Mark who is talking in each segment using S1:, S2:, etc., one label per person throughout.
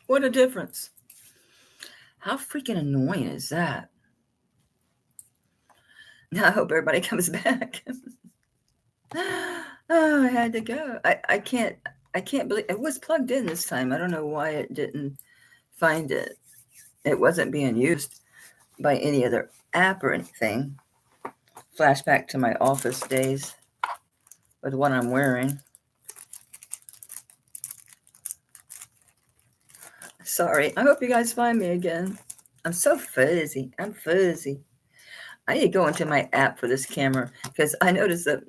S1: What a difference. How freaking annoying is that? Now I hope everybody comes back. Oh, I had to go. I can't believe it was plugged in this time. I don't know why it didn't find it. It wasn't being used by any other app or anything. Flashback to my office days with what I'm wearing. Sorry. I hope you guys find me again. I'm so fuzzy. I'm fuzzy. I need to go into my app for this camera because I noticed that.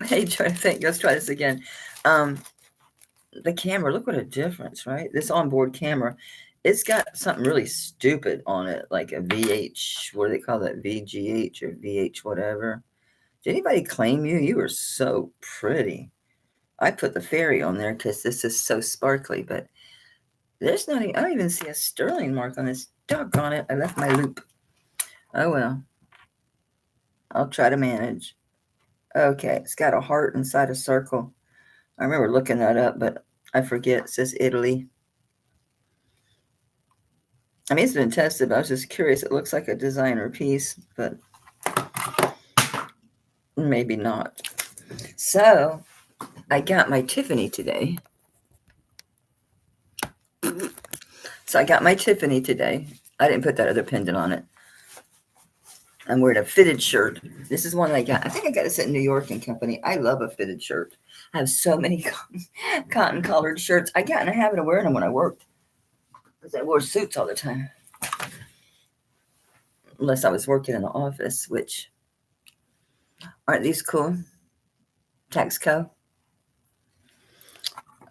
S1: Hey, try to think. Let's try this again. The camera, look what a difference, right? This onboard camera, it's got something really stupid on it, like a VH, what do they call that? VGH or VH, whatever. Did anybody claim you? You were so pretty. I put the fairy on there because this is so sparkly, but there's not, I don't even see a sterling mark on this. Doggone it, I left my loop. Oh well. I'll try to manage. Okay, it's got a heart inside a circle. I remember looking that up, but I forget. It says Italy. I mean, it's been tested, but I was just curious. It looks like a designer piece, but maybe not. So I got my Tiffany today. I didn't put that other pendant on it. I'm wearing a fitted shirt. This is one I got. I think I got this at New York and Company. I love a fitted shirt. I have so many cotton collared shirts. I got in the habit of wearing them when I worked because I wore suits all the time. Unless I was working in the office, which, aren't these cool? Taxco.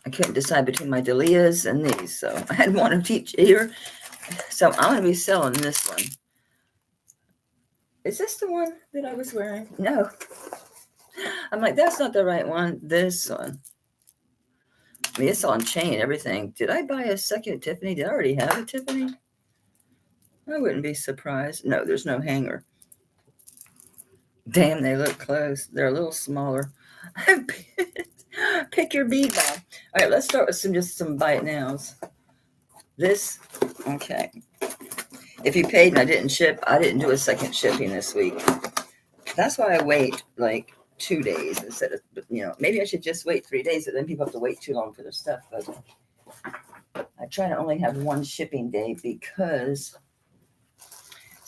S1: I couldn't decide between my Dahlias and these, so I had one of each ear. So I'm going to be selling this one. Is this the one that I was wearing? No. I'm like, that's not the right one. This one. I mean, it's on chain, everything. Did I buy a second Tiffany? Did I already have a Tiffany? I wouldn't be surprised. No, there's no hanger. Damn, they look close. They're a little smaller. Pick your bead ball. All right, let's start with some bite nows. This, okay. If you paid and I didn't ship, I didn't do a second shipping this week. That's why I wait like 2 days instead of, maybe I should just wait 3 days, but then people have to wait too long for their stuff. But I try to only have one shipping day because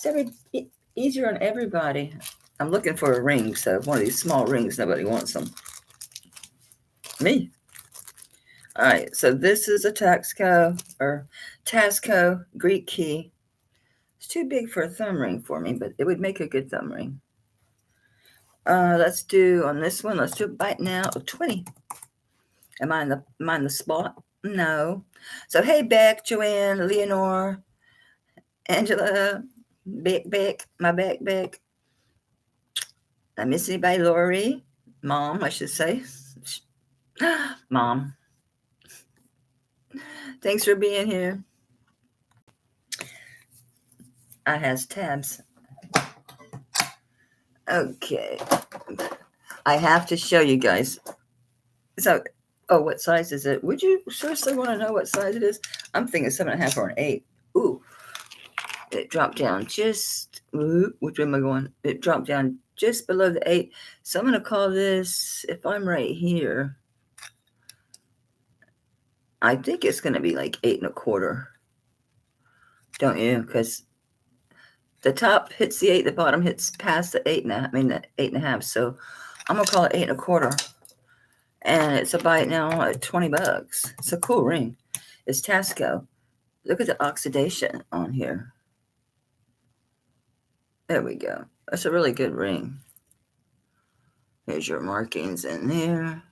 S1: it's easier on everybody. I'm looking for a ring, so one of these small rings, nobody wants them. Me. All right, so this is a Taxco Greek key. It's too big for a thumb ring for me, but it would make a good thumb ring. Let's do on this one. Let's do a bite now of 20. Am I in the spot? No. So hey, Beck, Joanne, Leonore, Angela, Beck, my Beck. I miss anybody? Lori, Mom, I should say. Mom. Thanks for being here. I has tabs. Okay. I have to show you guys. So, what size is it? Would you seriously want to know what size it is? I'm thinking 7.5 or an 8. Ooh. It dropped down just, which way am I going? It dropped down just below the 8. So I'm going to call this, if I'm right here, I think it's going to be like 8.25. Don't you? Because the top hits the 8, the bottom hits past the 8.5. I mean, the 8.5. So I'm going to call it 8.25. And it's a bite now at $20. It's a cool ring. It's Taxco. Look at the oxidation on here. There we go. That's a really good ring. Here's your markings in there.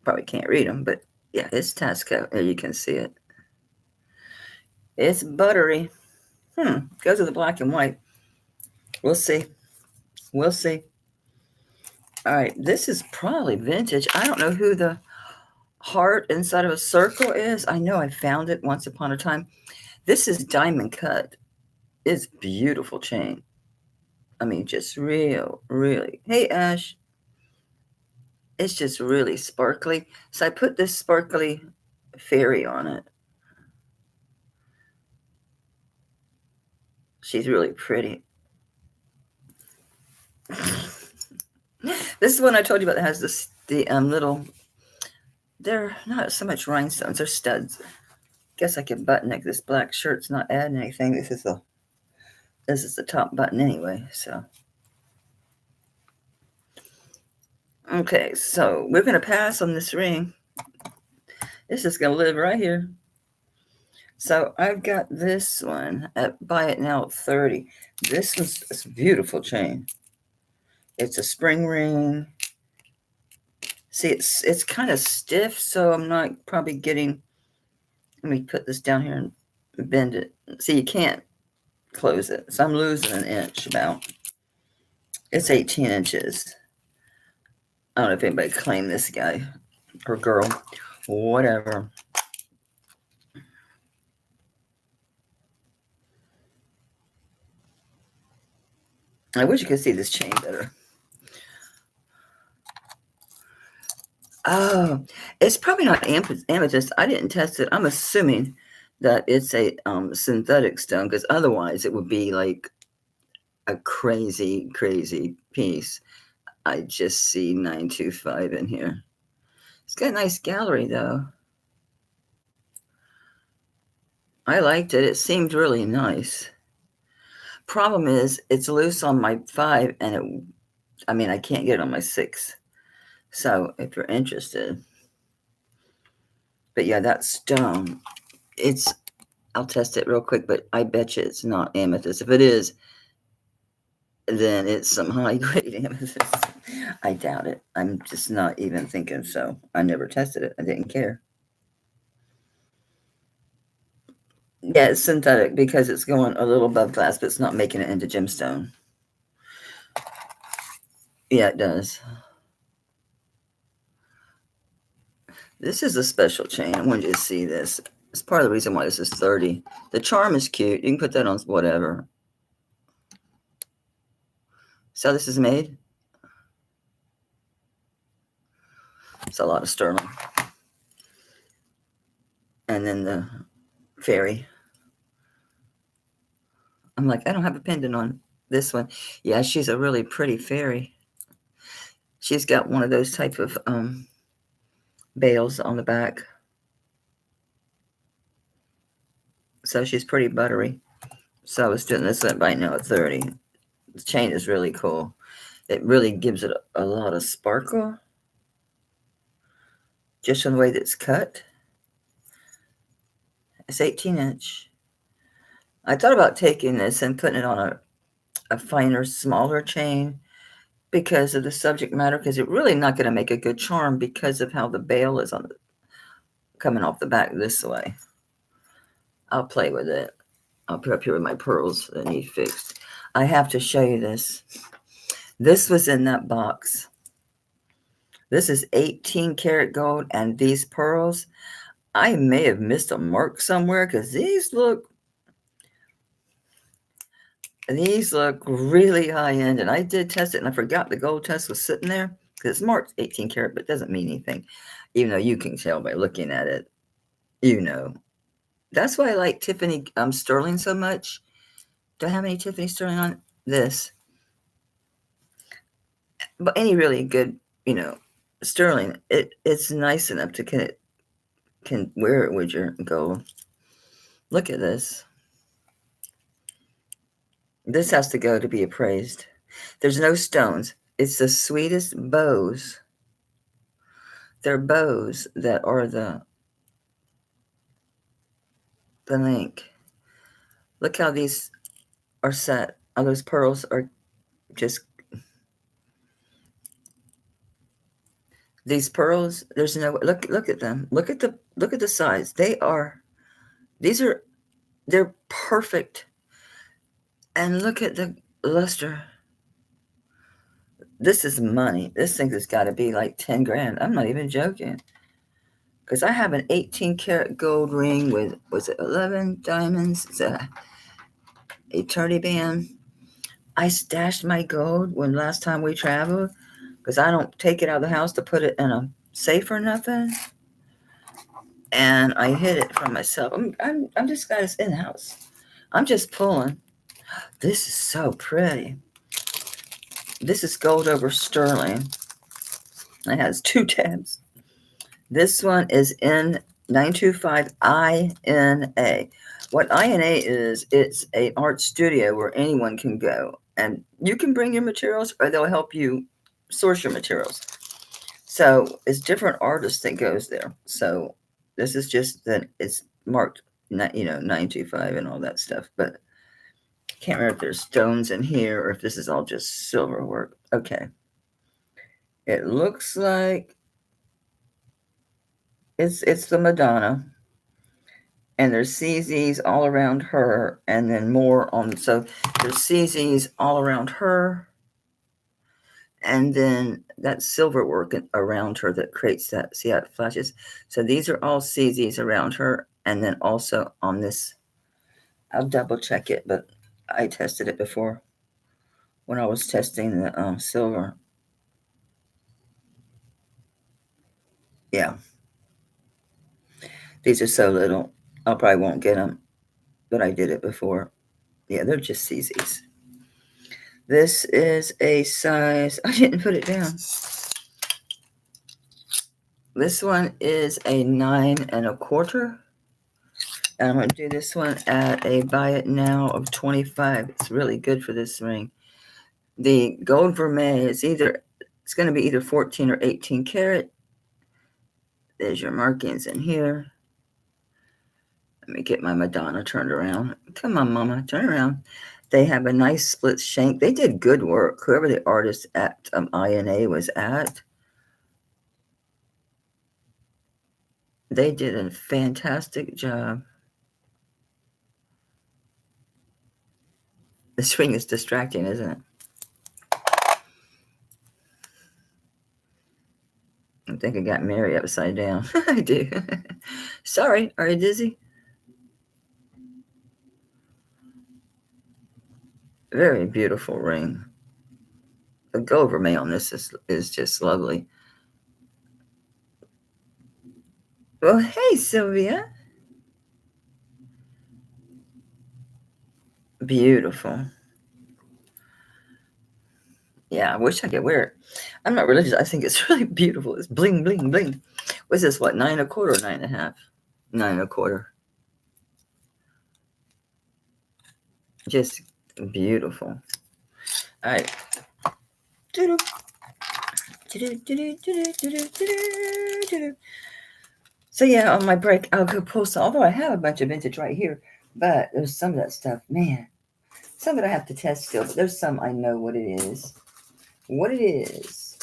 S1: Probably can't read them, but yeah, it's Taxco. There you can see it. It's buttery. Goes with the black and white. We'll see. We'll see. All right, this is probably vintage. I don't know who the heart inside of a circle is. I know I found it once upon a time. This is diamond cut. It's beautiful chain. I mean, just really. Hey, Ash. It's just really sparkly. So I put this sparkly fairy on it. She's really pretty. This is one I told you about that has the little, they're not so much rhinestones, they're studs. Guess I can button it. This black shirt's not adding anything. This is the top button anyway, so. Okay, so we're gonna pass on this ring. This is gonna live right here. So I've got this one at buy it now at 30. This was a beautiful chain. It's a spring ring. See, it's kind of stiff, so I'm not probably getting. Let me put this down here and bend it. See, you can't close it, so I'm losing an inch about. It's 18 inches. I don't know if anybody claimed this guy or girl, whatever. I wish you could see this chain better. Oh, it's probably not amethyst. I didn't test it. I'm assuming that it's a synthetic stone, because otherwise it would be like a crazy, crazy piece. I just see 925 in here. It's got a nice gallery, though. I liked it. It seemed really nice. Problem is, it's loose on my 5, and I can't get it on my 6. So if you're interested. But yeah, that stone, I'll test it real quick, but I bet you it's not amethyst. If it is, then it's some high-grade amethyst. I doubt it. I'm just not even thinking so. I never tested it. I didn't care. Yeah, it's synthetic because it's going a little above glass, but it's not making it into gemstone. Yeah, it does. This is a special chain. I wanted you to see this. It's part of the reason why this is 30. The charm is cute. You can put that on whatever. So this is made. It's a lot of sterling. And then the fairy. I'm like, I don't have a pendant on this one. Yeah, she's a really pretty fairy. She's got one of those type of bales on the back. So she's pretty buttery. So I was doing this one right now at 30. The chain is really cool. It really gives it a lot of sparkle. Just from the way that it's cut. It's 18 inch. I thought about taking this and putting it on a finer, smaller chain because of the subject matter, because it's really not going to make a good charm because of how the bale is coming off the back this way. I'll play with it. I'll put up here with my pearls that need fixed. I have to show you this. This was in that box. This is 18 karat gold, and these pearls, I may have missed a mark somewhere because these look really high end, and I did test it, and I forgot the gold test was sitting there because it's marked 18 karat, but it doesn't mean anything, even though you can tell by looking at it. That's why I like Tiffany sterling so much. Do I have any Tiffany sterling on this? But any really good, sterling, it's nice enough to can wear it with your gold. Look at this. This has to go to be appraised. There's no stones. It's the sweetest bows. They're bows that are the link. Look how these are set. All those pearls are just. These pearls, there's no look at them. Look at the size. They're perfect. And look at the luster. This is money. This thing has got to be like 10 grand. I'm not even joking. Because I have an 18 karat gold ring with, was it 11 diamonds? It's a eternity band. I stashed my gold when last time we traveled because I don't take it out of the house to put it in a safe or nothing. And I hid it from myself. I'm just got this in the house. I'm just pulling. This is so pretty. This is gold over sterling. It has 2 tabs. This one is N925 INA. What INA is, it's an art studio where anyone can go. And you can bring your materials or they'll help you source your materials. So it's different artists that goes there. So this is just that it's marked, 925 and all that stuff. But I can't remember if there's stones in here or if this is all just silver work. Okay. It looks like it's the Madonna. And there's CZs all around her, and then more on, so there's CZs all around her, and then that silver work around her that creates that, see how it flashes? So these are all CZs around her, and then also on this, I'll double check it, but I tested it before when I was testing the silver. Yeah. These are so little, I probably won't get them, but I did it before. Yeah, they're just CZs. This is a size, I didn't put it down. This one is a 9 1/4. And I'm going to do this one at a buy it now of 25. It's really good for this ring. The gold vermeil is it's going to be either 14 or 18 karat. There's your markings in here. Let me get my Madonna turned around. Come on, Mama, turn around. They have a nice split shank. They did good work. Whoever the artist at INA was at, they did a fantastic job. This ring is distracting, isn't it? I think I got Mary upside down. I do. Sorry, are you dizzy? Very beautiful ring. The gold vermeil on this is just lovely. Well, hey, Sylvia. Beautiful. Yeah, I wish I could wear it. I'm not religious. I think it's really beautiful. It's bling, bling, bling. What's this, what, 9 1/4 or 9 1/2? 9 1/4. Just beautiful. All right. So yeah, on my break, I'll go pull some, although I have a bunch of vintage right here, but there's some of that stuff, man. Some of it I have to test still, but there's some I know what it is. What it is.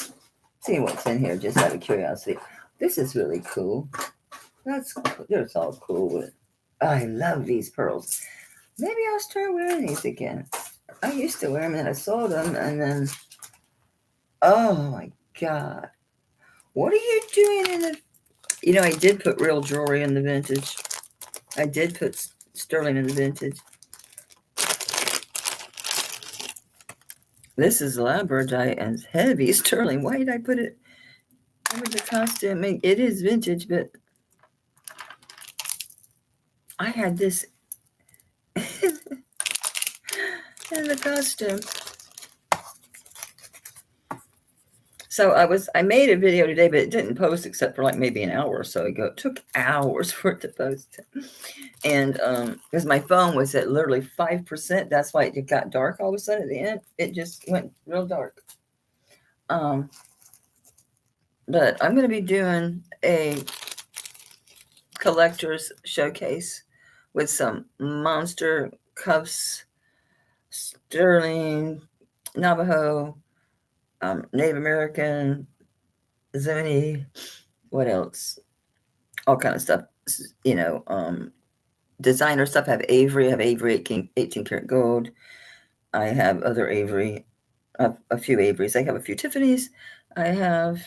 S1: See what's in here, just out of curiosity. This is really cool. That's all cool with. I love these pearls. Maybe I'll start wearing these again. I used to wear them and I sold them, and then, oh my God. What are you doing in the, I did put real jewelry in the vintage. I did put sterling in the vintage. This is Labradorite and heavy sterling. Why did I put it over the costume? I mean, it is vintage, but I had this in the costume. So I made a video today, but it didn't post except for like maybe an hour or so ago. It took hours for it to post. And because my phone was at literally 5%, that's why it got dark all of a sudden at the end. It just went real dark. But I'm going to be doing a collector's showcase with some monster cuffs, sterling, Navajo, Native American, Zuni, what else? All kind of stuff. Designer stuff. I have Avery 18 karat gold. I have other Avery, a few Averys. I have a few Tiffany's. I have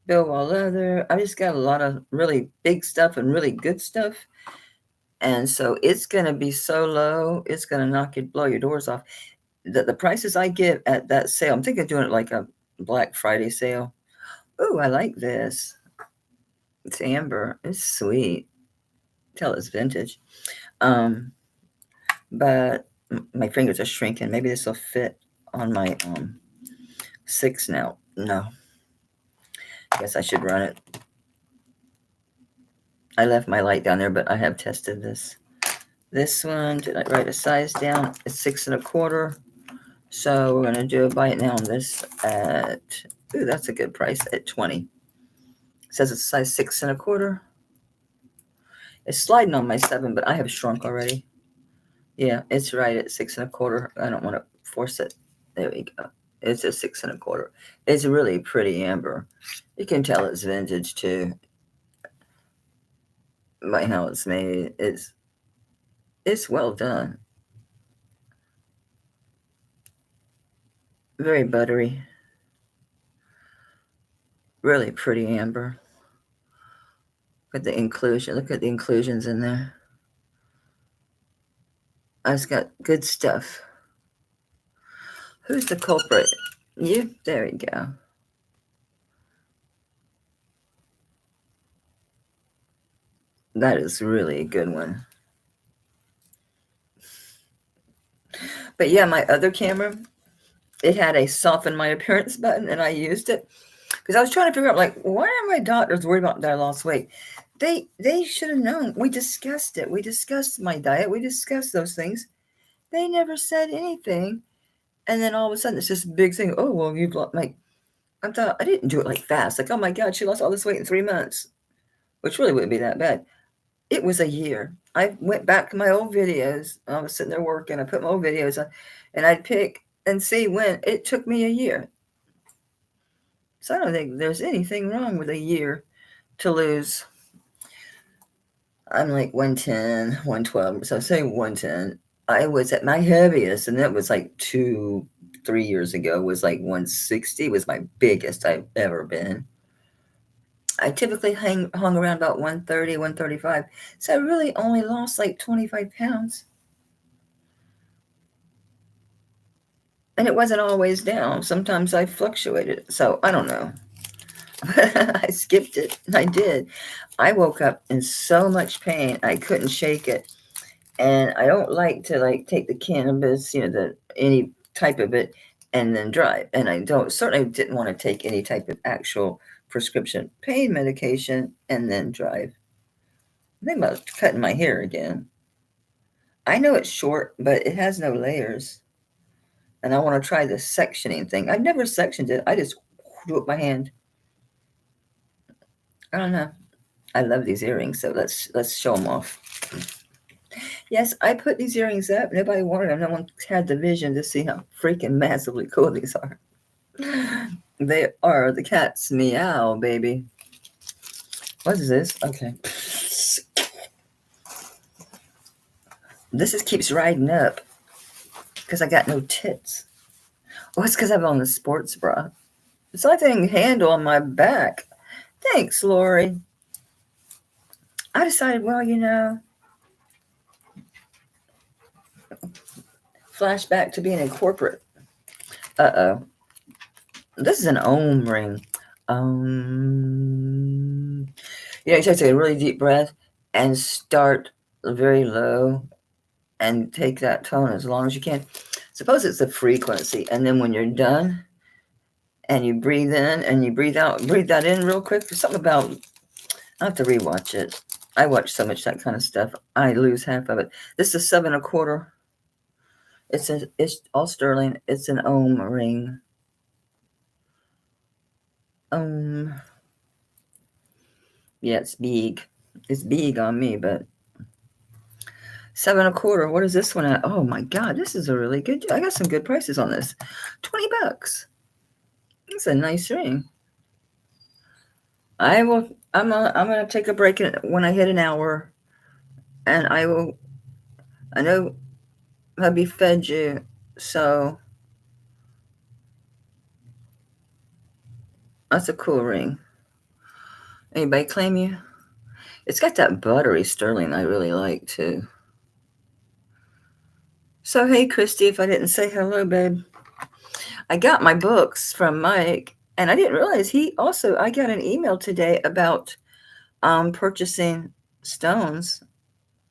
S1: Bilwall leather. I just got a lot of really big stuff and really good stuff. And so it's going to be so low, it's going to blow your doors off. The prices I get at that sale, I'm thinking of doing it like a Black Friday sale. Oh, I like this. It's amber. It's sweet. Tell it's vintage. But my fingers are shrinking. Maybe this will fit on my 6 now. No. Guess I should run it. I left my light down there, but I have tested this. This one, did I write a size down? It's 6 1/4. So we're gonna do a buy it now on this at, ooh, that's a good price, at 20. It says it's size 6 1/4. It's sliding on my 7, but I have shrunk already. Yeah, it's right at 6 1/4. I don't want to force it. There we go. It's a 6 1/4. It's really pretty amber. You can tell it's vintage too by how it's made. It's well done. Very buttery. Really pretty amber. Look at the inclusion. Look at the inclusions in there. It's got good stuff. Who's the culprit? You? There we go. That is really a good one. But yeah, my other camera, it had a soften my appearance button, and I used it because I was trying to figure out, like, why are my doctors worried about that I lost weight? They should have known. We discussed it. We discussed my diet. We discussed those things. They never said anything. And then all of a sudden, it's this big thing. Oh, well, you've lost, like, I thought, I didn't do it like fast. Like, oh my God, she lost all this weight in 3 months, which really wouldn't be that bad. It was a year. I went back to my old videos. I was sitting there working. I put my old videos on, and I'd pick and see when it took me a year. So I don't think there's anything wrong with a year to lose. I'm like 110, 112. So say 110. I was at my heaviest, and that was like 2, 3 years ago, was like 160 was my biggest I've ever been. I typically hung around about 130, 135. So I really only lost like 25 pounds. And it wasn't always down. Sometimes I fluctuated. So I don't know. I skipped it. I did. I woke up in so much pain. I couldn't shake it. And I don't like to take the cannabis, any type of it, and then drive. And I certainly didn't want to take any type of actual prescription pain medication and then drive. I think about cutting my hair again. I know it's short, but it has no layers. And I want to try the sectioning thing. I've never sectioned it. I just do it by hand. I don't know. I love these earrings, so let's show them off. Yes, I put these earrings up. Nobody wanted them. No one had the vision to see how freaking massively cool these are. They are the cat's meow, baby. What is this? Okay. This keeps riding up because I got no tits. Oh, it's because I'm on the sports bra. It's like a handle on my back. Thanks, Lori. I decided, well, flashback to being in corporate. Uh-oh. This is an ohm ring. You have to take a really deep breath and start very low and take that tone as long as you can. Suppose it's the frequency, and then when you're done and you breathe in and you breathe out, breathe that in real quick. There's something about, I have to rewatch it. I watch so much that kind of stuff. I lose half of it. This is 7 1/4. It's all sterling. It's an ohm ring. Yeah, it's big. It's big on me, but 7 1/4. What is this one at? Oh my God, this is a really good. I got some good prices on this. $20. It's a nice ring. I'm gonna take a break when I hit an hour, and I know hubby fed you, so that's a cool ring. Anybody claim you? It's got that buttery sterling I really like too. So hey, Christy, if I didn't say hello, babe, I got my books from Mike, and I didn't realize I got an email today about purchasing stones,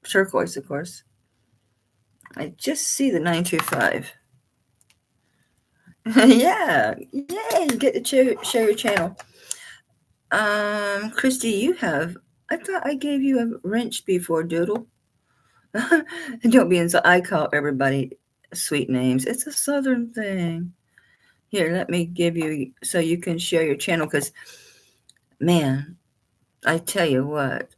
S1: turquoise, of course. I just see the 925. Yeah, yay! You get to share your channel. Christy, I thought I gave you a wrench before, Doodle. Don't be inside. I call everybody sweet names. It's a southern thing. Here, let me give you so you can share your channel. Because, man, I tell you what,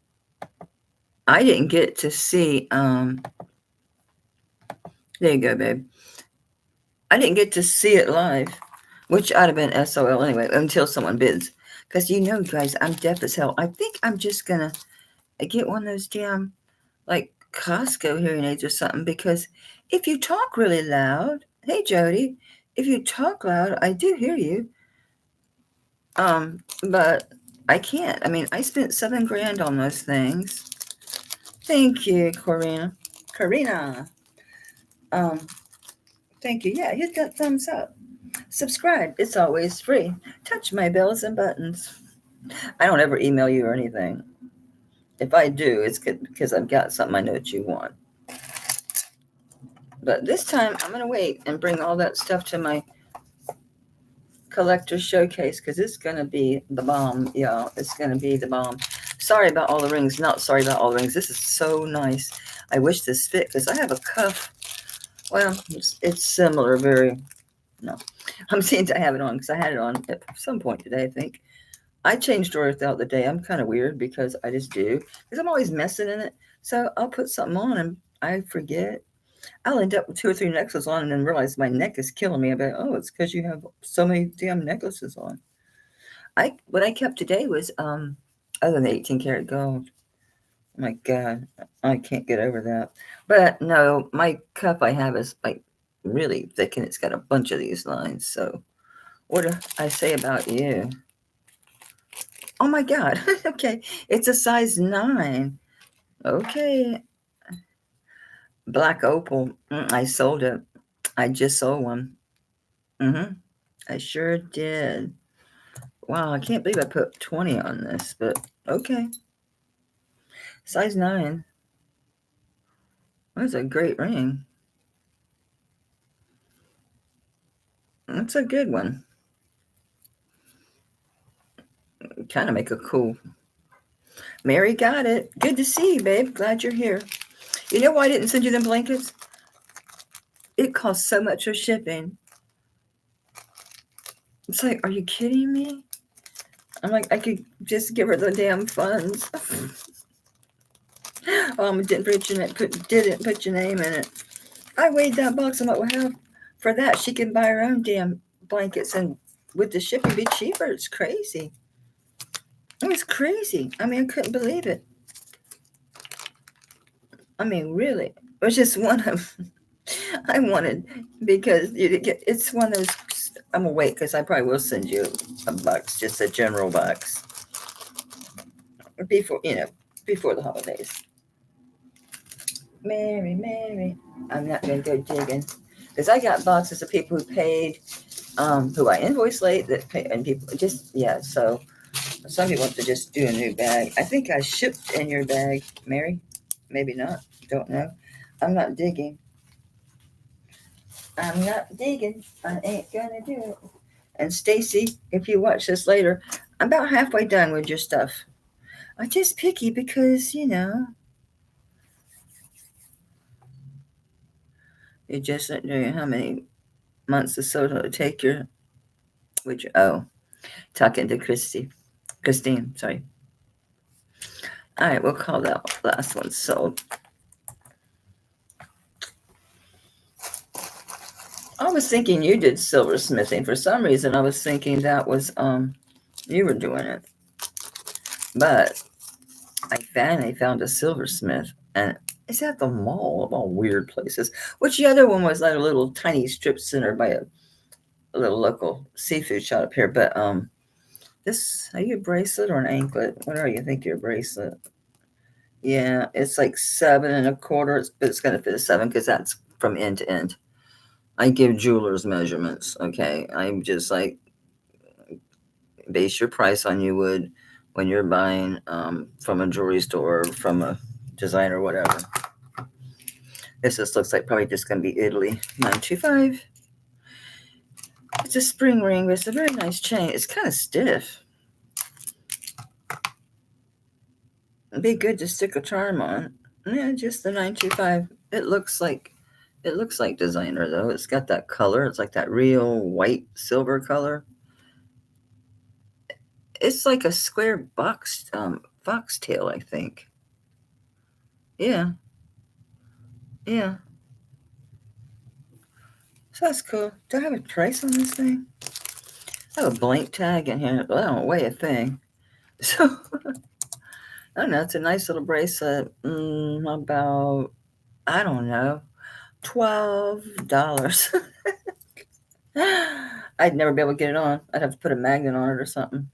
S1: I didn't get to see. There you go, babe. I didn't get to see it live, which I'd have been SOL anyway until someone bids. Because guys, I'm deaf as hell. I think I'm just gonna get one of those damn like Costco hearing aids or something. Because if you talk really loud, hey Jody, if you talk loud, I do hear you. But I can't. I mean, I spent $7 grand on those things. Thank you, Corina. Thank you. Yeah, hit that thumbs up. Subscribe. It's always free. Touch my bells and buttons. I don't ever email you or anything. If I do, it's good because I've got something I know that you want. But this time, I'm going to wait and bring all that stuff to my collector showcase because it's going to be the bomb, y'all. It's going to be the bomb. Sorry about all the rings. Not sorry about all the rings. This is so nice. I wish this fit because I have a cuff. Well, it's similar, no. I'm seeing I have it on because I had it on at some point today, I think. I change drawers throughout the day. I'm kind of weird because I just do. Because I'm always messing in it. So I'll put something on and I forget. I'll end up with 2 or 3 necklaces on and then realize my neck is killing me. I'll be like, oh, it's because you have so many damn necklaces on. What I kept today was other than the 18 karat gold. Oh my God, I can't get over that. But no, my cuff I have is like really thick and it's got a bunch of these lines. So what do I say about you? Oh my God. Okay. It's a size 9. Okay. Black opal. I sold it. I just sold one. I sure did. Wow. I can't believe I put 20 on this, but okay. Size 9. That's a great ring. That's a good one. Kind of make a cool. Mary got it. Good to see you, babe. Glad you're here. You know why I didn't send you them blankets? It costs so much for shipping. It's like, are you kidding me? I'm like, I could just give her the damn funds. Didn't put your name in it. I weighed that box. I'm like, well, for that she can buy her own damn blankets and with the shipping be cheaper. It's crazy. It was crazy. I mean, I couldn't believe it. I mean, really, it was just one of I wanted because it's one of those. I'm gonna wait because I probably will send you a box, just a general box before the holidays. Mary, I'm not gonna go digging because I got boxes of people who paid, who I invoiced late that pay, and people So some people want to just do a new bag. I think I shipped in your bag, Mary. Maybe not. Don't know. I'm not digging. I ain't gonna do it. And Stacy, if you watch this later, I'm about halfway done with your stuff. I'm just picky because, you're just not doing how many months or so to take talking to Christine, sorry. All right, we'll call that last one sold. I was thinking you did silversmithing. For some reason, I was thinking that was, you were doing it. But I finally found a silversmith, and it's at the mall of all weird places. Which the other one was like a little tiny strip center by a little local seafood shop up here. But are you a bracelet or an anklet? What are you? I think you're a bracelet. Yeah, it's like 7 1/4, but it's gonna fit a 7 because that's from end to end. I give jewelers measurements, okay? I'm just like, base your price on you would when you're buying from a jewelry store, from a designer, whatever. This just looks like probably just going to be Italy. 925. It's a spring ring, but it's a very nice chain. It's kind of stiff. It'd be good to stick a charm on. Yeah, just the 925. It looks like designer though. It's got that color. It's like that real white silver color. It's like a square box foxtail, I think. Yeah. Yeah. So that's cool. Do I have a price on this thing? I have a blank tag in here. Well, I don't weigh a thing. So I don't know. It's a nice little bracelet. About, I don't know, $12. I'd never be able to get it on. I'd have to put a magnet on it or something.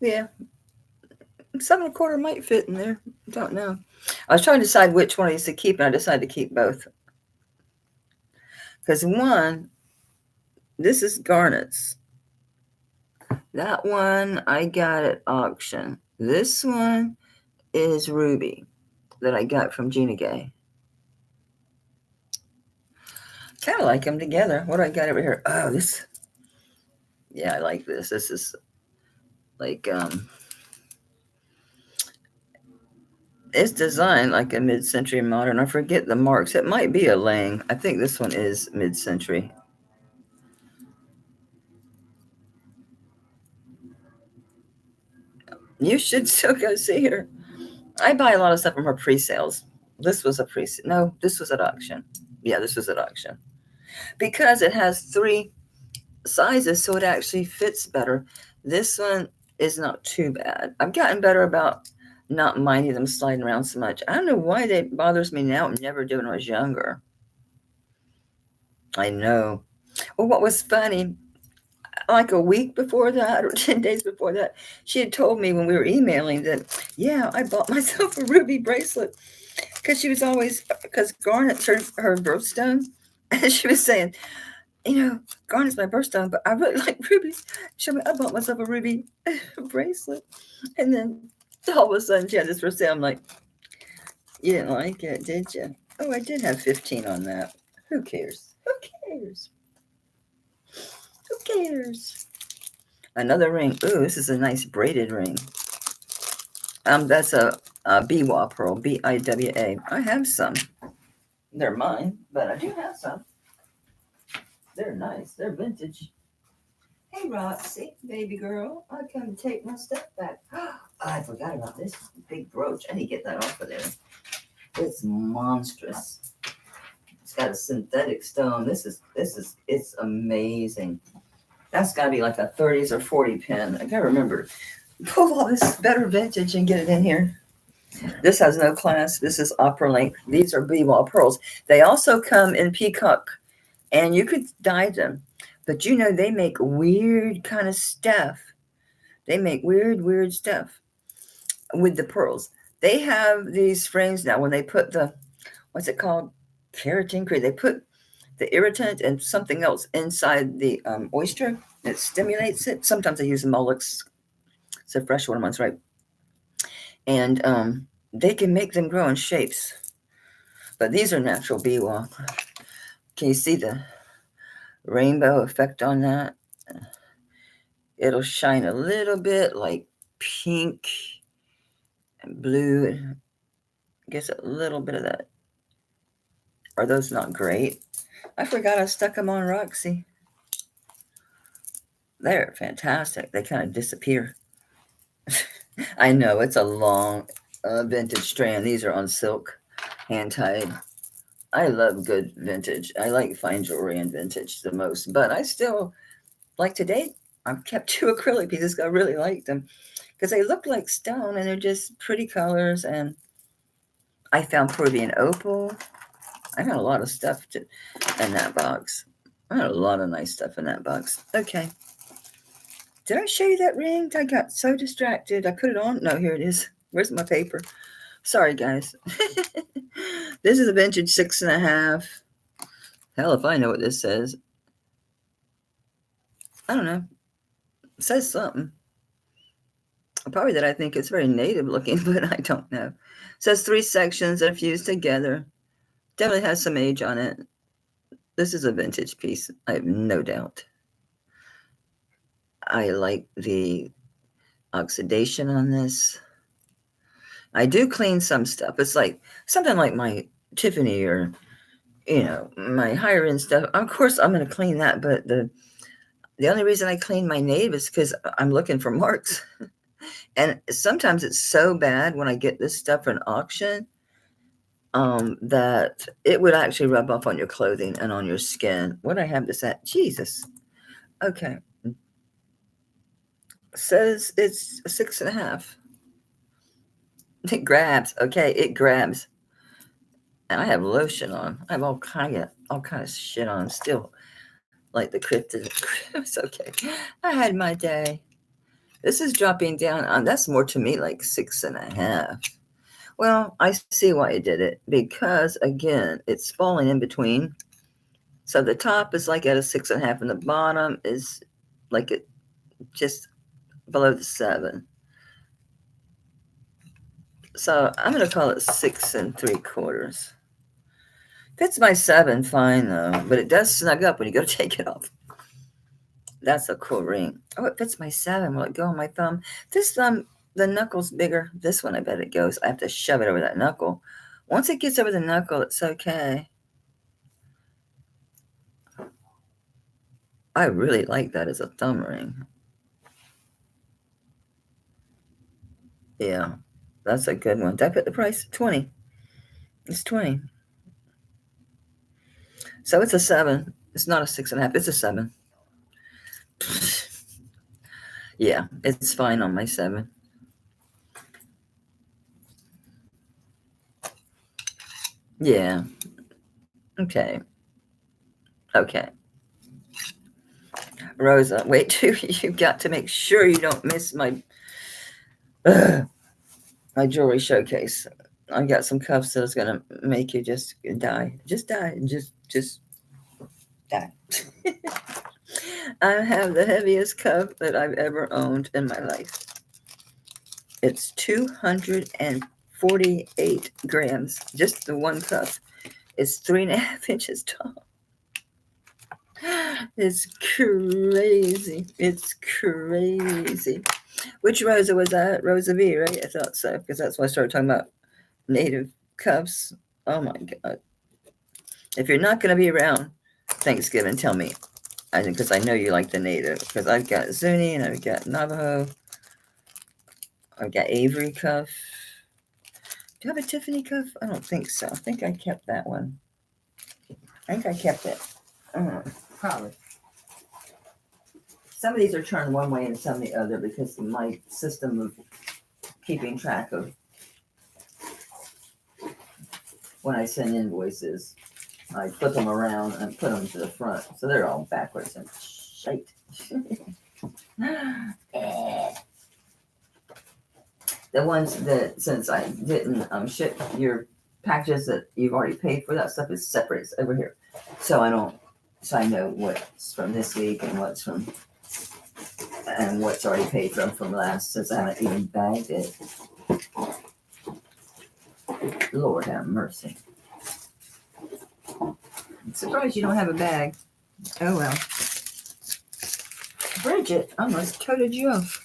S1: Yeah. 7 1/4 might fit in there. Don't know. I was trying to decide which one I used to keep, and I decided to keep both. Because one, this is Garnet's. That one I got at auction. This one is Ruby that I got from Gina Gay. Kind of like them together. What do I got over here? Oh, this. Yeah, I like this. This is like, it's designed like a mid-century modern. I forget the marks. It might be a Lang. I think this one is mid-century. You should still go see her. I buy a lot of stuff from her pre-sales. This was a pre-sale. No, this was at auction. Yeah, this was at auction. Because it has 3 sizes, so it actually fits better. This one is not too bad. I've gotten better about not minding them sliding around so much. I don't know why it bothers me now. I never did when I was younger. I know. Well, what was funny, like a week before that or 10 days before that, she had told me when we were emailing that, yeah, I bought myself a ruby bracelet because she was always, because Garnet's her birthstone. And she was saying, you know, Garnet's my birthstone, but I really like rubies. I bought myself a ruby bracelet. And then all of a sudden she had this for sale. I'm like, you didn't like it, did you? Oh, I did have 15 on that. Who cares? Who cares? Who cares? Another ring. Ooh, this is a nice braided ring. That's a Biwa pearl, Biwa. I have some. They're mine, but I do have some. They're nice. They're vintage. Hey, Roxy, baby girl. I come to take my stuff back. Oh, I forgot about this big brooch. I need to get that off of there. It's monstrous. It's got a synthetic stone. It's amazing. That's got to be like a 30s or 40 pin. I got to remember. Pull all this better vintage and get it in here. This has no clasp. This is opera length. These are Biwa pearls. They also come in peacock, and you could dye them. But you know, they make weird kind of stuff. They make weird stuff with the pearls. They have these frames now when they put the, what's it called? Keratin cream. They put the irritant and something else inside the oyster. It stimulates it. Sometimes they use Molex. It's a fresh one once, right? And they can make them grow in shapes. But these are natural Biwa. Can you see the rainbow effect on that? It'll shine a little bit like pink and blue. I guess a little bit of that. Are those not great? I forgot I stuck them on Roxy. They're fantastic. They kind of disappear. I know, it's a long vintage strand. These are on silk, hand-tied. I love good vintage. I like fine jewelry and vintage the most. But I still, like today, I've kept 2 acrylic pieces. I really like them because they look like stone and they're just pretty colors. And I found Peruvian opal. I got a lot of stuff in that box. I got a lot of nice stuff in that box. Okay. Did I show you that ring? I got so distracted. I put it on. No, here it is. Where's my paper? Sorry, guys. This is a vintage 6.5 Hell if I know what this says. I don't know. It says something. Probably that I think it's very native looking, but I don't know. It says 3 sections that are fused together. Definitely has some age on it. This is a vintage piece, I have no doubt. I like the oxidation on this. I do clean some stuff. It's like something like my Tiffany or, my higher end stuff. Of course, I'm going to clean that, but the only reason I clean my native is because I'm looking for marks. And sometimes it's so bad when I get this stuff for an auction that it would actually rub off on your clothing and on your skin. What I have this at? Jesus. Okay. Says it's 6.5. It grabs. Okay, it grabs. And I have lotion on. I have all kind of shit on still. Like the cryptid. It's okay. I had my day. This is dropping down. That's more to me like 6.5. Well, I see why you did it. Because, again, it's falling in between. So the top is like at a 6.5, and the bottom is like it just below the 7. So I'm going to call it 6 3/4. Fits my 7 fine, though. But it does snug up when you go to take it off. That's a cool ring. Oh, it fits my 7. Will it go on my thumb? This thumb, the knuckle's bigger. This one, I bet it goes. I have to shove it over that knuckle. Once it gets over the knuckle, it's okay. I really like that as a thumb ring. Yeah, that's a good one. Did I put the price? 20. It's 20. So it's a 7. It's not a 6.5. It's a 7. Yeah, it's fine on my 7. Yeah. Okay. Okay. Rosa, wait till you got to make sure you don't miss my jewelry showcase. I got some cuffs that's gonna make you just die. Just die. Just die. I have the heaviest cuff that I've ever owned in my life. It's 248 grams. Just the one cuff. It's 3.5 inches tall. It's crazy. It's crazy. Which Rosa was that? Rosa V, right? I thought so, because that's why I started talking about native cuffs. Oh my God. If you're not going to be around Thanksgiving, tell me. I think because I know you like the native. Because I've got Zuni and I've got Navajo. I've got Avery cuff. Do you have a Tiffany cuff? I don't think so. I think I kept that one. I think I kept it. Probably. Some of these are turned one way and some the other because of my system of keeping track of when I send invoices. I flip them around and put them to the front. So they're all backwards and shite. The ones that, since I didn't ship your packages that you've already paid for, that stuff is separate. It's over here. So I know what's from this week and what's already paid from last, since I haven't even bagged it. Lord have mercy. I'm surprised you don't have a bag. Oh well. Bridget almost toted you off.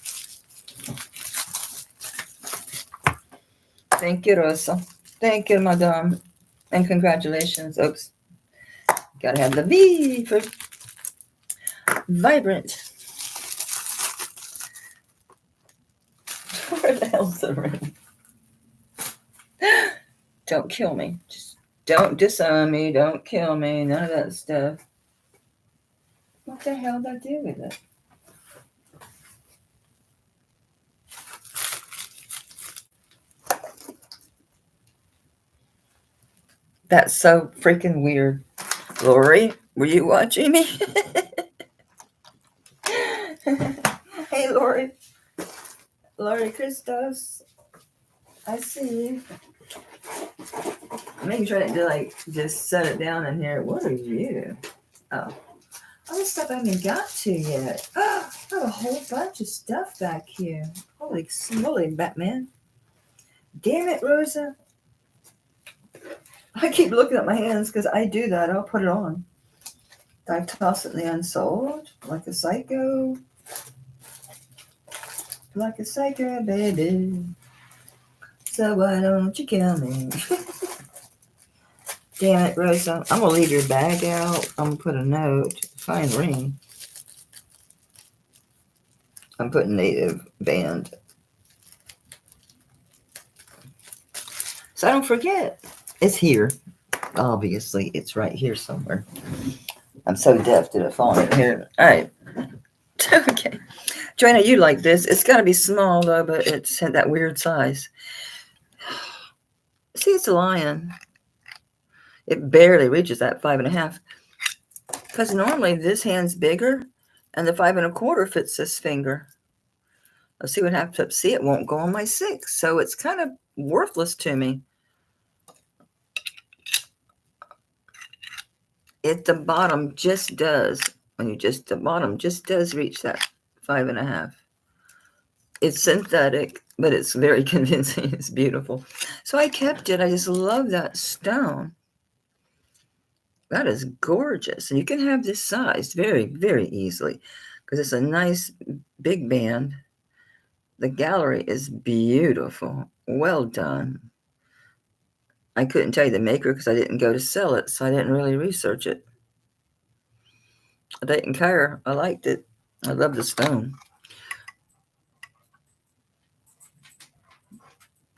S1: Thank you, Rosa. Thank you, madame. And congratulations. Oops. Gotta have the V for vibrant. Where the hell's the ring? Don't kill me. Just don't disown me. Don't kill me. None of that stuff. What the hell did I do with it? That's so freaking weird. Lori, were you watching me? Hey, Lori. Lori Christos. I see you. I'm making sure I didn't like just set it down in here. What are you? Oh. All this stuff I haven't got to yet. Oh, I have a whole bunch of stuff back here. Holy smoly, Batman. Damn it, Rosa. I keep looking at my hands because I do that. I'll put it on. I toss it in the unsold like a psycho. Like a psycho, baby. So why don't you kill me? Damn it, Rosa. I'm going to leave your bag out. I'm going to put a note. Fine ring. I'm putting native band. So I don't forget. It's here. Obviously, it's right here somewhere. I'm so deaf to it falling in here. All right. Okay. Joanna, you like this. It's got to be small, though, but it's that weird size. See, it's a lion. It barely reaches that 5.5. Because normally this hand's bigger, and the 5 1/4 fits this finger. Let's see what happens. See, it won't go on my 6, so it's kind of worthless to me. The bottom just does. The bottom just does reach that 5 1/2. It's synthetic, but it's very convincing. It's beautiful. So I kept it. I just love that stone. That is gorgeous. And you can have this sized very, very easily because it's a nice big band. The gallery is beautiful. Well done. I couldn't tell you the maker because I didn't go to sell it, so I didn't really research it. I didn't care. I liked it. I love the stone.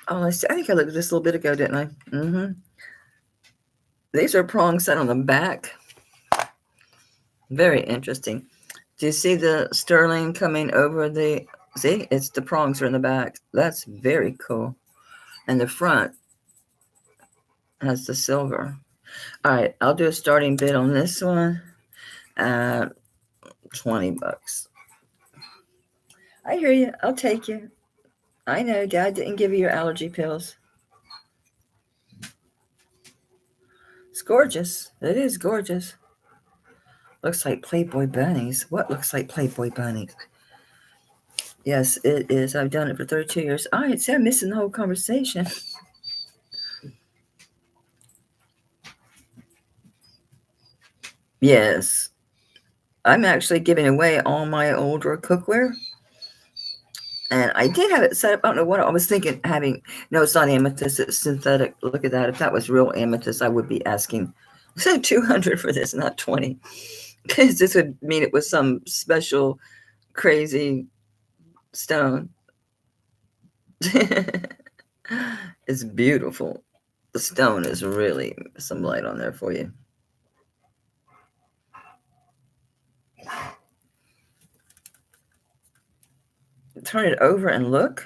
S1: Oh, I think I looked at this a little bit ago, didn't I? Mm-hmm. These are prongs set on the back. Very interesting. Do you see the sterling coming over the... See, it's the prongs are in the back. That's very cool. And the front has the silver. All right, I'll do a starting bid on this one at $20. I hear you. I'll take you. I know Dad didn't give you your allergy pills. It's gorgeous. It is gorgeous. Looks like Playboy bunnies. What looks like Playboy bunnies? Yes, it is. I've done it for 32 years. All right, see, I'm missing the whole conversation. Yes. I'm actually giving away all my older cookware. And I did have it set up. I don't know what I was thinking having. No, it's not amethyst. It's synthetic. Look at that. If that was real amethyst, I would be asking $200 for this, not 20. Because this would mean it was some special, crazy stone. It's beautiful. The stone is really some light on there for you. Turn it over and look.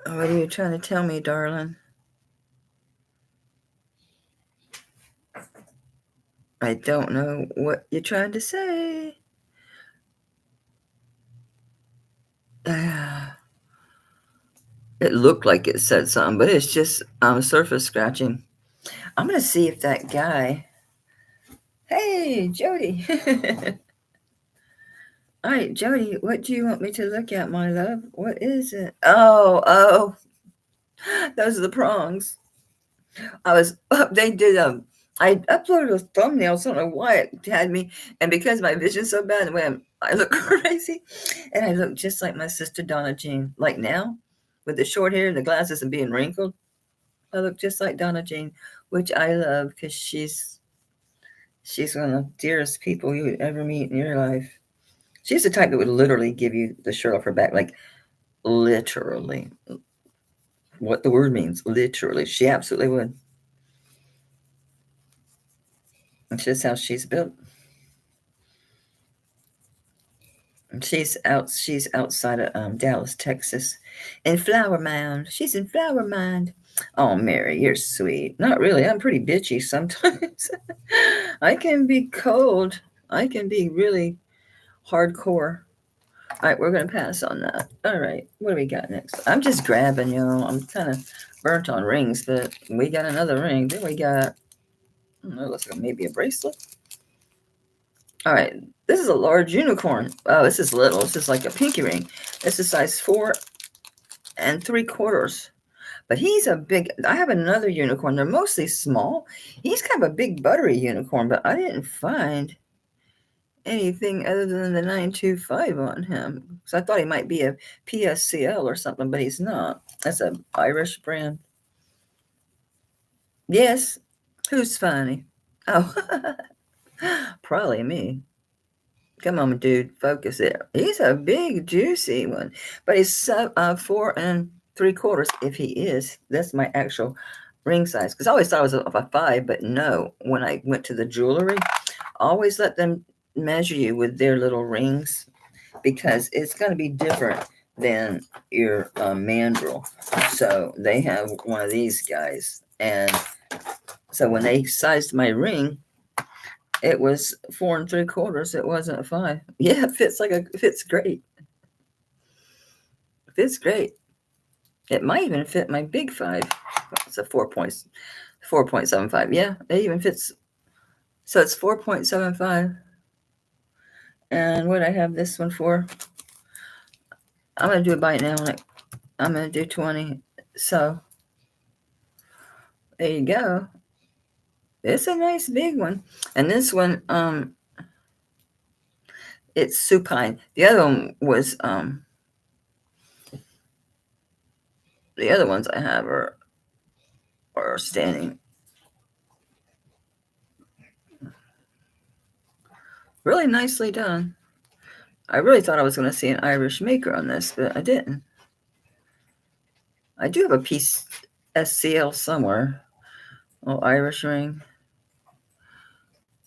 S1: What are you trying to tell me, darling? I don't know what you're trying to say. It looked like it said something, but it's just surface scratching. I'm going to see if that guy... Hey, Jody. All right, Jody, what do you want me to look at, my love? What is it? Oh. Those are the prongs. They did, I uploaded a thumbnail. So I don't know why it had me. And because my vision's so bad, the way I look crazy. And I look just like my sister, Donna Jean. Like now, with the short hair, the glasses, and being wrinkled. I look just like Donna Jean, which I love because she's one of the dearest people you would ever meet in your life. She's the type that would literally give you the shirt off her back, like literally. What the word means, literally. She absolutely would. That's just how she's built. She's outside of Dallas, Texas, in Flower Mound. She's in Flower Mound. Oh, Mary, you're sweet. Not really. I'm pretty bitchy sometimes. I can be cold. I can be really hardcore. All right, we're going to pass on that. All right, what do we got next? I'm just grabbing, y'all. I'm kind of burnt on rings, but we got another ring. Then we got, I don't know, looks like maybe a bracelet. All right, this is a large unicorn. Oh, this is little. This is like a pinky ring. This is size 4 3/4. But he's a big, I have another unicorn. They're mostly small. He's kind of a big buttery unicorn, but I didn't find anything other than the 925 on him. So I thought he might be a PSCL or something, but he's not. That's an Irish brand. Yes. Who's funny? Oh, probably me. Come on, dude. Focus it. He's a big, juicy one. But he's 4 3/4 if he is. That's my actual ring size. Because I always thought it was a 5, but no. When I went to the jewelry, always let them measure you with their little rings because it's going to be different than your mandrel. So they have one of these guys. And so when they sized my ring, it was 4 3/4. It wasn't a 5. Yeah, it fits great. It fits great. It might even fit my big 5. It's a 4.75. Yeah, it even fits. So it's 4.75. And what I have this one for? I'm gonna do a bite now. I'm gonna do 20. So there you go. It's a nice big one. And this one, it's supine. The other one was the other ones I have are standing. Really nicely done. I really thought I was going to see an Irish maker on this, but I didn't. I do have a piece SCL somewhere. Oh, Irish ring.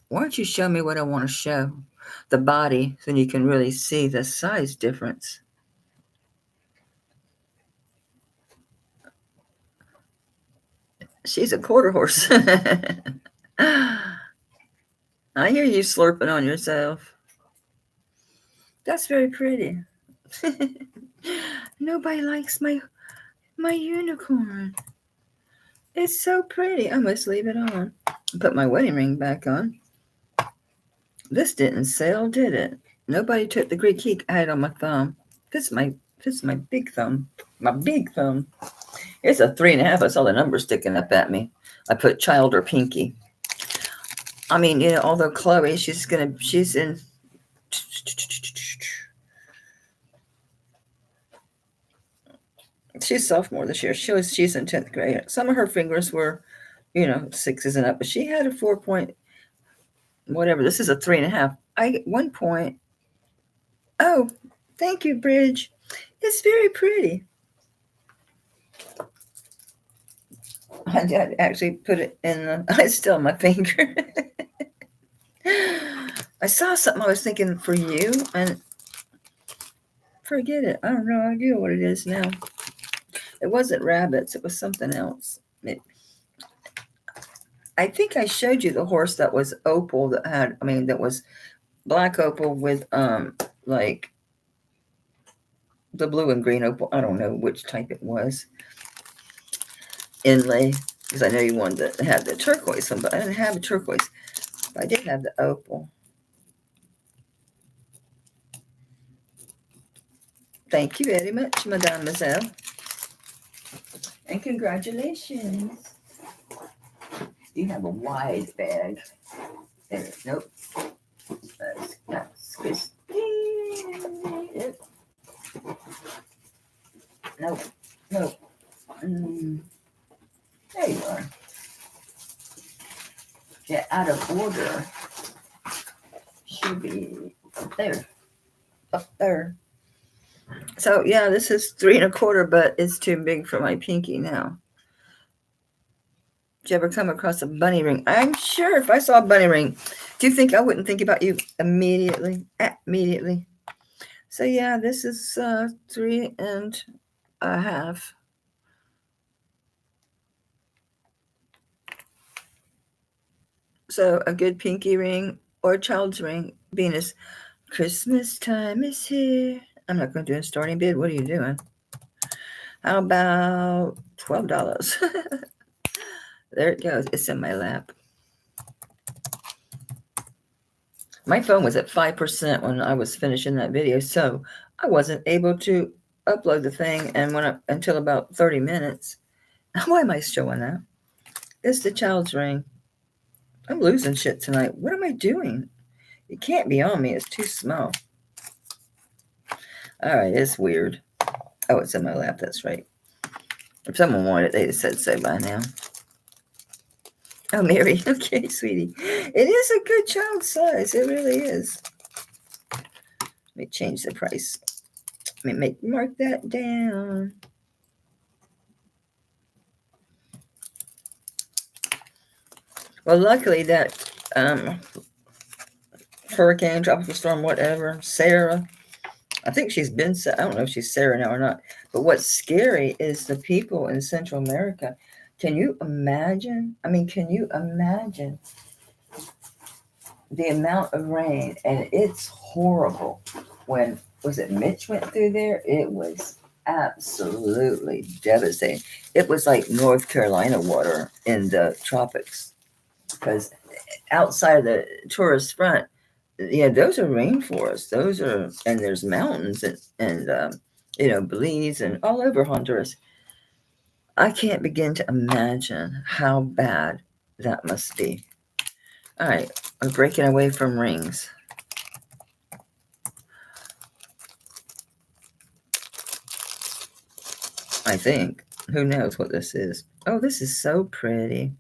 S1: Why don't you show me what I want to show? The body, so you can really see the size difference. She's a quarter horse. I hear you slurping on yourself. That's very pretty. Nobody likes my unicorn. It's so pretty. I must leave it on. Put my wedding ring back on. This didn't sell, did it? Nobody took the Greek key I had on my thumb. This is my big thumb. My big thumb. It's a 3.5. I saw the number sticking up at me. I put child or pinky. I mean, although Chloe, she's in. She's sophomore this year. She's in 10th grade. Some of her fingers were, 6s and up, but she had a 4 point whatever. This is a 3.5. I get 1 point. Oh, thank you, Bridge. It's very pretty. I actually put it in I still my finger. I saw something I was thinking for you and forget it. I don't know idea what it is now. It wasn't rabbits. It was something else. I think I showed you the horse that was opal that was black opal with like the blue and green opal. I don't know which type it was. Inlay, because I know you wanted to have the turquoise one, but I didn't have a turquoise. But I did have the opal. Thank you very much, Mademoiselle. And congratulations. You have a wide bag. Nope. That's Christine. Nope. Nope. There you are. Get out of order. Should be up there. Up there. So yeah, this is 3 1/4, but it's too big for my pinky now. Did you ever come across a bunny ring? I'm sure if I saw a bunny ring, do you think I wouldn't think about you immediately? Immediately. So yeah, this is 3 1/2. So a good pinky ring or child's ring, Venus, Christmas time is here. I'm not going to do a starting bid. What are you doing? How about $12? There it goes. It's in my lap. My phone was at 5% when I was finishing that video, so I wasn't able to upload the thing and went up until about 30 minutes. Why am I showing that? It's the child's ring. I'm losing shit tonight. What am I doing? It can't be on me. It's too small. All right, it's weird. Oh, it's in my lap. That's right. If someone wanted it, they'd have said so by now. Oh, Mary. Okay, sweetie. It is a good child size. It really is. Let me change the price. Let me mark that down. Well, luckily that hurricane, tropical storm, whatever, Sarah, I think she's been, I don't know if she's Sarah now or not, but what's scary is the people in Central America. Can you imagine? I mean, can you imagine the amount of rain? And it's horrible. When, was it Mitch went through there? It was absolutely devastating. It was like North Carolina water in the tropics. Because outside of the tourist front, yeah, those are rainforests. Those are, and there's mountains and Belize and all over Honduras. I can't begin to imagine how bad that must be. All right, we're breaking away from rings. I think. Who knows what this is? Oh, this is so pretty.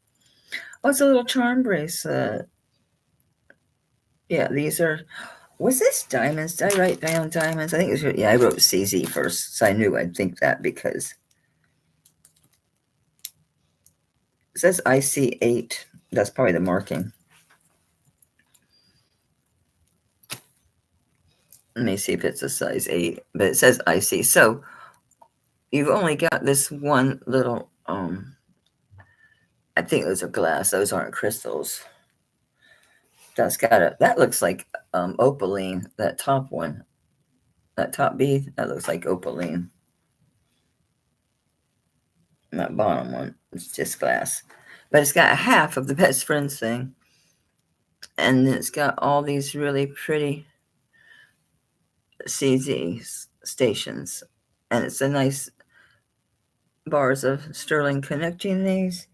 S1: Oh, it's a little charm bracelet. Yeah, these are. Was this diamonds? Did I write down diamonds? I think it was. Yeah, I wrote CZ first, so I knew I'd think that because it says IC8. That's probably the marking. Let me see if it's a size 8, but it says IC. So you've only got this one little. I think those are glass. Those aren't crystals. That's got a. That looks like opaline. That top one. That top bead, that looks like opaline. And that bottom one, it's just glass. But it's got half of the best friends thing. And it's got all these really pretty CZ stations. And it's a nice bars of sterling connecting these.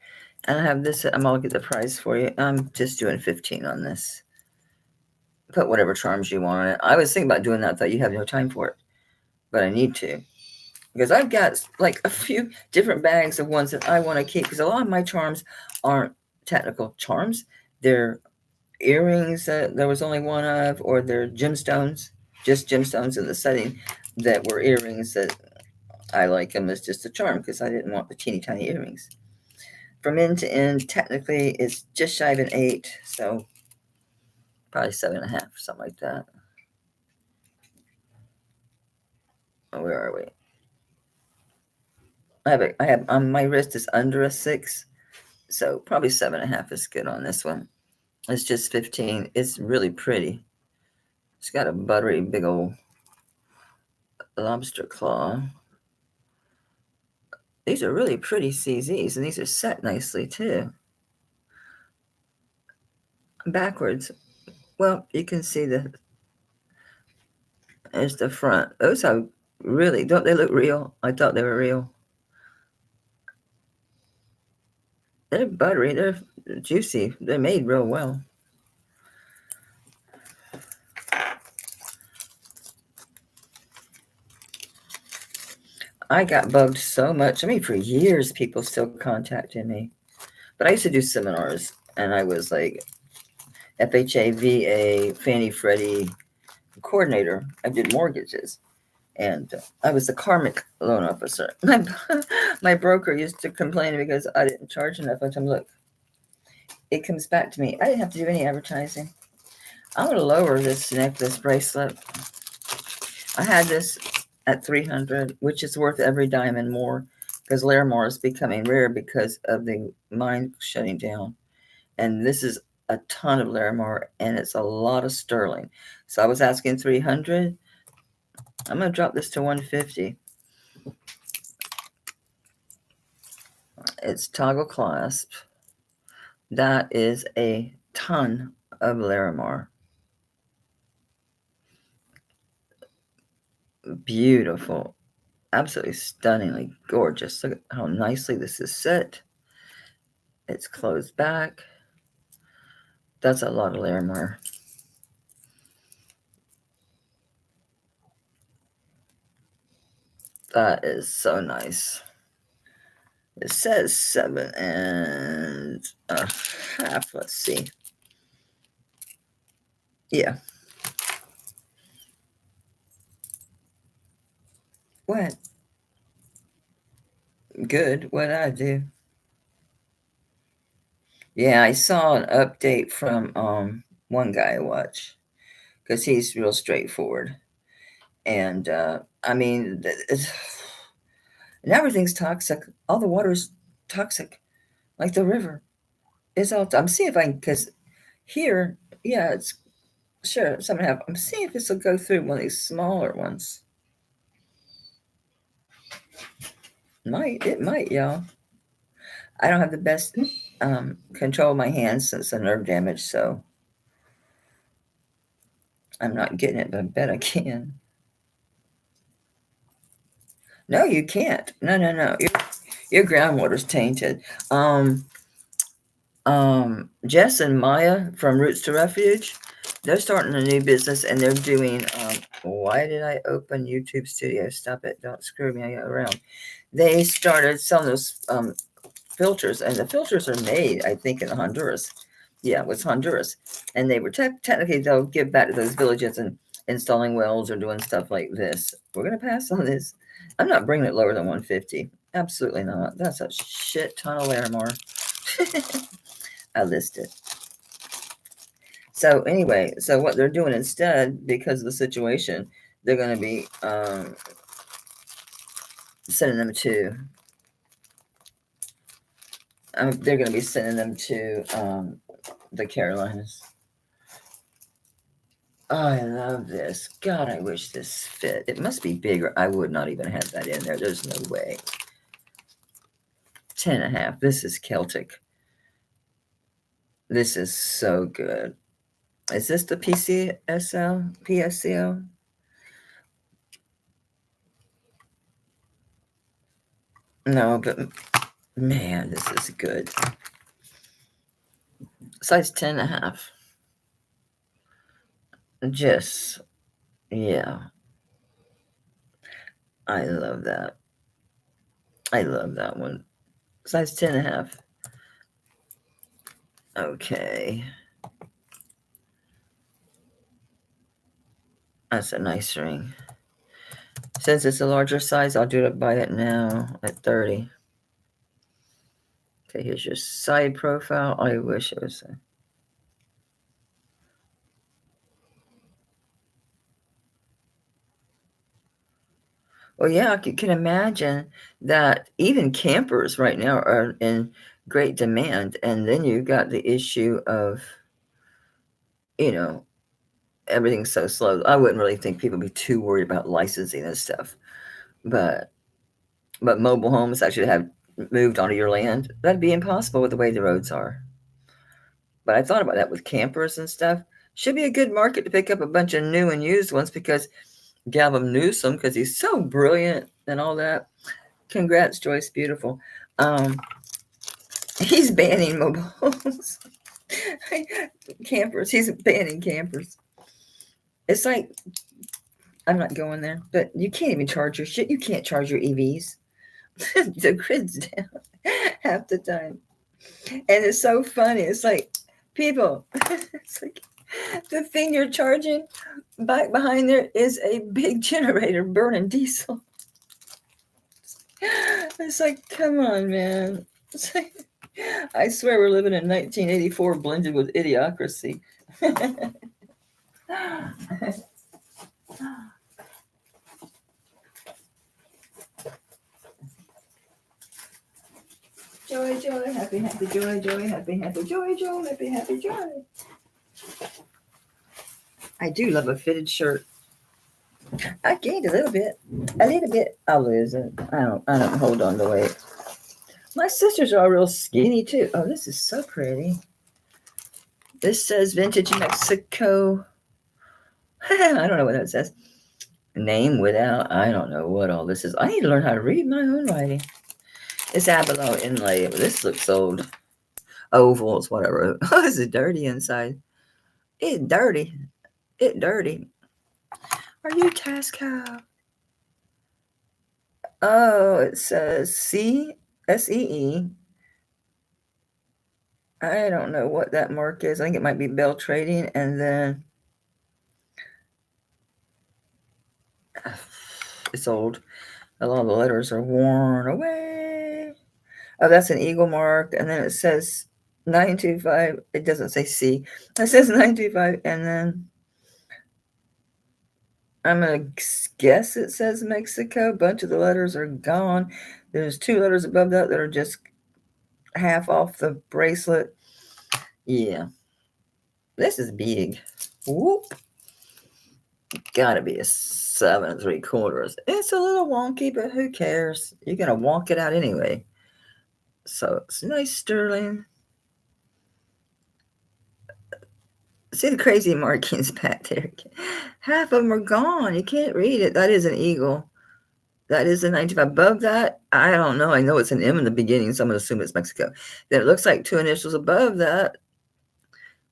S1: And I have this, I'm going to get the price for you. I'm just doing 15 on this. Put whatever charms you want on it. I was thinking about doing that. I thought you have no time for it. But I need to. Because I've got like a few different bags of ones that I want to keep. Because a lot of my charms aren't technical charms. They're earrings that there was only one of, or they're gemstones, just gemstones in the setting that were earrings that I like them as just a charm because I didn't want the teeny tiny earrings. From end to end, technically, it's just shy of an 8. So probably 7.5 or something like that. Where are we? I have on my wrist is under a 6, so probably 7.5 is good on this one. It's just 15. It's really pretty. It's got a buttery big old lobster claw. These are really pretty CZs, and these are set nicely too. Backwards. Well, you can see there's the front. Those are really, don't they look real? I thought they were real. They're buttery. They're juicy. They're made real well. I got bugged so much. I mean, for years, people still contacted me. But I used to do seminars, and I was like FHA, VA, Fannie Freddie coordinator. I did mortgages. And I was the karmic loan officer. My broker used to complain because I didn't charge enough. I told him, look, it comes back to me. I didn't have to do any advertising. I'm going to lower this necklace bracelet. I had this at $300, which is worth every dime and more because Larimar is becoming rare because of the mine shutting down. And this is a ton of Larimar, and it's a lot of sterling. So I was asking 300. I'm going to drop this to 150. It's toggle clasp. That is a ton of Larimar. Beautiful. Absolutely stunningly gorgeous. Look at how nicely this is set. It's closed back. That's a lot of Larimar. That is so nice. It says 7.5. Let's see. Yeah. What? Good. What did I do? Yeah, I saw an update from one guy I watch because he's real straightforward. And I mean, and everything's toxic. All the water's toxic, like the river. It's all. I'm seeing if I can, because here, yeah, it's sure 7.5. I'm seeing if this will go through one of these smaller ones. It might, y'all. I don't have the best control of my hands since the nerve damage, so I'm not getting it, but I bet I can. No, you can't. No. Your groundwater's tainted. Jess and Maya from Roots to Refuge, they're starting a new business, and they're doing. Why did I open YouTube Studio? Stop it! Don't screw me around. They started selling those filters, and the filters are made, I think, in Honduras. Yeah, it was Honduras, and they were technically they'll give back to those villages and installing wells or doing stuff like this. We're gonna pass on this. I'm not bringing it lower than 150. Absolutely not. That's a shit ton of Larimar. I listed. So anyway, so what they're doing instead, because of the situation, they're going to be sending them to. They're going to be sending them to the Carolinas. Oh, I love this. God, I wish this fit. It must be bigger. I would not even have that in there. There's no way. 10.5. This is Celtic. This is so good. Is this the PSCL? No, but man, this is good. Size 10.5. Just, yeah. I love that. I love that one. Size 10.5. Okay. That's a nice ring. Since it's a larger size, I'll do it by it now at 30. Okay, here's your side profile. I wish it was. Well, yeah, you can imagine that even campers right now are in great demand. And then you've got the issue of, everything's so slow. I wouldn't really think people would be too worried about licensing and stuff. But mobile homes actually have moved onto your land. That'd be impossible with the way the roads are. But I thought about that with campers and stuff. Should be a good market to pick up a bunch of new and used ones because Gavin Newsom, because he's so brilliant and all that. Congrats, Joyce. Beautiful. He's banning mobile homes. Campers. He's banning campers. It's like, I'm not going there, but you can't even charge your shit. You can't charge your EVs. The grid's down half the time. And it's so funny. It's like, people, it's like the thing you're charging back behind there is a big generator burning diesel. It's like, come on, man. It's like, I swear we're living in 1984 blended with idiocracy. Joy. joy, happy, happy, joy, joy, happy, happy, joy, joy, happy, happy, joy. I do love a fitted shirt. I gained a little bit. I'll lose it. I don't hold on to weight. My sisters are real skinny too. Oh, this is so pretty. This says Vintage Mexico. I don't know what that says. Name without. I don't know what all this is. I need to learn how to read my own writing. It's abalone inlay. This looks old. Ovals, whatever. Oh, this is dirty inside. It's dirty. It's dirty. Are you Taxco? Oh, it says CSEE. I don't know what that mark is. I think it might be Bell Trading. And then it's old. A lot of the letters are worn away. Oh, that's an eagle mark. And then it says 925. It doesn't say C. It says 925. And then I'm going to guess it says Mexico. A bunch of the letters are gone. There's 2 letters above that are just half off the bracelet. Yeah. This is big. Whoop. Gotta be a 7 3/4. It's a little wonky, but who cares? You're going to wonk it out anyway. So it's nice sterling. See the crazy markings back there. Half of them are gone. You can't read it. That is an eagle. That is a 95. Above that, I don't know. I know it's an M in the beginning, so I'm going to assume it's Mexico. Then it looks like 2 initials above that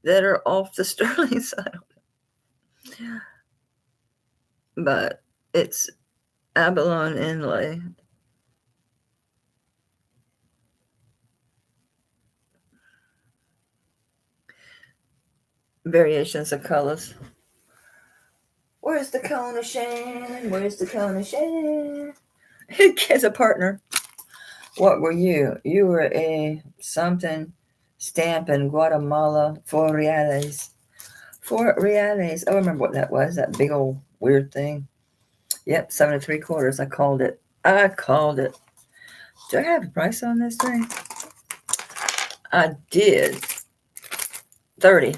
S1: are off the sterling side. But it's abalone inlay. Variations of colors. Where's the cone of shame? Where's the cone of shame? As a partner. What were you? You were a something stamp in Guatemala, 4 reales. 4 reales. Oh, I remember what that was. That big old weird thing. Yep, 7 3/4. I called it. Do I have a price on this thing? I did. 30.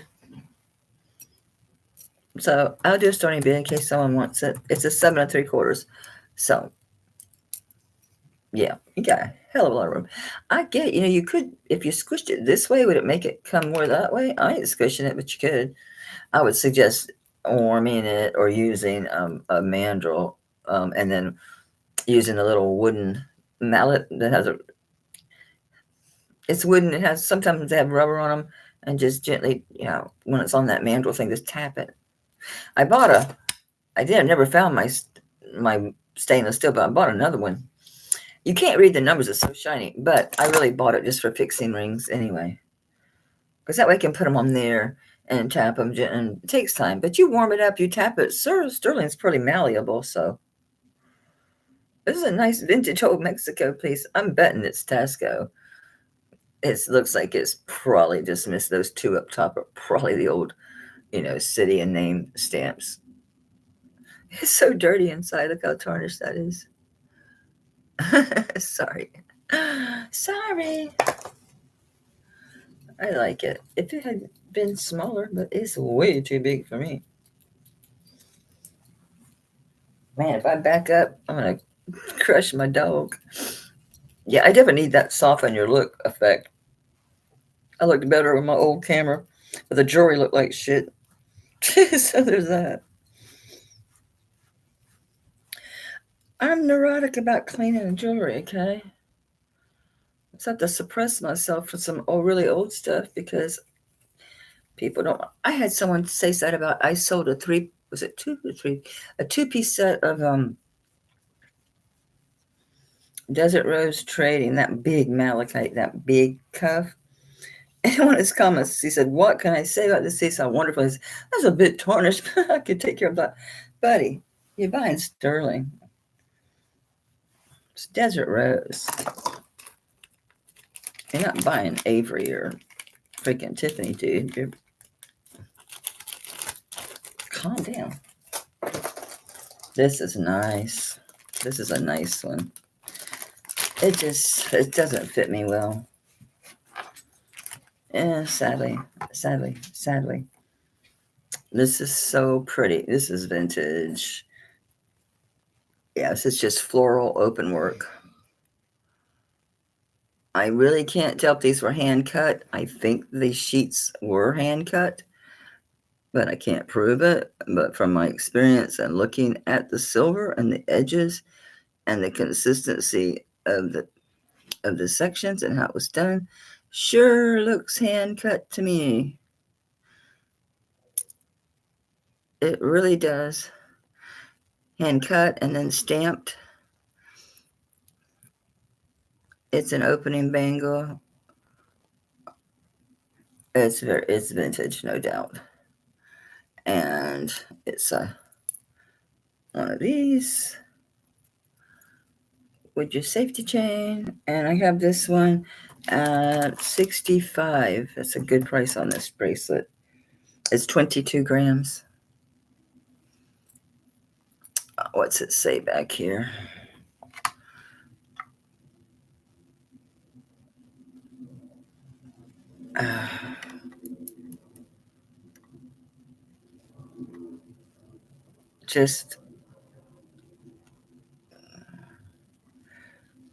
S1: So I'll do a starting bid in case someone wants it. It's a 7 3/4. So yeah, you got a hell of a lot of room. I get it. You could, if you squished it this way, would it make it come more that way? I ain't squishing it, but you could. I would suggest warming it or using a mandrel and then using a little wooden mallet that has it's wooden. It has, sometimes they have rubber on them, and just gently, when it's on that mandrel thing, just tap it. I never found my stainless steel, but I bought another one. You can't read the numbers, it's so shiny, but I really bought it just for fixing rings anyway. Because that way I can put them on there and tap them, and it takes time. But you warm it up, you tap it. Sterling's pretty malleable, so. This is a nice vintage old Mexico piece. I'm betting it's Taxco. It looks like it's probably just missed those 2 up top are probably the old, city and name stamps. It's so dirty inside. Look how tarnished that is. Sorry. I like it. If it had been smaller, but it's way too big for me. Man, if I back up, I'm going to crush my dog. Yeah, I definitely need that soften your look effect. I looked better with my old camera, but the jewelry looked like shit. So there's that. I'm neurotic about cleaning jewelry, okay? I just have to suppress myself for some really old stuff because people don't. I had someone say that about, I sold a 2 or 3? A 2-piece set of Desert Rose Trading, that big malachite, that big cuff. And one of his comments, he said, "What can I say about this piece? How wonderful it is." That's a bit tarnished, but I could take care of that. Buddy, you're buying sterling. It's Desert Rose. You're not buying Avery or freaking Tiffany, dude. Calm down. This is nice. This is a nice one. It doesn't fit me well. And sadly, this is so pretty. This is vintage. Yes, it's just floral open work. I really can't tell if these were hand cut. I think these sheets were hand cut, but I can't prove it. But from my experience and looking at the silver and the edges and the consistency of the sections and how it was done, sure looks hand cut to me. It really does. Hand cut and then stamped. It's an opening bangle. It's vintage, no doubt. And it's one of these with your safety chain. And I have this one at $65. That's a good price on this bracelet. It's 22 grams. What's it say back here? Just,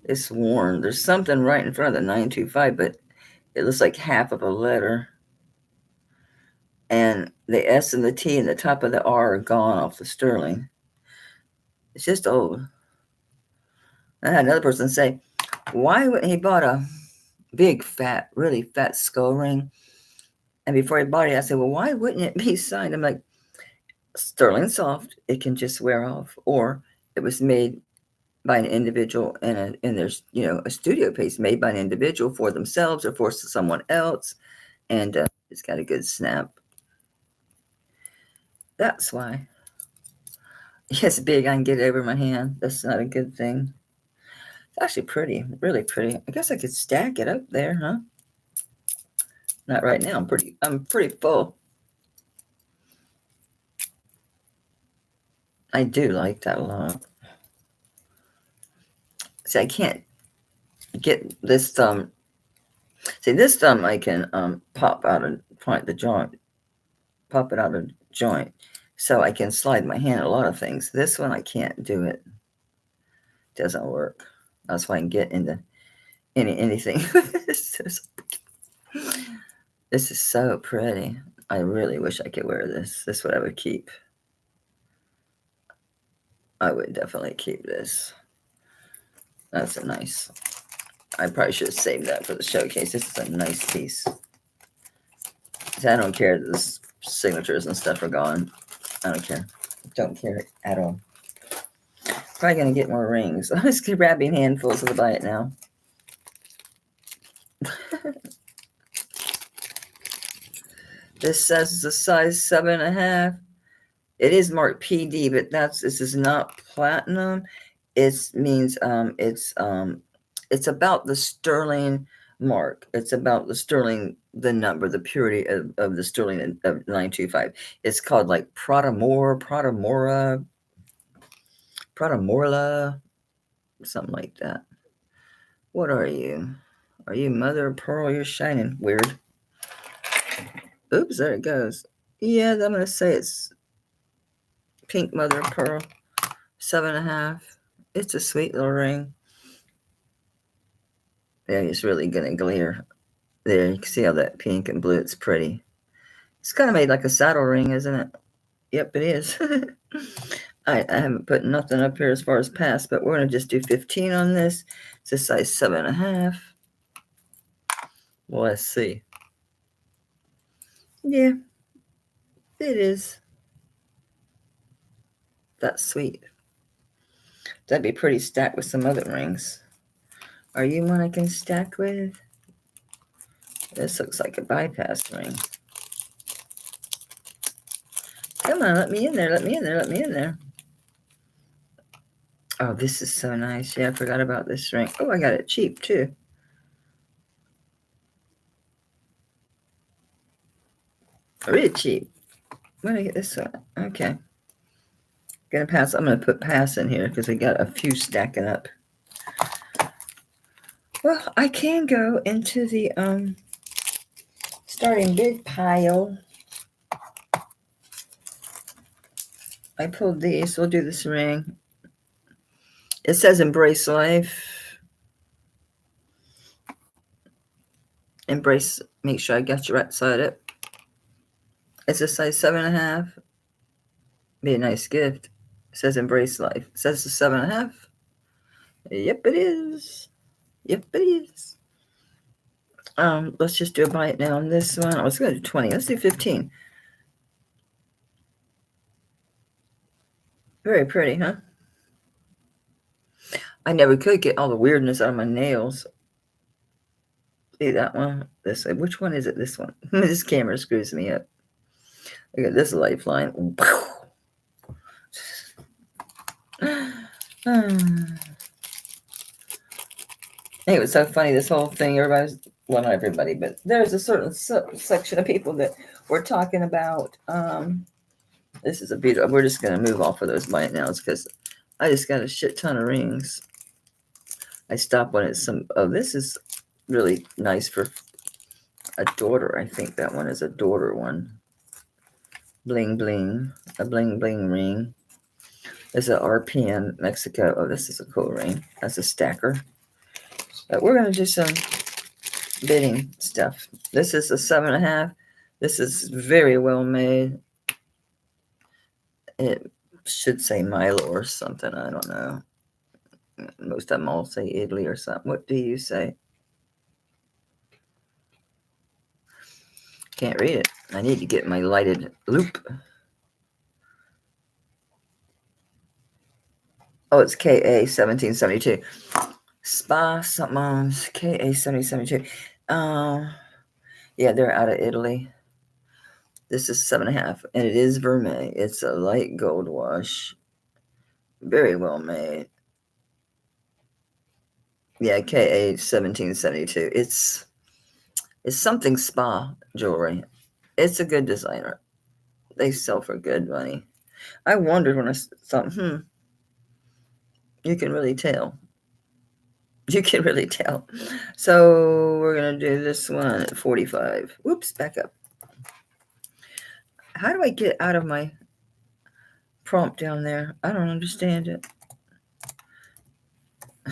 S1: it's worn. There's something right in front of the 925, but it looks like half of a letter. And the S and the T and the top of the R are gone off the sterling. It's just old. I had another person say, why would he bought a big, fat, really fat skull ring? And before he bought it, I said, well, why wouldn't it be signed? I'm like, sterling soft, it can just wear off. Or it was made by an individual and there's, a studio piece made by an individual for themselves or for someone else. And it's got a good snap. That's why. It's big, I can get it over my hand. That's not a good thing. It's actually pretty, really pretty. I guess I could stack it up there, huh? Not right now. I'm pretty full. I do like that a lot. See, I can't get this thumb. See, this thumb I can pop out and point the joint, pop it out of the joint, so I can slide my hand a lot of things. This one I can't do it. Doesn't work. That's why I can get into anything. This is so pretty. I really wish I could wear this. This is what I would keep. I would definitely keep this. That's a nice. I probably should have saved that for the showcase. This is a nice piece. I don't care that the signatures and stuff are gone. I don't care. Don't care at all. Probably going to get more rings. I'm just grabbing handfuls to buy it now. This says it's a size 7.5. It is marked PD, but this is not platinum. It means it's about the sterling mark. It's about the sterling, the number, the purity of the sterling of 925. It's called like Pradamora, something like that. What are you? Are you mother of pearl? You're shining. Weird. Oops, there it goes. Yeah, I'm going to say it's pink mother of pearl. 7.5. It's a sweet little ring. Yeah, it's really going to glare. There, you can see how that pink and blue, it's pretty. It's kind of made like a saddle ring, isn't it? Yep, it is. I haven't put nothing up here as far as past, but we're going to just do 15 on this. It's a size 7.5. Well, let's see. Yeah, it is. That's sweet. That'd be pretty stacked with some other rings. Are you one I can stack with? This looks like a bypass ring. Come on, let me in there, let me in there, let me in there. Oh, this is so nice. Yeah, I forgot about this ring. Oh, I got it cheap, too. Really cheap. Where did I get this one? Okay. Gonna pass. I'm gonna put pass in here because I got a few stacking up. Well, I can go into the starting big pile. I pulled these. We'll do this ring. It says embrace life. Embrace. Make sure I got you right side it. It's a size 7.5. Be a nice gift. It says embrace life. It says it's a 7.5. Yep, it is. Yep, it is. Let's just do a bite now on this one. I was going to do 20. Let's do 15. Very pretty, huh? I never could get all the weirdness out of my nails. See that one? This one. Which one is it? This one. This camera screws me up. Look at this lifeline. It was so funny, this whole thing. Everybody's, well, not everybody, but there's a certain section of people that were talking about. This is a beautiful. We're just going to move off of those bite nails because I just got a shit ton of rings. I stopped when it's some. Oh, this is really nice for a daughter. I think that one is a daughter one. Bling bling, a bling bling ring. There's a RPN Mexico. Oh, this is a cool ring. That's a stacker. But we're going to do some bidding stuff. This is a 7.5. This is very well made. It should say Milo or something. I don't know. Most of them all say Italy or something. What do you say? Can't read it. I need to get my lighted loop. Oh, it's KA 1772. Spa something. KA 1772. Yeah, they're out of Italy. This is 7.5, and it is vermeil. It's a light gold wash. Very well made. Yeah, KA 1772. It's something spa jewelry. It's a good designer. They sell for good money. I wondered when I thought, you can really tell. You can really tell. So we're going to do this one at 45. Whoops, back up. How do I get out of my prompt down there? I don't understand it.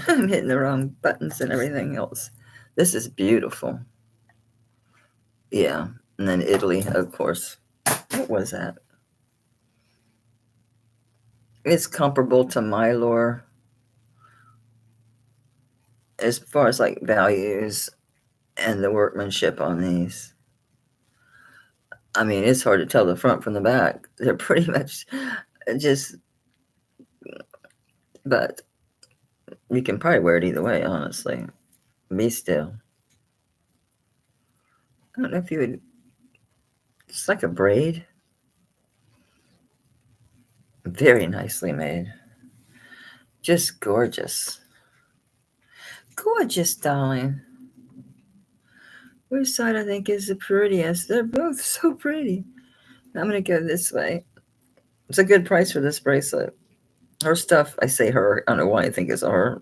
S1: I'm hitting the wrong buttons and everything else. This is beautiful. Yeah. And then Italy, of course. What was that? It's comparable to Mylor as far as like values and the workmanship on these. I mean, it's hard to tell the front from the back. They're pretty much just, but you can probably wear it either way, honestly. Me still. I don't know if you would, it's like a braid. Very nicely made. Just gorgeous. Gorgeous, darling. Which side I think is the prettiest? They're both so pretty. I'm going to go this way. It's a good price for this bracelet. Her stuff, I say her. I don't know why I think it's her.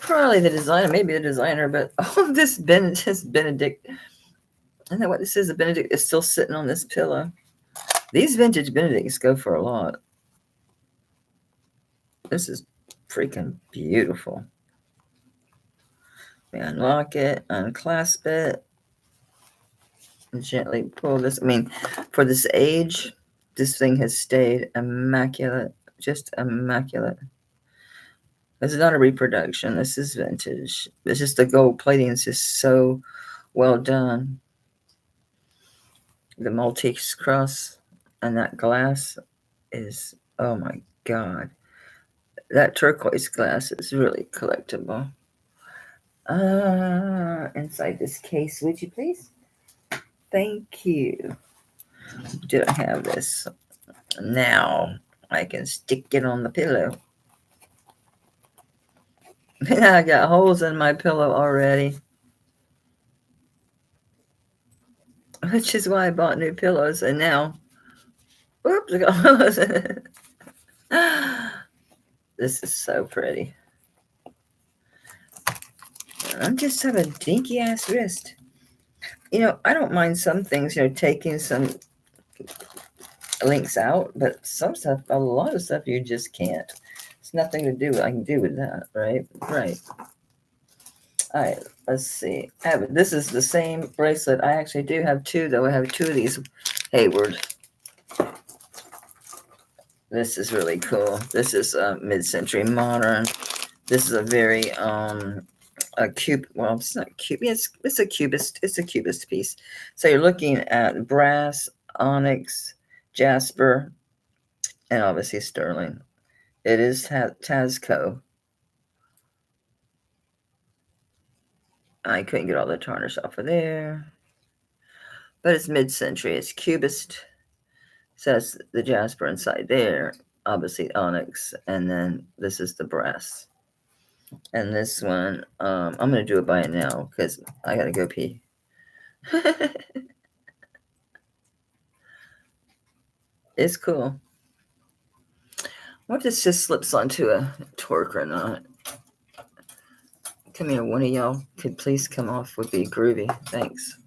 S1: Probably the designer, maybe the designer, but oh, this Benedict. I know what this is. The Benedict is still sitting on this pillow. These vintage Benedicts go for a lot. This is freaking beautiful. We unlock it, unclasp it, and gently pull this. I mean, for this age, this thing has stayed immaculate. Just immaculate. This is not a reproduction. This is vintage. It's just the gold plating is just so well done. The Maltese cross and that glass is, oh my God. That turquoise glass is really collectible. Inside this case, would you please? Thank you. Do I have this? Now I can stick it on the pillow. I got holes in my pillow already. Which is why I bought new pillows. And now, whoops, I got holes in it. This is so pretty. I just have a dinky ass wrist. You know, I don't mind some things, you know, taking some links out, but some stuff, a lot of stuff you just can't. It's nothing to do I can do with that, right? Right. All right, let's see. This is the same bracelet. I actually do have two, though. I have two of these Hayward. This is really cool. This is mid-century modern. This is a very a cube. Well, it's not cube. It's a cubist. It's a cubist piece. So you're looking at brass, onyx, jasper, and obviously sterling. It is Taxco. I couldn't get all the tarnish off of there, but it's mid-century. It's cubist. So that's the jasper inside there. Obviously onyx, and then this is the brass. And this one, I'm gonna do it by now because I gotta go pee. It's cool. What if this just slips onto a torque or not? Come here, one of y'all could please come off, would be groovy. Thanks.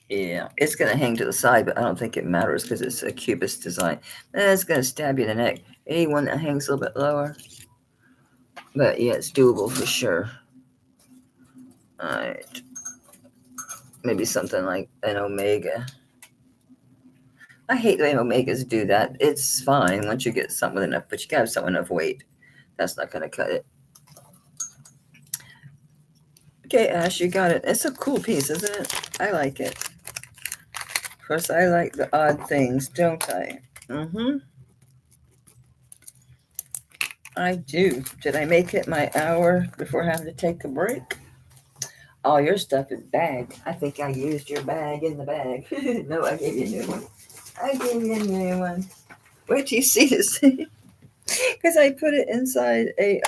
S1: Yeah, it's gonna hang to the side, but I don't think it matters because it's a cubist design. And it's gonna stab you in the neck. Anyone that hangs a little bit lower. But yeah, it's doable for sure. Alright. Maybe something like an omega. I hate the way omegas do that. It's fine once you get something with enough, but you gotta have something enough weight. That's not gonna cut it. Okay, Ash, you got it. It's a cool piece, isn't it? I like it. Of course, I like the odd things, don't I? I do. Did I make it my hour before having to take a break? All your stuff is bagged. I think I used your bag in the bag. No, I gave you a new one. I gave you a new one. Wait till you see this thing. Because I put it inside a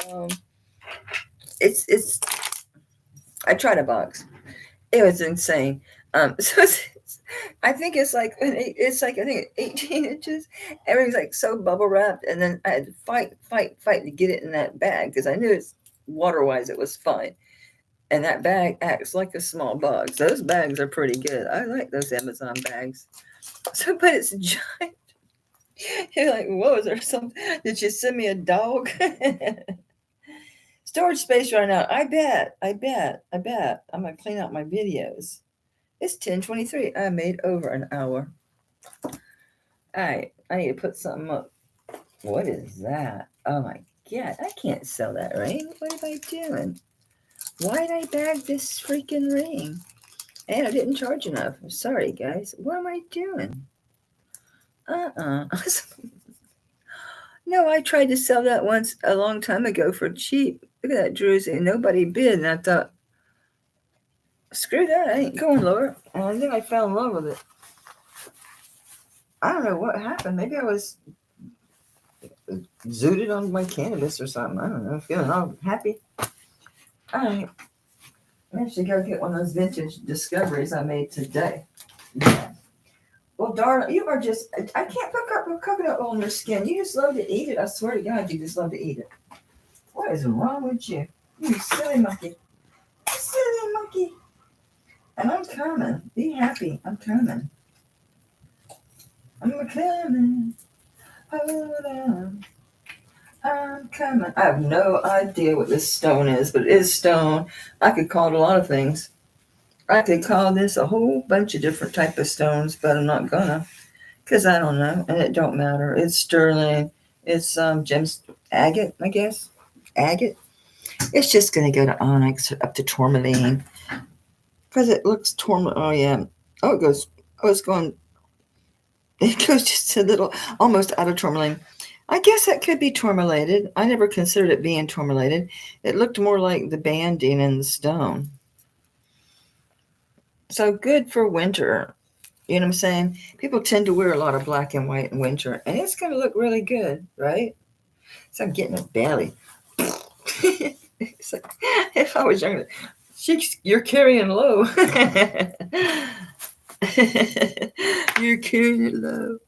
S1: it's I tried a box. It was insane. So I think it's like I think 18 inches. Everything's like so bubble wrapped, and then I had to fight to get it in that bag because I knew it's water wise it was fine. And that bag acts like a small box. Those bags are pretty good. I like those Amazon bags. So, but it's giant. You're like, whoa, is there something? Did you send me a dog? Storage space right now. I bet. I'm gonna clean out my videos. It's 10:23. I made over an hour. All right, I need to put something up. What is that? Oh my god, I can't sell that ring. What am I doing? Why did I bag this freaking ring? And I didn't charge enough. I'm sorry, guys. What am I doing? No, I tried to sell that once a long time ago for cheap. Look at that druzy. Nobody bid, and I thought, screw that. I ain't going lower. And then I fell in love with it. I don't know what happened. Maybe I was zooted on my cannabis or something. I don't know. Feeling all happy. All right. I should go get one of those vintage discoveries I made today. Yeah. Well, darling, you are just, I can't pick up a coconut oil on your skin. You just love to eat it. I swear to God, you just love to eat it. What is wrong with you? You silly monkey. Silly monkey. And I'm coming. Be happy. I'm coming. I'm coming. Hold on. I'm coming. I have no idea what this stone is, but it is stone. I could call it a lot of things. I could call this a whole bunch of different type of stones, but I'm not gonna, because I don't know, and it don't matter. It's sterling. It's gems, agate, I guess. Agate. It's just gonna go to onyx up to tourmaline, because it looks tourmaline. Oh yeah. Oh, it goes. Oh, it's going. It goes just a little, almost out of tourmaline. I guess that could be tourmalated. I never considered it being tourmalated. It looked more like the banding in the stone. So good for winter. You know what I'm saying? People tend to wear a lot of black and white in winter, and it's going to look really good, right? So I'm getting a belly. It's like, if I was younger, you're carrying low. You're carrying it low.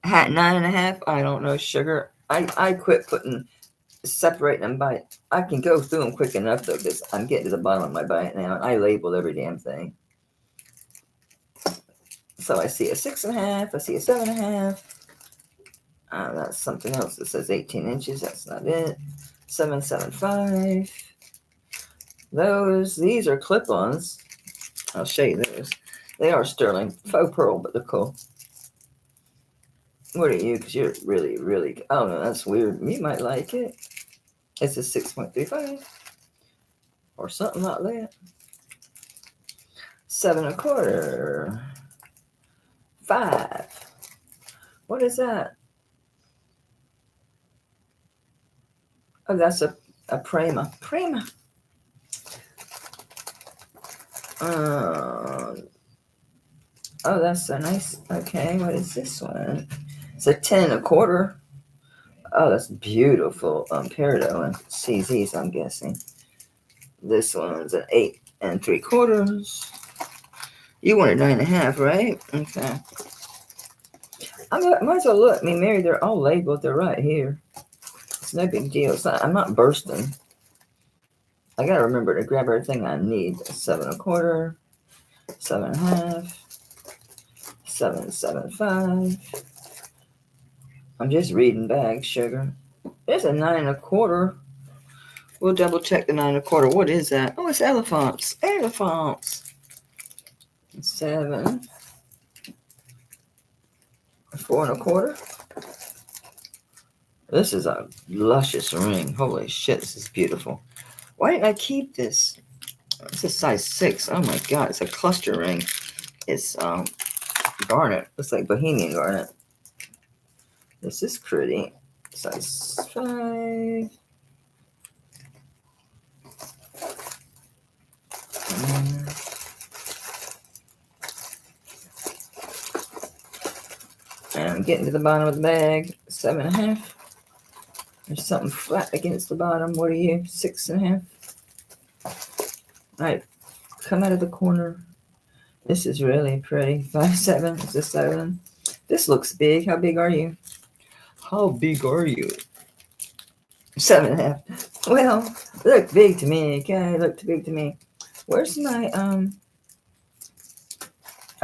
S1: Hat 9.5. I don't know, sugar. I quit putting separate them by, I can go through them quick enough though, because I'm getting to the bottom of my bite now. I labeled every damn thing. So I see a 6.5, I see a 7.5. That's something else that says 18 inches. That's not it. 7.75. These are clip-ons. I'll show you those. They are sterling. Faux pearl, but they're cool. What are you? Because you're really, really, oh no, that's weird. You might like it. It's a 6.35 or something like that. 7.25. 5. What is that? Oh, that's a Prima. Prima. Oh, that's so nice. Okay, what is this one? It's a 10.25. Oh, that's beautiful. Peridot and CZs, I'm guessing. This one's an 8.75. You wanted 9.5, right? Okay. I might as well look. I mean, Mary, they're all labeled. They're right here. It's no big deal. I'm not bursting. I gotta remember to grab everything I need. 7.25, 7.5, 7.75. I'm just reading bags, sugar. There's a 9.25. We'll double check the 9.25. What is that? Oh, it's elephants. Elephants. 7. 4.25. This is a luscious ring. Holy shit, this is beautiful. Why didn't I keep this? It's a size 6. Oh my god, it's a cluster ring. It's garnet. Looks like Bohemian garnet. This is pretty. Size 5. And I'm getting to the bottom of the bag. 7.5. There's something flat against the bottom. What are you? 6.5. All right, come out of the corner. This is really pretty. 5.7. It's a 7. This looks big. How big are you? How big are you? 7.5. Well, look big to me. Okay, look too big to me. Where's my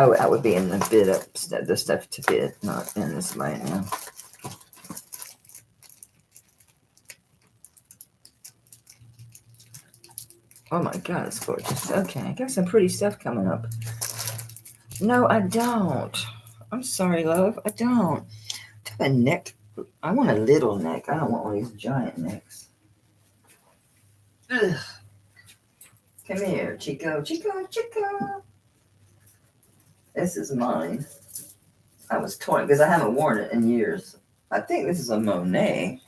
S1: Oh, that would be in the bid up, the stuff to bid, not in this right now. Oh my god, it's gorgeous. Okay, I got some pretty stuff coming up. No, I don't. I'm sorry, love. I don't. I have a neck. I want a little neck. I don't want one of these giant necks. Ugh. Come here, Chico. Chico, Chico. This is mine. I was torn because I haven't worn it in years. I think this is a Monet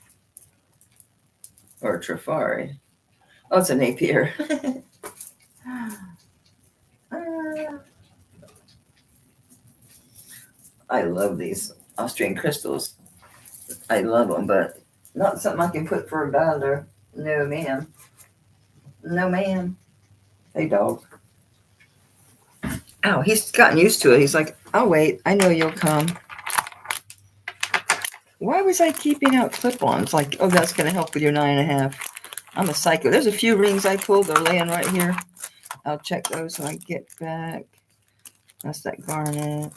S1: or a Trifari. Oh, it's a Napier. I love these Austrian crystals. I love them, but not something I can put for a binder. No, ma'am. No, ma'am. Hey, dog. Ow, he's gotten used to it. He's like, I'll wait. I know you'll come. Why was I keeping out clip-ons? Like, oh, that's going to help with your 9.5. I'm a psycho. There's a few rings I pulled. They're laying right here. I'll check those when I get back. That's that garnet.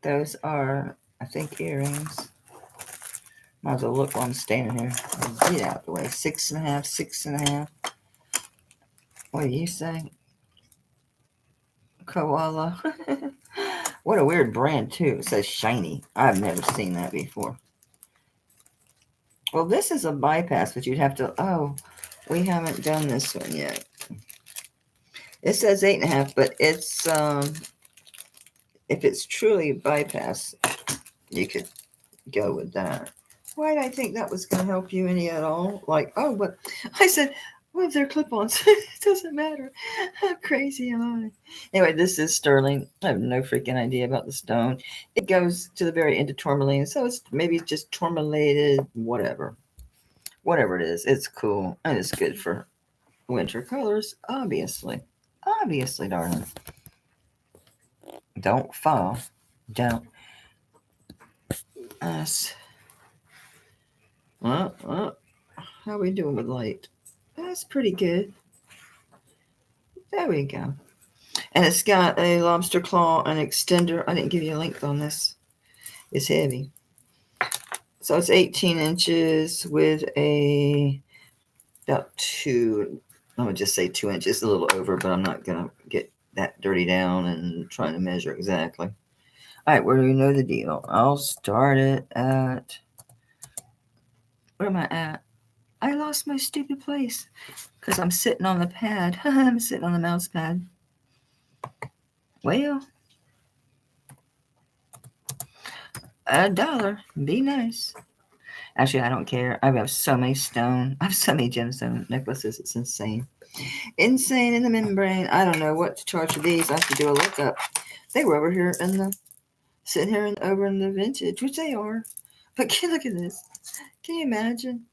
S1: Those are, I think, earrings. Might as well look while I'm standing here. Get out of the way. 6.5, 6.5. What do you say? Koala. What a weird brand, too. It says shiny. I've never seen that before. Well, this is a bypass, but you'd have to... Oh, we haven't done this one yet. It says 8.5, but it's... if it's truly a bypass, you could go with that. Why did I think that was going to help you any at all? Like, oh, but I said, well, if they're clip-ons, it doesn't matter. How crazy am I? Anyway, this is sterling. I have no freaking idea about the stone. It goes to the very end of tourmaline, so it's maybe just tourmalated, whatever. Whatever it is, it's cool. And it's good for winter colors, obviously. Obviously, darling. Don't fall. Don't. How are we doing with light? That's pretty good. There we go. And it's got a lobster claw and extender. I didn't give you a length on this. It's heavy. So it's 18 inches with about 2, I would just say 2 inches, a little over, but I'm not going to get that dirty down and trying to measure exactly. All right, where do we know the deal? I'll start it at, where am I at? I lost my stupid place because I'm sitting on the pad. I'm sitting on the mouse pad. Well, $1. Be nice. Actually, I don't care. I have so many stone. I have so many gemstone necklaces. It's insane. Insane in the membrane. I don't know what to charge for these. I have to do a lookup. They were over here in the, sitting here over in the vintage, which they are. But look at this. Can you imagine?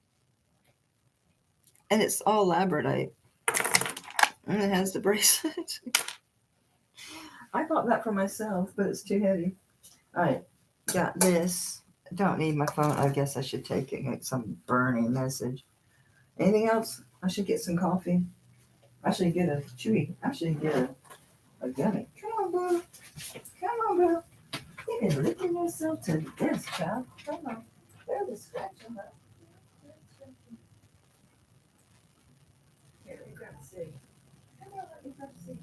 S1: And it's all labradorite. And it has the bracelet. I bought that for myself, but it's too heavy. All right, got this. Don't need my phone. I guess I should take it. Get some burning message. Anything else? I should get some coffee. I should get a chewy. I should get a gummy. Come on, boo. Come on, boo. You've been licking yourself to death, child. Come on. There's a scratch on that. Here, let me grab a cig. Come on, let me grab a cig.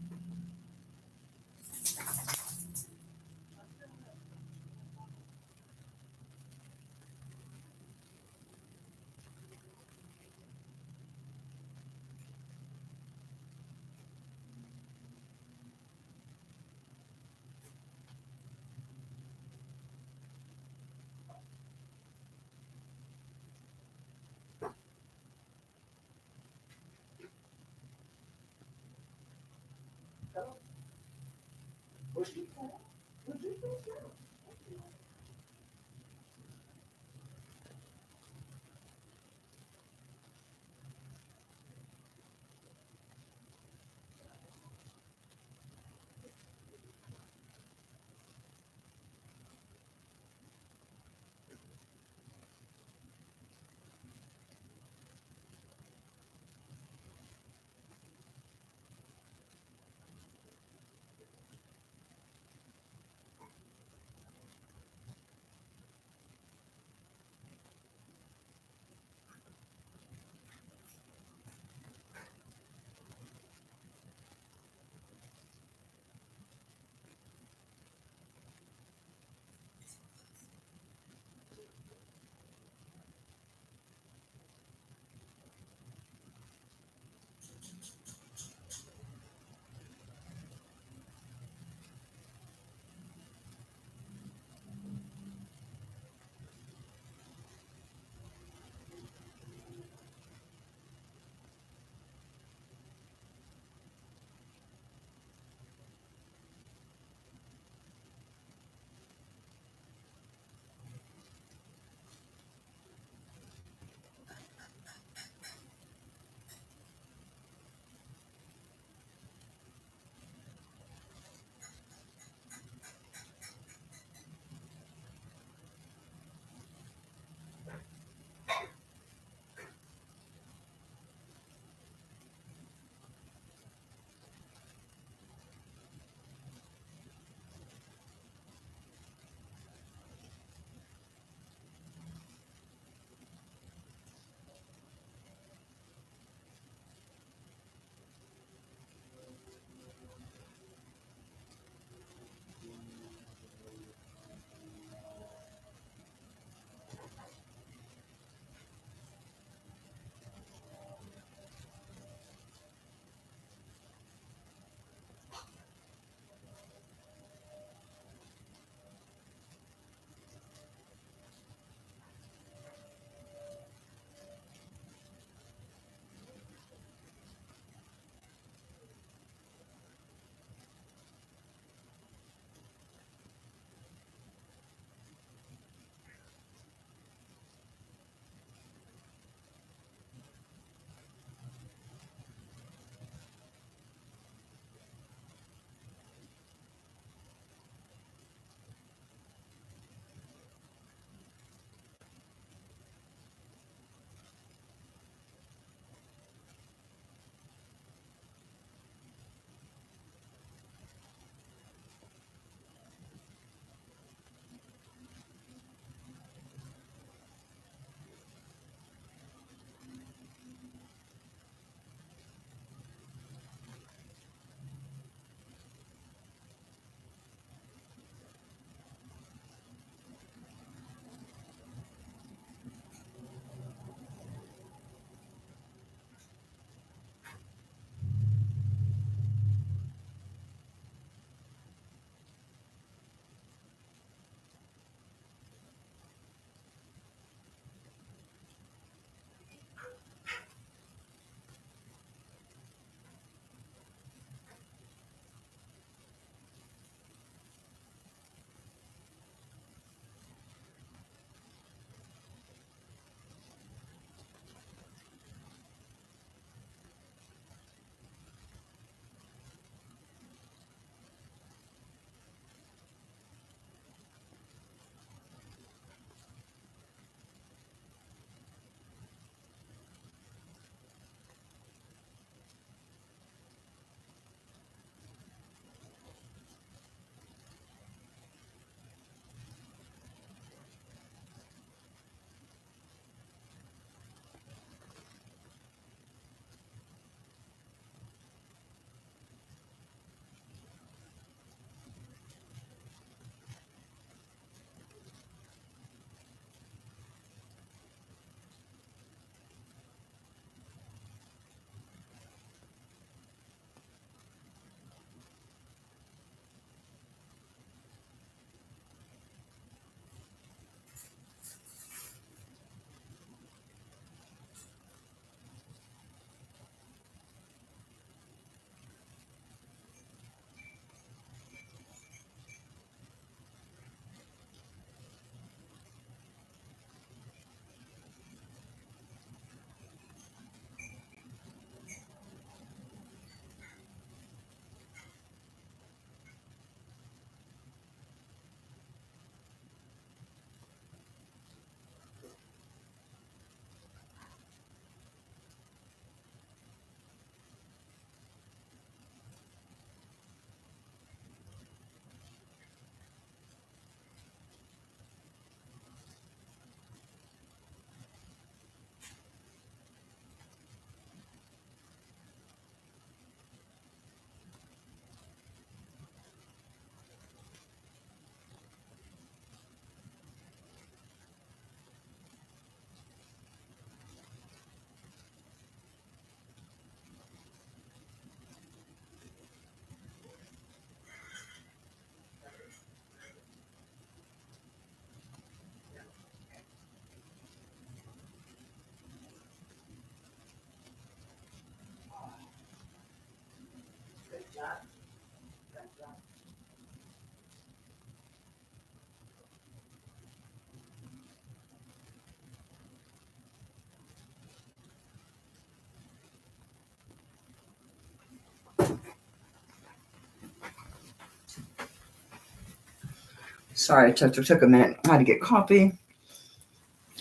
S1: Sorry, it took a minute. I had to get coffee.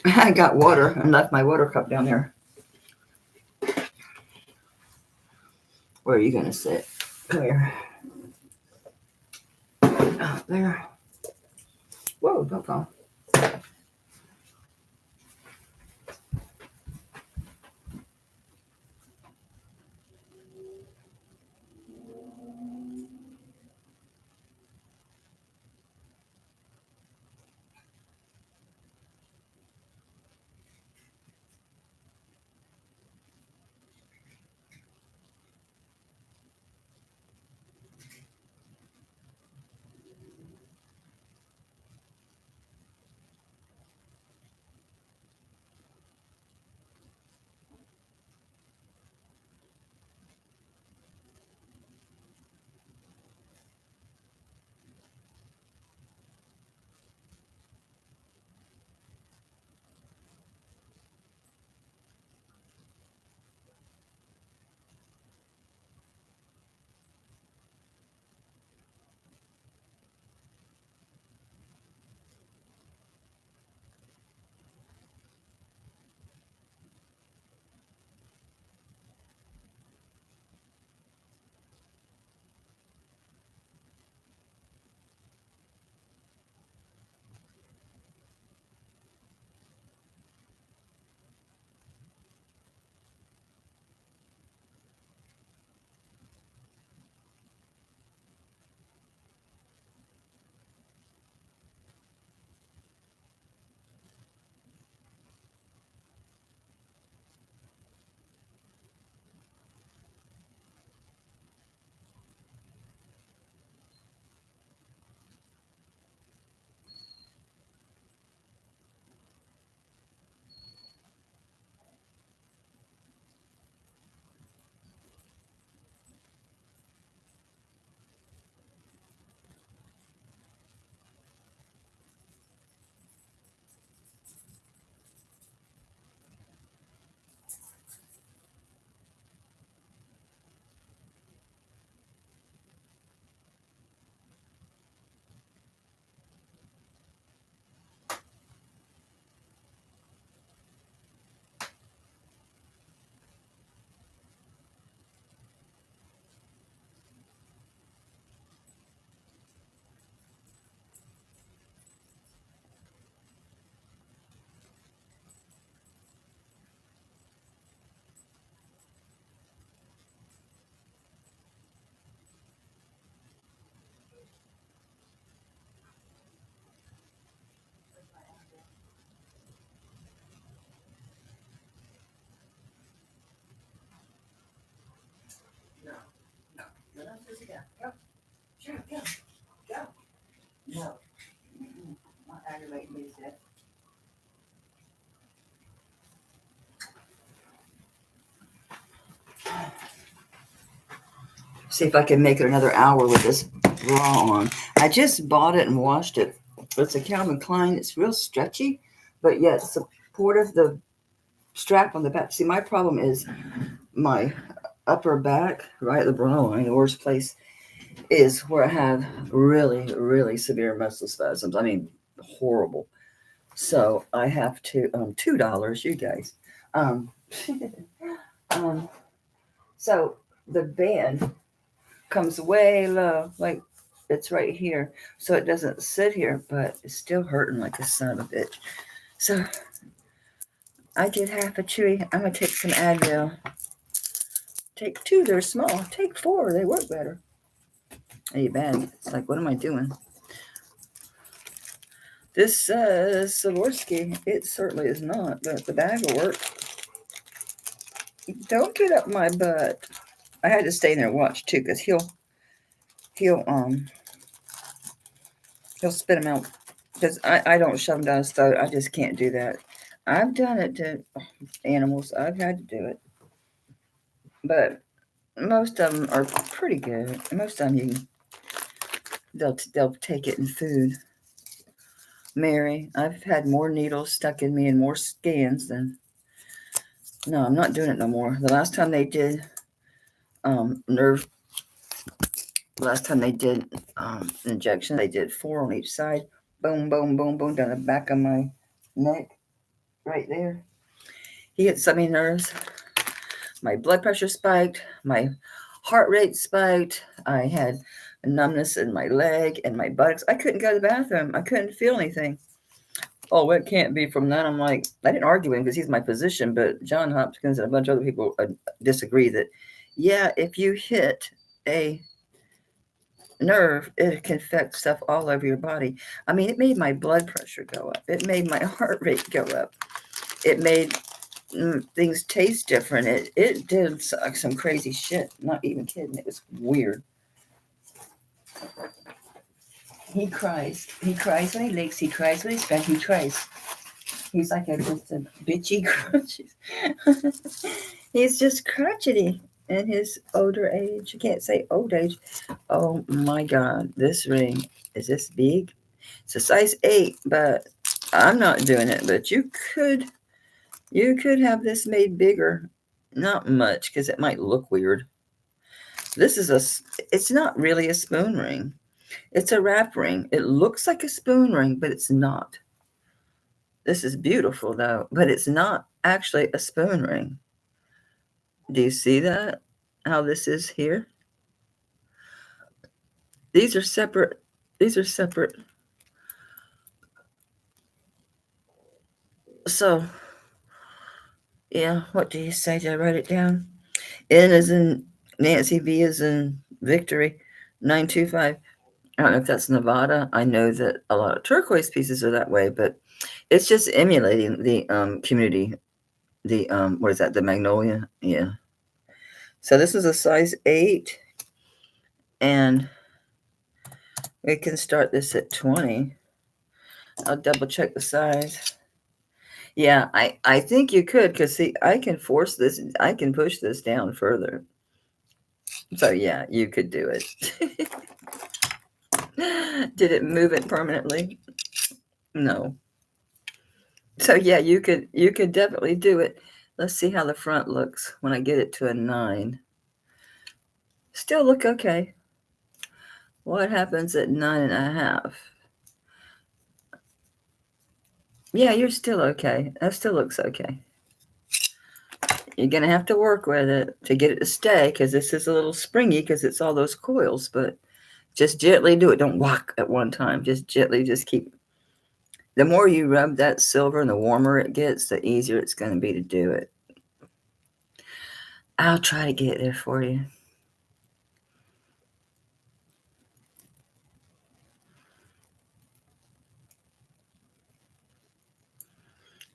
S1: I got water and left my water cup down there. Where are you going to sit? Come here. Out there. Whoa, don't fall. No, no, no, no, Susie, go. Sure, go, go. No, not aggravating me today. See if I can make it another hour with this bra on. I just bought it and washed it. It's a Calvin Klein. It's real stretchy, but yet supportive. The strap on the back. See, my problem is my upper back, right at the bra line. The worst place is where I have really, really severe muscle spasms. I mean, horrible. So I have to $2, you guys. Um, um, so the band comes way low, like it's right here, so it doesn't sit here, but it's still hurting like a son of a bitch. So I did half a chewy. I'm gonna take some Advil. Take 2, they're small. Take 4, they work better. Hey, bad. It's like, what am I doing? This says Swarovski. It certainly is not, but the bag will work. Don't get up my butt. I had to stay in there and watch too, because he'll spit them out. Because I don't shove them down his throat. I just can't do that. I've done it to animals. I've had to do it. But most of them are pretty good. Most of them they'll take it in food. Mary, I've had more needles stuck in me and more scans than. No, I'm not doing it no more. The last time they did nerve. Last time they did injection, they did 4 on each side. boom, boom, boom, boom, down the back of my neck, right there. He hit so many nerves. My blood pressure spiked. My heart rate spiked. I had a numbness in my leg and my buttocks. I couldn't go to the bathroom. I couldn't feel anything. Oh, it can't be from that. I'm like, I didn't argue with him because he's my physician, but John Hopkins and a bunch of other people disagree that, yeah, if you hit a nerve, it can affect stuff all over your body. I mean, it made my blood pressure go up. It made my heart rate go up. It made things taste different. It did some crazy shit. Not even kidding. It was weird. He cries. He cries when he licks. He cries when he's fed. He cries. He's like just a bitchy crotchety. He's just crotchety in his older age. You can't say old age. Oh my God. This ring, is this big? It's a size 8, but I'm not doing it. But you could have this made bigger. Not much, because it might look weird. It's not really a spoon ring. It's a wrap ring. It looks like a spoon ring, but it's not. This is beautiful, though, but it's not actually a spoon ring. Do you see that? How this is here? These are separate. These are separate. So, yeah, what do you say? Did I write it down? N is in Nancy, V is in Victory, 925. I don't know if that's Nevada. I know that a lot of turquoise pieces are that way, but it's just emulating the community. The what is that? The magnolia? Yeah. So this is a size 8, and we can start this at 20. I'll double check the size. Yeah, I think you could, because see, I can force this. I can push this down further. So yeah, you could do it. Did it move it permanently? No. So yeah, you could definitely do it. Let's see how the front looks when I get it to a 9. Still look okay. What happens at 9.5? Yeah, you're still okay. That still looks okay. You're going to have to work with it to get it to stay, because this is a little springy because it's all those coils, but just gently do it. Don't whack at one time. Just gently, just keep. The more you rub that silver and the warmer it gets, the easier it's going to be to do it. I'll try to get there for you.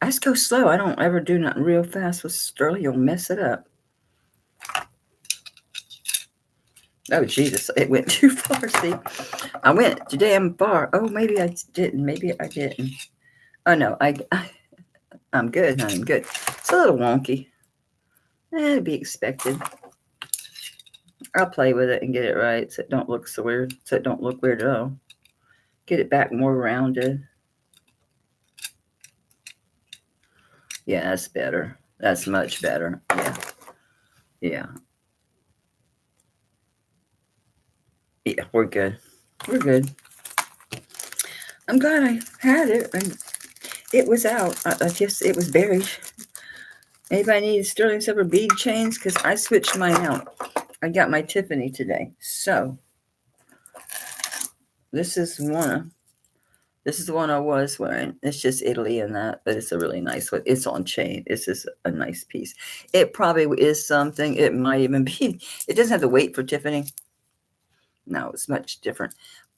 S1: I just go slow. I don't ever do nothing real fast with Sterling. You'll mess it up. Oh, Jesus. It went too far. See, I went too damn far. Oh, maybe I didn't. Maybe I didn't. Oh, no. I'm good, honey. I'm good. It's a little wonky. To be expected. I'll play with it and get it right so it don't look so weird. So it don't look weird at all. Get it back more rounded. Yeah, that's better. That's much better. Yeah. Yeah. Yeah, we're good. We're good. I'm glad I had it. And it was out. It was buried. Anybody need sterling silver bead chains? Because I switched mine out. I got my Tiffany today. So this is one. This is the one I was wearing. It's just Italy in that, but it's a really nice one. It's on chain. It's just a nice piece. It probably is something. It might even be. It doesn't have the weight for Tiffany. No, it's much different.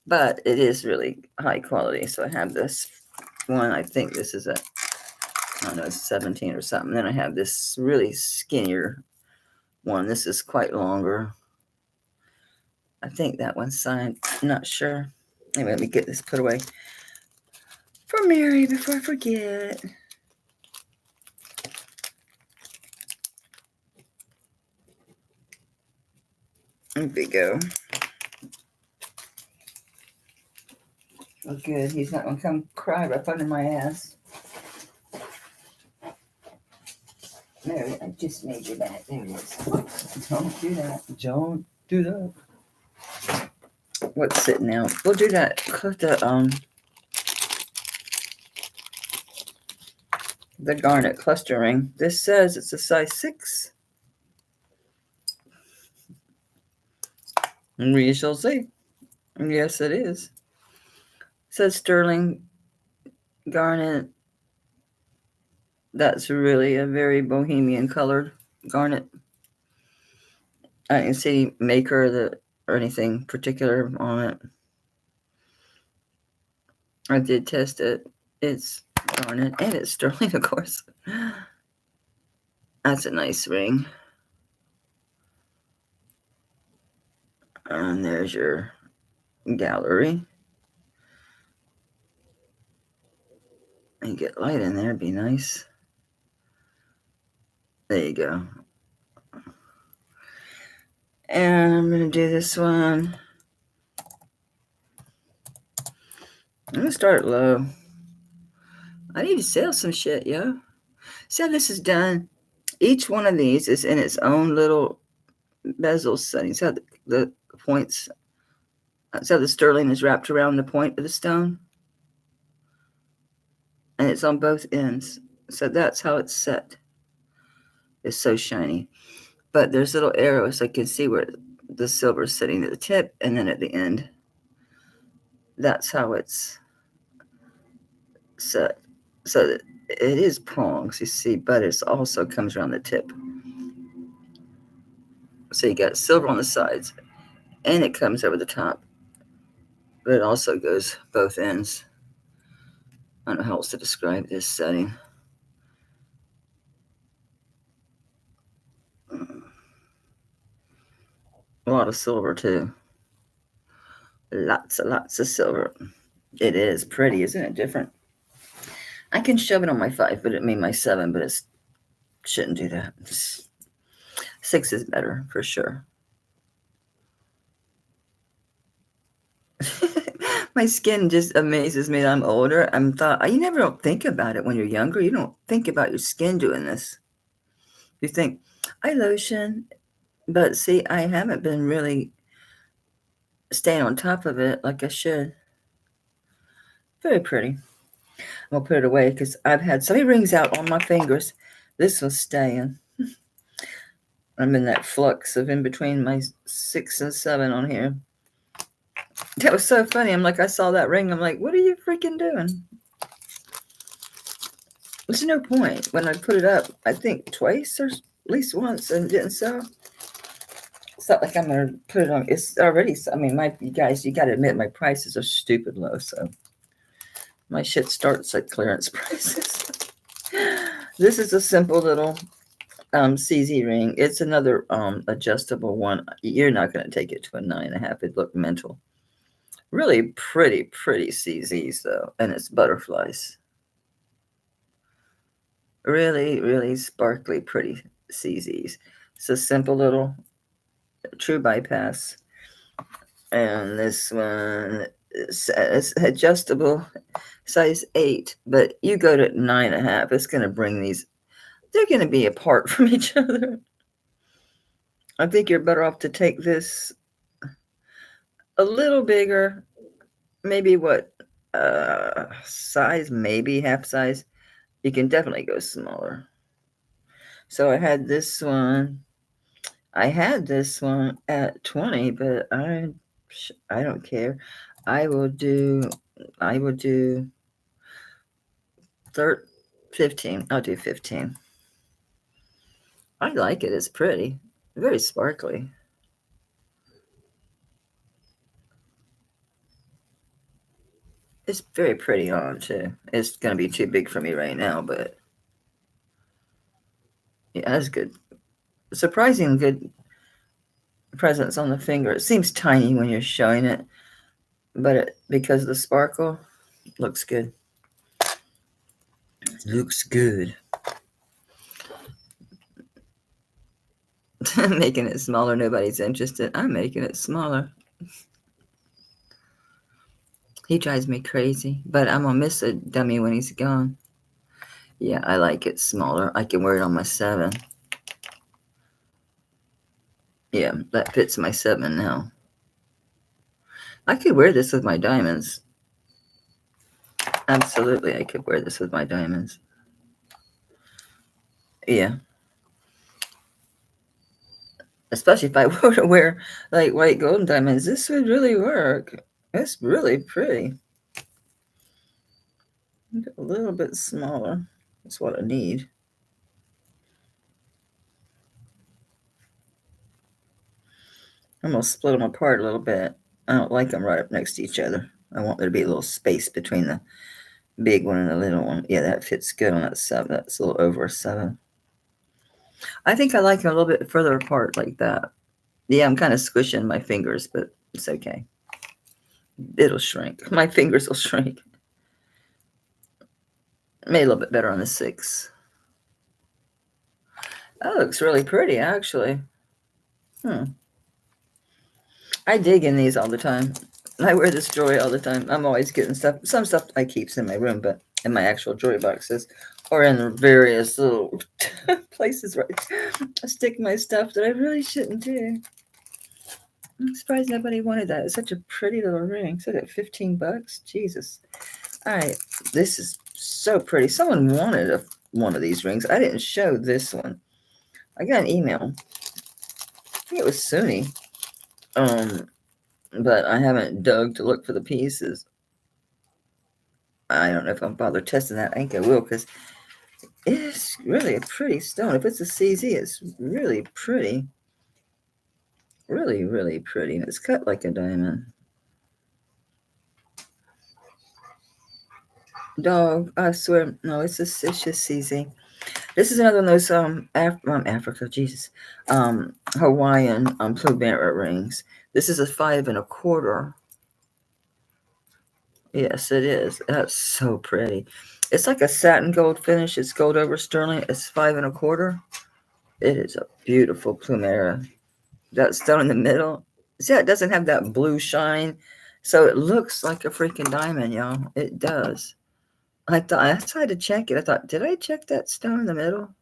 S1: But it is really high quality. So I have this one. I think this is I don't know, it's 17 or something. Then I have this really skinnier one. This is quite longer. I think that one's signed. I'm not sure. Anyway, let me get this put away for Mary before I forget. There we go. Oh, good. He's not going to come cry right under my ass. Mary, I just made your back. There it is. Don't do that. Don't do that. What's sitting out? We'll do that. Put the the Garnet cluster ring. This says it's a size 6. We shall see. Yes, it is. It says sterling garnet. That's really a very bohemian colored garnet. I didn't see maker or anything particular on it. I did test it. It's garnet and it's sterling, of course. That's a nice ring. And there's your gallery. And get light in there, it'd be nice. There you go. And I'm going to do this one. I'm going to start low. I need to sell some shit, yo. See how this is done? Each one of these is in its own little bezel setting. See how the points, see how the sterling is wrapped around the point of the stone? And it's on both ends. So that's how it's set. It's so shiny. But there's little arrows. I can see where the silver is sitting at the tip and then at the end. That's how it's set. So that it is prongs, you see, but it also comes around the tip. So you got silver on the sides and it comes over the top. But it also goes both ends. I don't know how else to describe this setting. A lot of silver too. Lots of silver. It is pretty, isn't it? Different. I can shove it on my 5, but it mean my 7, but it shouldn't do that. 6 is better for sure. My skin just amazes me that I'm older. You never don't think about it when you're younger. You don't think about your skin doing this. You think, I lotion, but see, I haven't been really staying on top of it like I should. Very pretty. I'll put it away because I've had so many rings out on my fingers. This was staying. I'm in that flux of in between my 6 and 7 on here. That was so funny. I'm like, I saw that ring. I'm like, what are you freaking doing? There's no point. When I put it up, I think twice or at least once and didn't sell. It's not like I'm going to put it on. It's already, I mean, you guys, you got to admit my prices are stupid low. So my shit starts at clearance prices. This is a simple little CZ ring. It's another adjustable one. You're not going to take it to a 9.5. It'd look mental. Really pretty CZs though, and it's butterflies. Really sparkly, pretty CZs. It's a simple little true bypass. And this one is adjustable, size 8, but you go to 9.5. It's going to bring these. They're going to be apart from each other. I think you're better off to take this a little bigger. Maybe what size? Maybe half size. You can definitely go smaller. So I had this one. I had this one at 20, but I don't care. I will do 15. I'll do 15. I like it. It's pretty. Very sparkly. It's very pretty on too. It's going to be too big for me right now, but yeah, that's good. Surprising good presence on the finger. It seems tiny when you're showing it, but because of the sparkle, looks good. Looks good. Making it smaller, nobody's interested. I'm making it smaller. He drives me crazy, but I'm gonna miss a dummy when he's gone. Yeah, I like it smaller. I can wear it on my 7. Yeah, that fits my 7 now. I could wear this with my diamonds. Absolutely, I could wear this with my diamonds. Yeah. Especially if I were to wear like white golden diamonds, this would really work. It's really pretty. A little bit smaller. That's what I need. I'm going to split them apart a little bit. I don't like them right up next to each other. I want there to be a little space between the big one and the little one. Yeah, that fits good on that 7. That's a little over a 7. I think I like them a little bit further apart like that. Yeah, I'm kind of squishing my fingers, but it's okay. It'll shrink. My fingers will shrink. Made a little bit better on the 6. That looks really pretty, actually. I dig in these all the time. I wear this jewelry all the time. I'm always getting stuff. Some stuff I keep in my room, but in my actual jewelry boxes or in various little places where I stick my stuff that I really shouldn't do. I'm surprised nobody wanted that. It's such a pretty little ring. So that $15. Jesus. All right. This is so pretty. Someone wanted one of these rings. I didn't show this one. I got an email. I think it was Sony. But I haven't dug to look for the pieces. I don't know if I'm bother testing that. I think I will because it's really a pretty stone. If it's a CZ, it's really pretty. Really, really pretty. And it's cut like a diamond. Dog, I swear. No, it's just CZ. This is another one of those Africa, Jesus, Hawaiian Plumeria rings. This is a 5 1/4. Yes, it is. That's so pretty. It's like a satin gold finish. It's gold over sterling. It's 5 1/4. It is a beautiful Plumeria. That stone in the middle. See, it doesn't have that blue shine, so it looks like a freaking diamond, y'all. It does. I tried to check it. I thought, did I check that stone in the middle?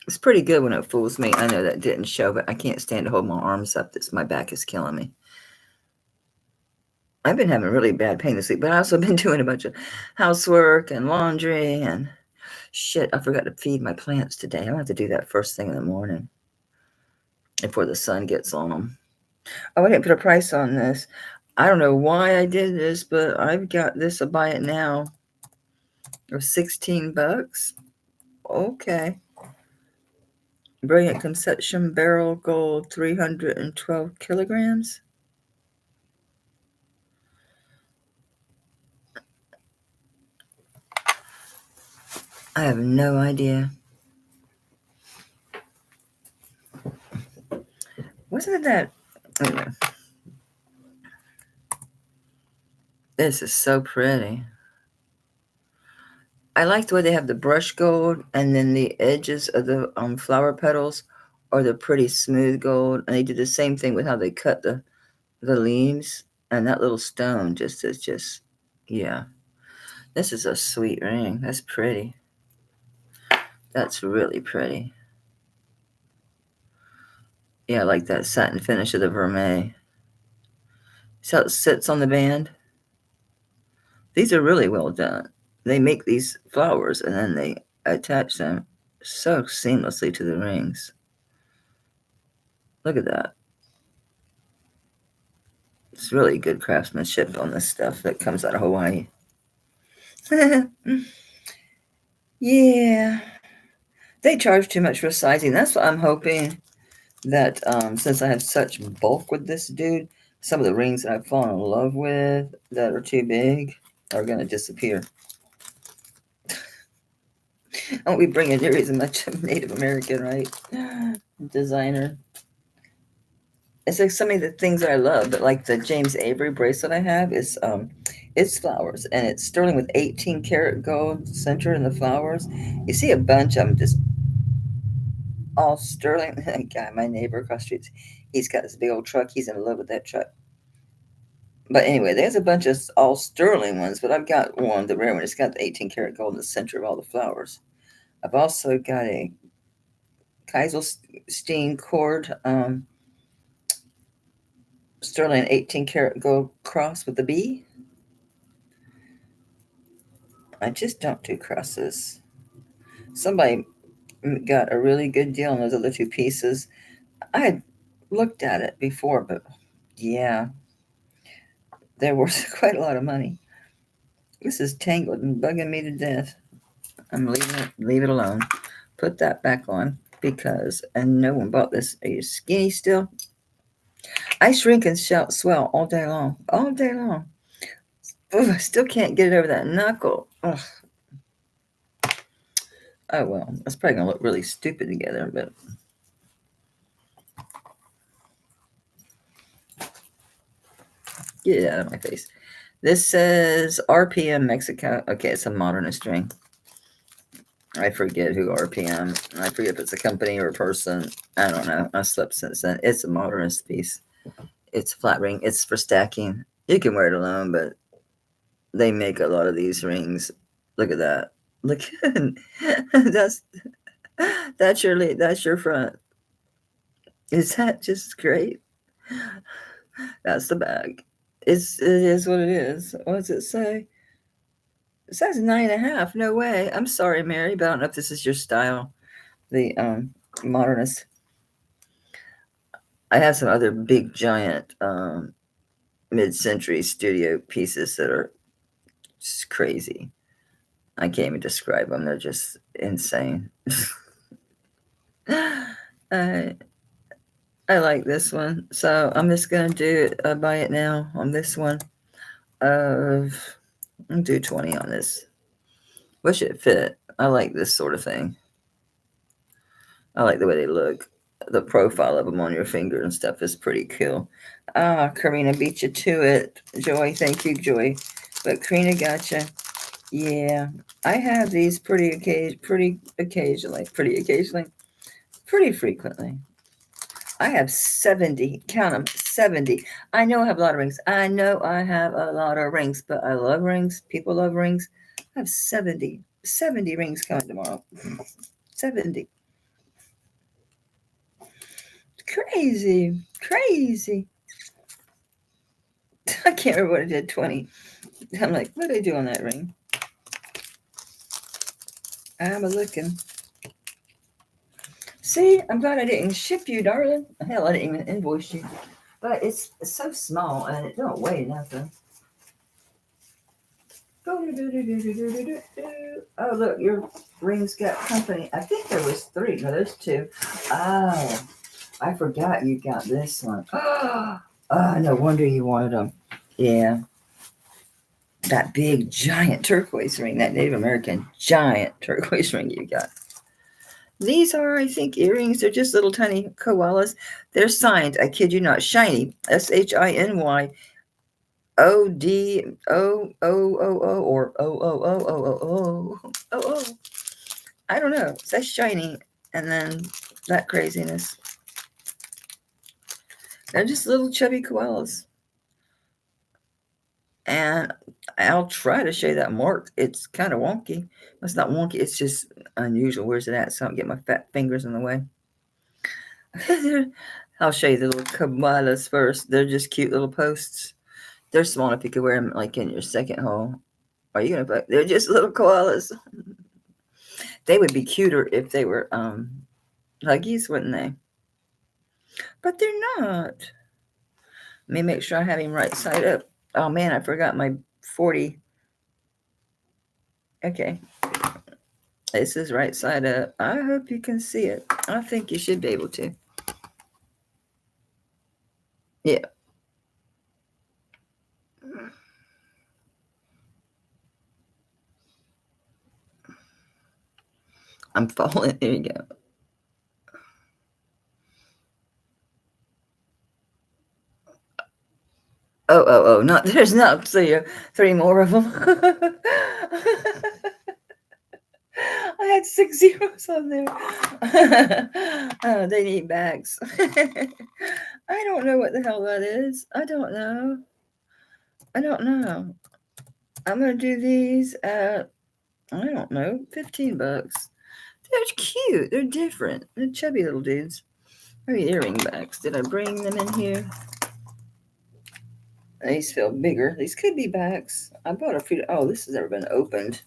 S1: It's pretty good when it fools me. I know that didn't show, but I can't stand to hold my arms up. My back is killing me. I've been having really bad pain this week, but I've also been doing a bunch of housework and laundry and shit. I forgot to feed my plants today. I have to do that first thing in the morning before the sun gets on them. Oh, I didn't put a price on this. I don't know why I did this, but I've got this. I'll buy it now. It was $16. Okay. Brilliant Conception Barrel Gold, 312 kilograms. I have no idea. Wasn't that? Anyway. This is so pretty. I like the way they have the brush gold and then the edges of the flower petals are the pretty smooth gold. And they did the same thing with how they cut the leaves. And that little stone just is just, yeah. This is a sweet ring. That's pretty. That's really pretty. Yeah, I like that satin finish of the vermeil. See how it sits on the band? These are really well done. They make these flowers and then they attach them so seamlessly to the rings. Look at that. It's really good craftsmanship on this stuff that comes out of Hawaii. Yeah. They charge too much for sizing. That's what I'm hoping that since I have such bulk with this dude, some of the rings that I've fallen in love with that are too big are going to disappear. I won't be bringing near as much Native American, right? Designer. It's like some of the things that I love, but like the James Avery bracelet I have is it's flowers and it's sterling with 18 karat gold center in the flowers. You see a bunch of them just all sterling. Guy, my neighbor across the street, he's got this big old truck. He's in love with that truck. But anyway, there's a bunch of all sterling ones, but I've got one, the rare one. It's got the 18 karat gold in the center of all the flowers. I've also got a Kaiselstein cord sterling 18 karat gold cross with the bee. I just don't do crosses. Somebody got a really good deal on those other two pieces. I had looked at it before, but yeah, they're worth quite a lot of money. This is tangled and bugging me to death. I'm leave it alone. Put that back on because, and no one bought this. Are you skinny still? I shrink and swell all day long. All day long. Ugh, I still can't get it over that knuckle. Ugh. Oh well, that's probably gonna look really stupid together, but get it out of my face. This says RPM Mexico. Okay, it's a Modernist ring. I forget who RPM. I forget if it's a company or a person. I don't know. I slept since then. It's a Modernist piece. It's a flat ring. It's for stacking. You can wear it alone, but they make a lot of these rings. Look at that. Look, that's your lead. That's your front. Is that just great? That's the bag. It is what it is. What does it say? It says 9.5. No way. I'm sorry, Mary, but I don't know if this is your style. The Modernist. I have some other big giant mid-century studio pieces that are just crazy. I can't even describe them. They're just insane. I like this one, so I'm just gonna buy it now on this one. I'll do 20 on this. Wish it fit. I like this sort of thing. I like the way they look. The profile of them on your finger and stuff is pretty cool. Karina beat you to it. Joy, thank you, Joy. But Karina gotcha. Yeah, I have these pretty occasionally, pretty frequently. I have 70, count them, 70. I know I have a lot of rings. I know I have a lot of rings, but I love rings. People love rings. I have 70 rings coming tomorrow. 70. Crazy. I can't remember what I did, 20. I'm like, what did I do on that ring? I'm looking. See, I'm glad I didn't ship you, darling. Hell, I didn't even invoice you. But it's so small and it don't weigh nothing. Oh, look, your ring's got company. I think there was 3. No, there's 2. Oh, I forgot you got this one. Oh, no wonder you wanted them. Yeah. That big, giant turquoise ring, that Native American giant turquoise ring you got. These are, I think, earrings. They're just little tiny koalas. They're signed, I kid you not, shiny, SHINY. ODOOOO or OOOOOOOO. I don't know. It says shiny and then that craziness. They're just little chubby koalas. And I'll try to show you that mark. It's kind of wonky. It's not wonky. It's just unusual. Where's it at? So I don't get my fat fingers in the way. I'll show you the little koalas first. They're just cute little posts. They're small enough you could wear them like in your second hole. Are you gonna put? They're just little koalas. They would be cuter if they were huggies, wouldn't they? But they're not. Let me make sure I have him right side up. Oh man, I forgot my 40. Okay. This is right side up. I hope you can see it. I think you should be able to. Yeah. I'm falling. There you go. Oh, not there's not 3 more of them. I had 6 zeros on there. They need bags. I don't know what the hell that is. I don't know. I'm gonna do these at, I don't know, $15. They're cute. They're different. They're chubby little dudes. Maybe earring bags. Did I bring them in here? These feel bigger. These could be bags. I bought a few. Oh, this has never been opened.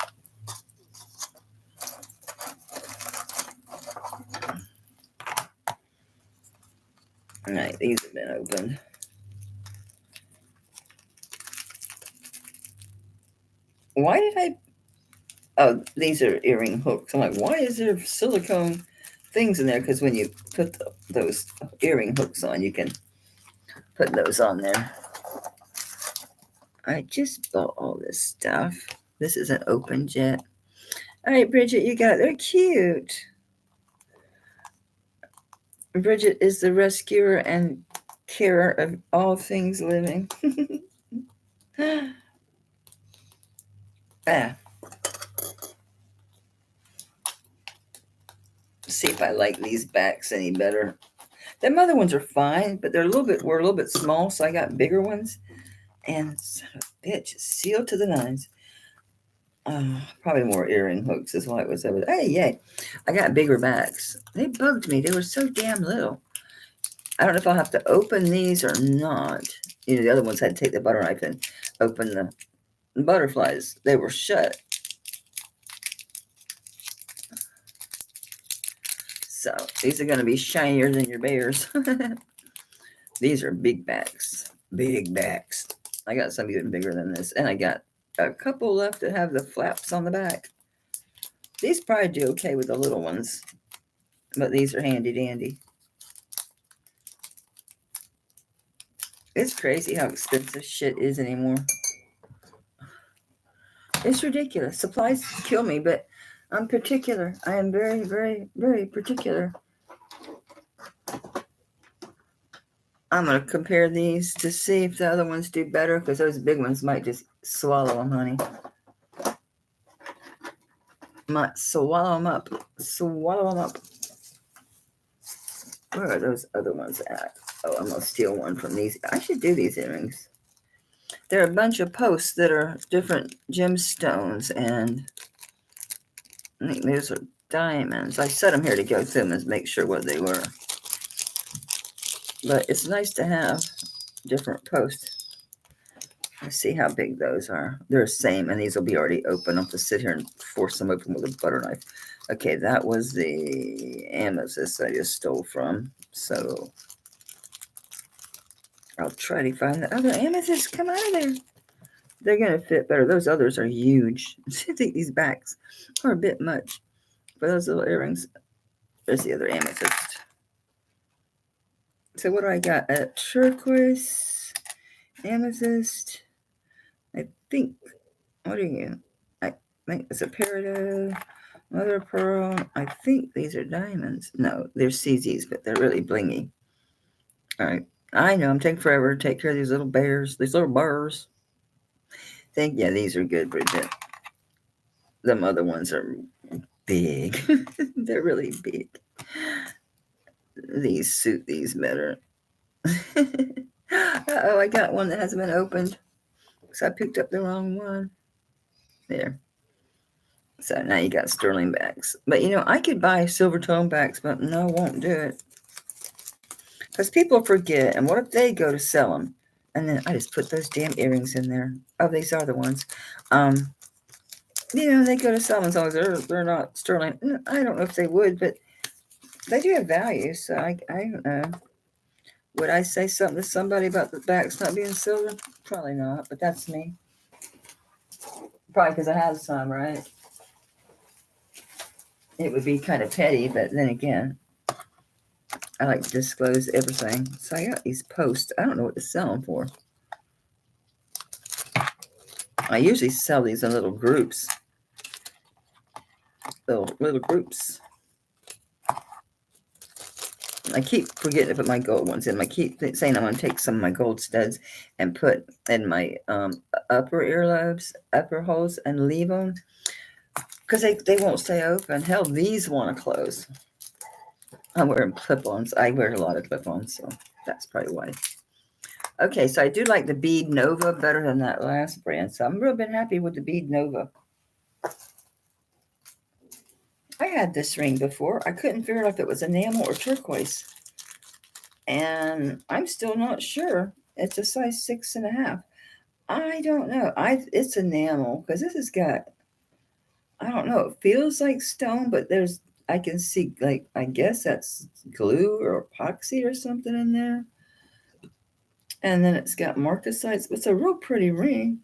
S1: All right, these have been opened. Why did I? Oh, these are earring hooks. I'm like, why is there silicone things in there? Because when you put those earring hooks on, you can put those on there. I just bought all this stuff. This isn't opened yet. All right, Bridget, you got it. They're cute. Bridget is the rescuer and carer of all things living. See if I like these backs any better. Them other ones are fine, but were a little bit small, so I got bigger ones. And son of a bitch, sealed to the nines. Probably more earring hooks is why it was over there. Hey, yay. I got bigger backs. They bugged me. They were so damn little. I don't know if I'll have to open these or not. You know, the other ones had to take the butter knife and open the butterflies. They were shut. So these are going to be shinier than your bears. These are big backs. Big backs. I got some even bigger than this. And I got a couple left that have the flaps on the back. These probably do okay with the little ones. But these are handy dandy. It's crazy how expensive shit is anymore. It's ridiculous. Supplies kill me, but I'm particular. I am very, very, very particular. I'm going to compare these to see if the other ones do better, because those big ones might just swallow them, honey. Might swallow them up. Swallow them up. Where are those other ones at? Oh, I'm going to steal one from these. I should do these earrings. There are a bunch of posts that are different gemstones, and I think those are diamonds. I set them here to go through them and make sure what they were. But it's nice to have different posts. Let's see how big those are. They're the same, and these will be already open. I'll have to sit here and force them open with a butter knife. Okay, that was the amethyst I just stole from. So I'll try to find the other amethysts. Come out of there. They're going to fit better. Those others are huge. I think these backs are a bit much. For those little earrings, there's the other amethyst. So what do I got? A turquoise, amethyst. I think, what are you? I think it's a peridot, mother of pearl. I think these are diamonds. No, they're CZs, but they're really blingy. All right. I know I'm taking forever to take care of these little bears, these little burrs. Yeah, these are good, Bridget. Them other ones are big. They're really big. These suit these better. Uh-oh, I got one that hasn't been opened. So I picked up the wrong one. There. So now you got sterling backs. But, you know, I could buy silver tone backs, but no, I won't do it. Because people forget. And what if they go to sell them? And then I just put those damn earrings in there. Oh, these are the ones. You know, they go to sell them as long as they're not sterling. I don't know if they would, but they do have value. So I don't know. Would I say something to somebody about the backs not being silver? Probably not, but that's me. Probably because I have some, right? It would be kind of petty, but then again, I like to disclose everything. So I got these posts. I don't know what to sell them for. I usually sell these in little groups. Little groups. I keep forgetting to put my gold ones in. I keep saying I'm going to take some of my gold studs and put in my upper earlobes, upper holes, and leave them. Because they won't stay open. Hell, these want to close. I'm wearing clip-ons. I wear a lot of clip-ons, so that's probably why. Okay, so I do like the Bead Nova better than that last brand. So I'm real bit happy with the Bead Nova. I had this ring before. I couldn't figure out if it was enamel or turquoise. And I'm still not sure. It's a size 6.5. I don't know. It's enamel because this has got, I don't know. It feels like stone, but I can see, like, I guess that's glue or epoxy or something in there. And then it's got marcasites. It's a real pretty ring.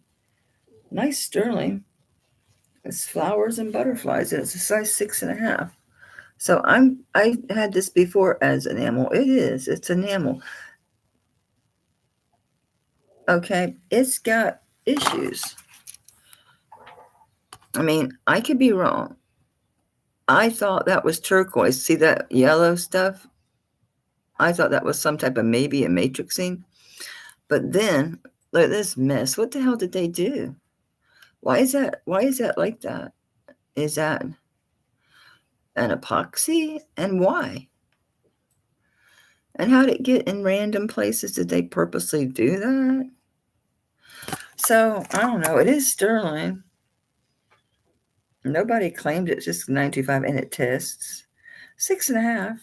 S1: Nice sterling. It's flowers and butterflies, and it's a size 6.5. So I had this before as enamel. It is. It's enamel. Okay, it's got issues. I mean, I could be wrong. I thought that was turquoise. See that yellow stuff? I thought that was some type of maybe a matrixing. But then, look at this mess. What the hell did they do? Why is that like that? Is that an epoxy? And why? And how did it get in random places? Did they purposely do that? So, I don't know. It is sterling. Nobody claimed it's just 925, and it tests 6.5.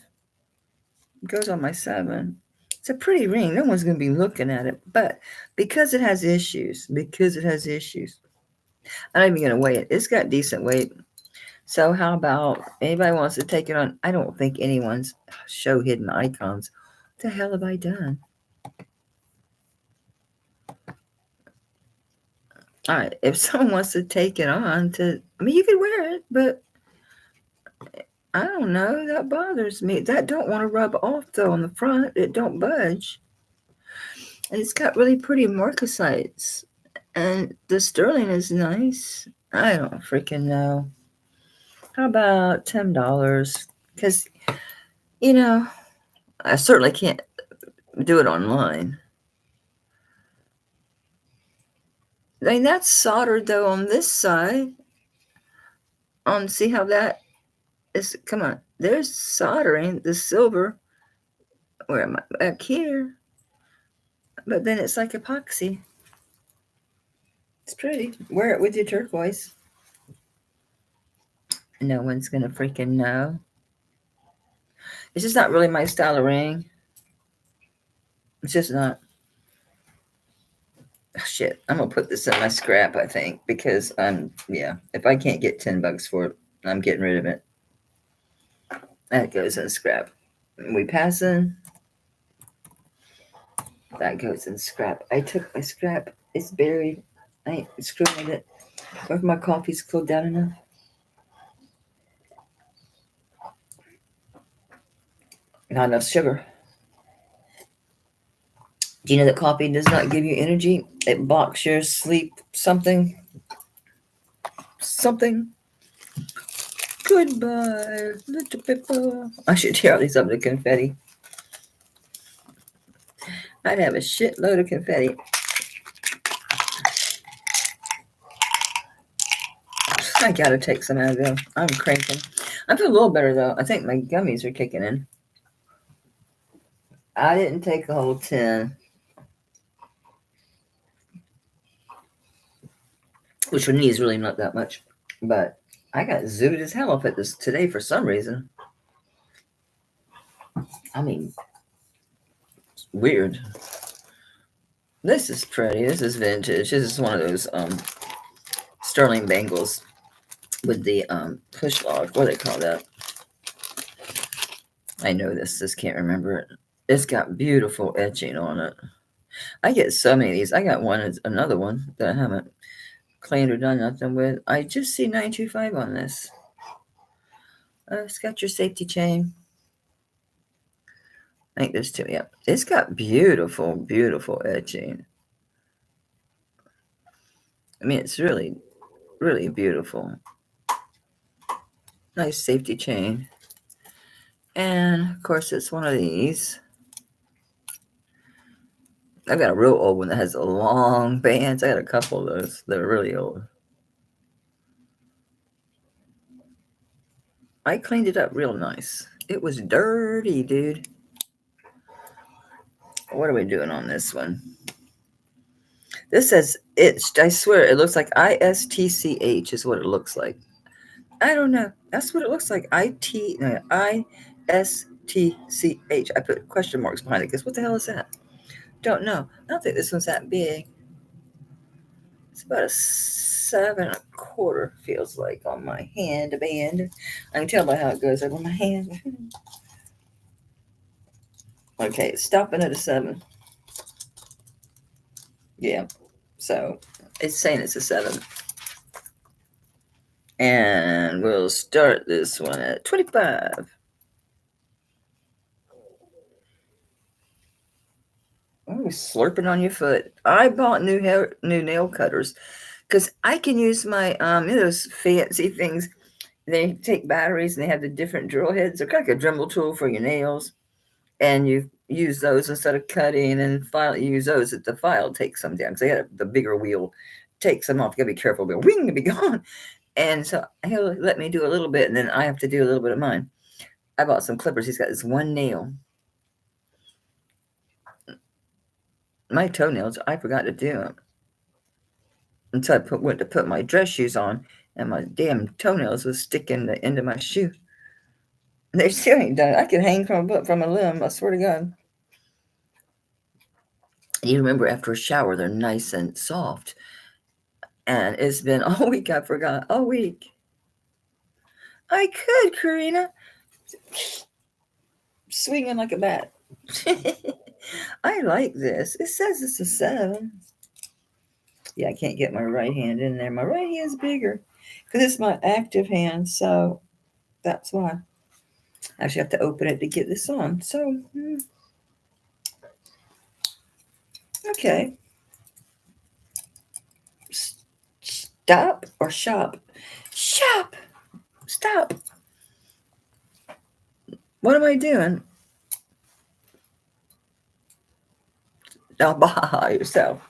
S1: It goes on my 7. It's a pretty ring. No one's going to be looking at it, but because it has issues, I'm not even going to weigh it. It's got decent weight. So how about anybody wants to take it on? I don't think anyone's show hidden icons. What the hell have I done? All right, if someone wants to take it on you could wear it, but I don't know, that bothers me. That don't want to rub off though on the front. It don't budge. And it's got really pretty marcasites. And the sterling is nice. I don't freaking know. How about $10? Because, I certainly can't do it online. I mean, that's soldered, though, on this side. See how that is? Come on. There's soldering the silver. Where am I? Back here. But then it's like epoxy. It's pretty. Wear it with your turquoise. No one's going to freaking know. It's just not really my style of ring. It's just not. Oh, shit, I'm going to put this in my scrap, I think, because if I can't get $10 for it, I'm getting rid of it. That goes in scrap. We passing. That goes in scrap. I took my scrap. It's buried. I ain't screwing with it. Or if my coffee's cooled down enough. Not enough sugar. Do you know that coffee does not give you energy? It blocks your sleep something. Goodbye, little people. I should tear all these up to confetti. I'd have a shitload of confetti. I gotta take some out of there. I'm cranking. I feel a little better though. I think my gummies are kicking in. I didn't take a whole 10. Which for me is really not that much. But I got zooted as hell off at this today for some reason. I mean, it's weird. This is pretty. This is vintage. This is one of those sterling bangles with the push log. What do they call that? I know this. Just can't remember it. It's got beautiful etching on it. I get so many of these. I got another one that I haven't cleaned or done nothing with. I just see 925 on this. It's got your safety chain. I think there's 2. Yeah, it's got beautiful, beautiful etching. I mean, it's really, really beautiful. Nice safety chain. And of course, it's one of these. I've got a real old one that has long bands. I got a couple of those that are really old. I cleaned it up real nice. It was dirty, dude. What are we doing on this one? This says itched. I swear it looks like ISTCH is what it looks like. I don't know. That's what it looks like. ISTCH. I put question marks behind it because what the hell is that? Don't know. I don't think this one's that big. It's about a 7 1/4, feels like, on my hand band. I can tell by how it goes over my hand. Okay, it's stopping at a 7. Yeah, so it's saying it's a 7. And we'll start this one at 25. Oh, slurping on your foot. I bought new nail cutters because I can use my those fancy things. They take batteries and they have the different drill heads. They're kind of like a Dremel tool for your nails, and you use those instead of cutting and file. You use those. The file takes them down because they had the bigger wheel takes them off. You gotta be careful. But wing, be gone. And so he'll let me do a little bit, and then I have to do a little bit of mine. I bought some clippers. He's got this one nail. My toenails, I forgot to do them until I went to put my dress shoes on, and my damn toenails was sticking the end of my shoe. They still ain't done it. I could hang from a limb. I swear to God. You remember after a shower, they're nice and soft. And it's been all week. I forgot all week. I could, Karina, swinging like a bat. I like this. It says it's a 7. Yeah, I can't get my right hand in there. My right hand's bigger because it's my active hand, so that's why. I actually have to open it to get this on. So, okay. Stop or shop? Shop! Stop. What am I doing? All by yourself.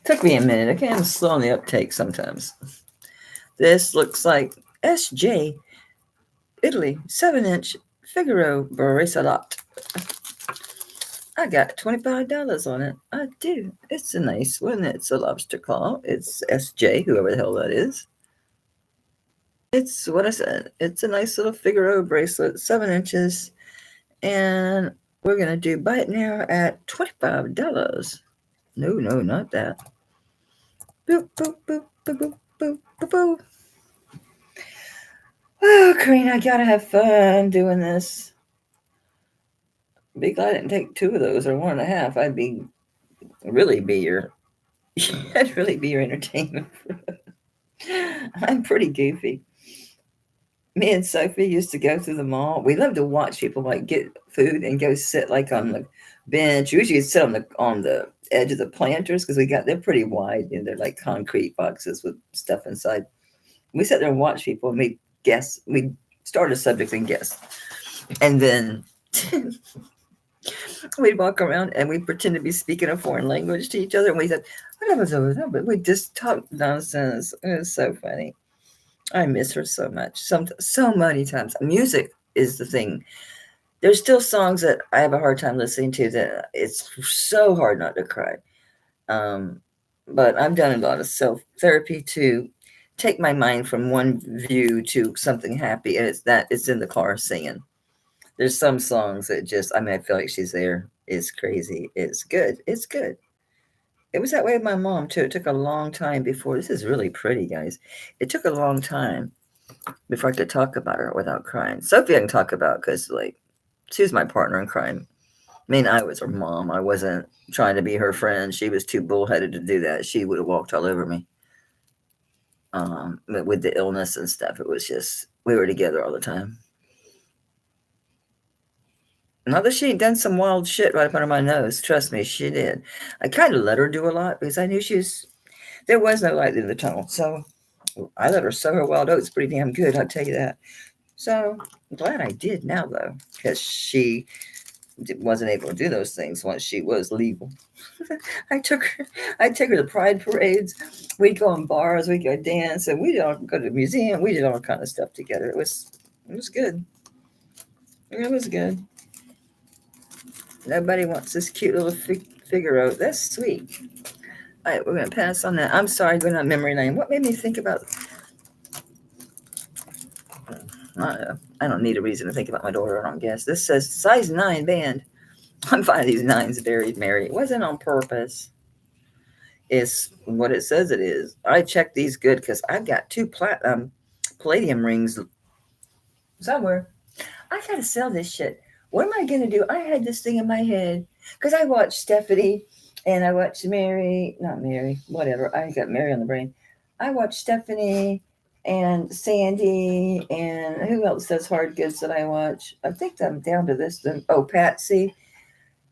S1: Took me a minute. Okay, I'm slow on the uptake sometimes. This looks like SJ, Italy, 7-inch Figuro bracelet. I got $25 on it. I do. It's a nice one. It's a lobster claw. It's SJ, whoever the hell that is. It's what I said. It's a nice little Figuro bracelet, 7 inches. And we're going to do buy it now at $25. No, not that. Boop, boop, boop, boop, boop, boop, boop, boop. Oh, Karina, I gotta have fun doing this. Be glad I didn't take 2 of those or 1.5. I'd really be your entertainment. I'm pretty goofy. Me and Sophie used to go through the mall. We love to watch people like get food and go sit like on the bench. Usually sit on the edge of the planters because they're pretty wide and they're like concrete boxes with stuff inside. We sat there and watched people and we start a subject and guess. And then we'd walk around and we'd pretend to be speaking a foreign language to each other. And we said, but we just talked nonsense. It was so funny. I miss her so much. So many times. Music is the thing. There's still songs that I have a hard time listening to that it's so hard not to cry. But I've done a lot of self-therapy to take my mind from one view to something happy. And it's in the car singing. There's some songs that I feel like she's there. It's crazy. It's good. It's good. It was that way with my mom, too. It took a long time before. This is really pretty, guys. It took a long time before I could talk about her without crying. Sophie I can talk about because, she was my partner in crime. I was her mom. I wasn't trying to be her friend. She was too bullheaded to do that. She would have walked all over me. But with the illness and stuff, it was just, we were together all the time. Not that she had done some wild shit right up under my nose. Trust me, she did. I kind of let her do a lot because I knew there was no light in the tunnel. So I let her sow her wild oats pretty damn good, I'll tell you that. So I'm glad I did now, though, because she wasn't able to do those things once she was legal. I'd take her to pride parades. We'd go in bars, we'd go dance, and we'd all go to the museum. We did all kind of stuff together. It was good. It was good. Nobody wants this cute little Figaro. That's sweet. All right, we're going to pass on that. I'm sorry, going on memory lane. What made me think about... I don't need a reason to think about my daughter, I don't guess. This says size 9 band. I'm finding these 9s buried, Mary. It wasn't on purpose. is what it says it is. I checked these good because I've got two palladium rings somewhere. I gotta sell this shit. What am I gonna do? I had this thing in my head because I watched Stephanie and I watched Mary, not Mary, whatever. I got Mary on the brain. I watched Stephanie and Sandy and who else does hard goods that I watch? I think I'm down to this. Oh, Patsy.